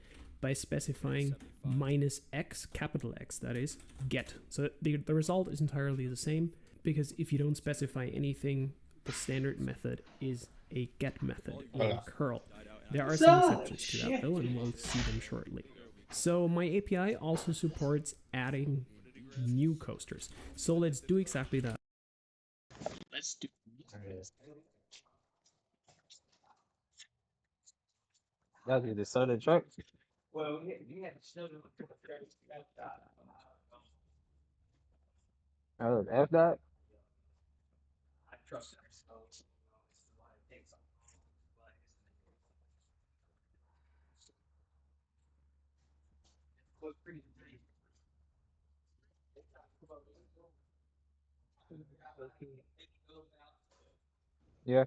L: by specifying -x, capital X, that is, get. So the result is entirely the same, because if you don't specify anything, the standard method is a get method in curl. There are some exceptions to that though, and we'll see them shortly. So my API also supports adding new coasters. So let's do exactly that. Let's do.
F: That'll be the soda truck.
L: Well, yeah, so
F: Oh, F that.
L: I trust
F: Yeah.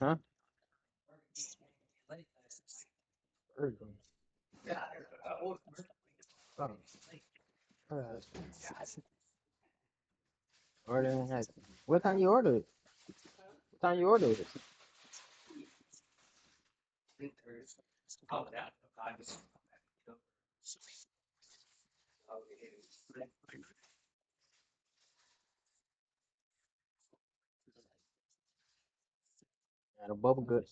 F: Huh? Virgo. Oh. Ordering has. What time you order it? What time you order it? Got a bubble good.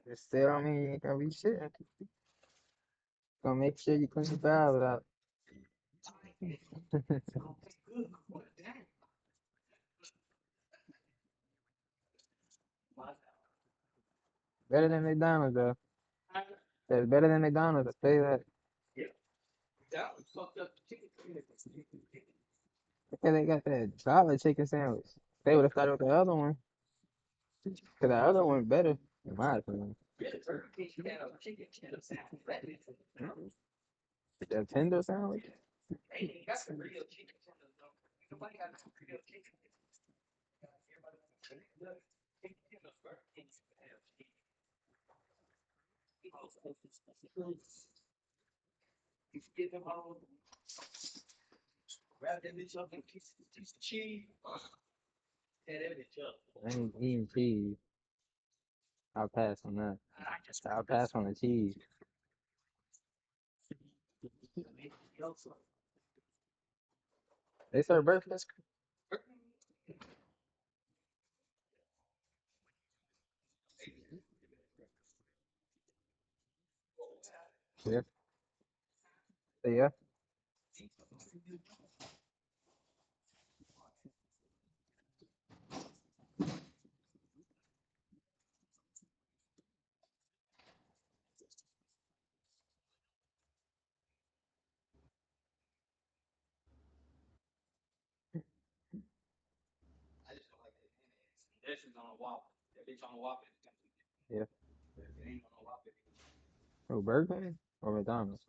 F: It still don't mean you ain't gonna be shitting. Gonna make sure you clean the valve out. Better than McDonald's though. That's better than McDonald's. I tell you that. Okay, they got that solid chicken sandwich. They would have started with the other one. Cause the other one better, in my opinion. The tender sandwich. I ain't eating cheese. I'll pass on that. I'll pass on the cheese. They serve breakfast. Yeah. Yeah. Yeah. Oh, Burger King or McDonald's?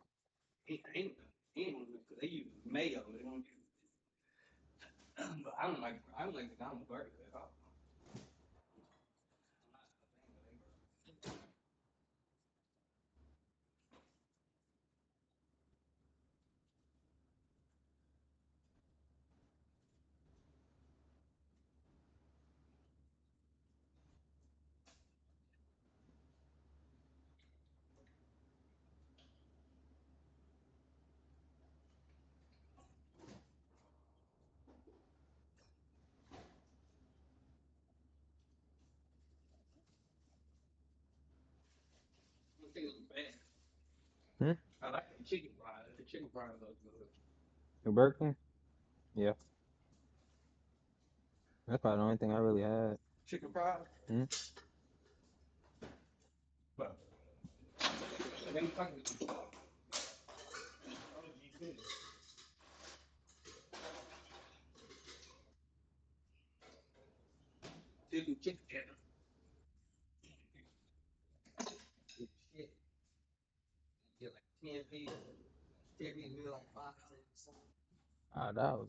F: Hmm? The Burger King? Yeah. That's probably the only thing I really had. Hmm? Oh, that was.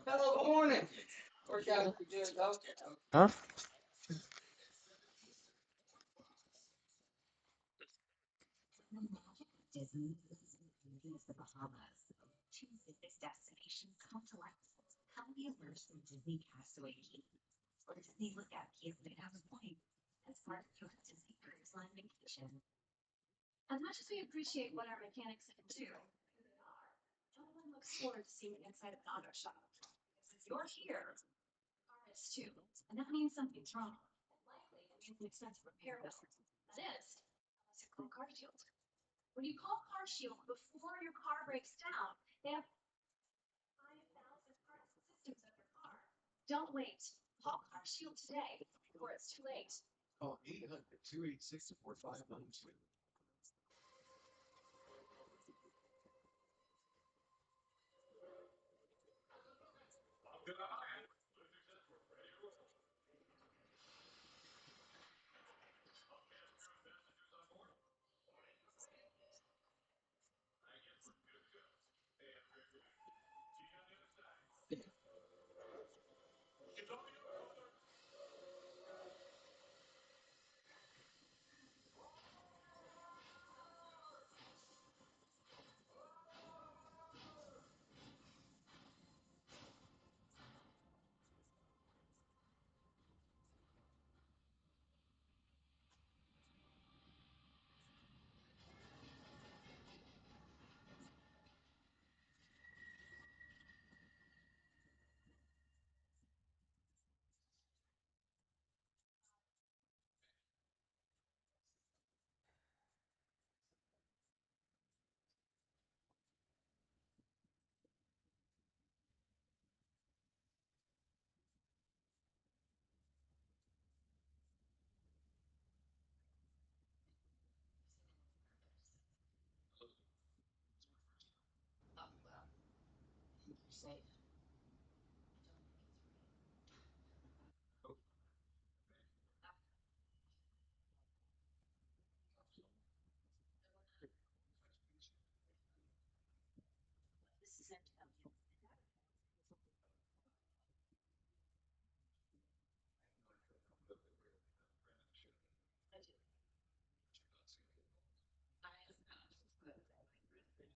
M: Hello, good morning. Workout you doing, though?
F: Huh?
M: Disney, the Bahamas. Choose this destination. Come to life. Come be immersed in Disney Castaway Key or Disney Lookout Key at Lighthouse Point as part of your Disney Cruise Line vacation. As much as we appreciate what our mechanics can do, everyone looks forward to seeing the inside of an auto shop. Because if you're here, the car is too, and that means something's wrong. And likely it means an expensive repair bill. That is, unless you call Car Shield. When you call Car Shield before your car breaks down, they have 5,000 parts and systems of your car. Don't wait. Call Car Shield today before it's too late.
N: Call 800-286-4592.
M: safe.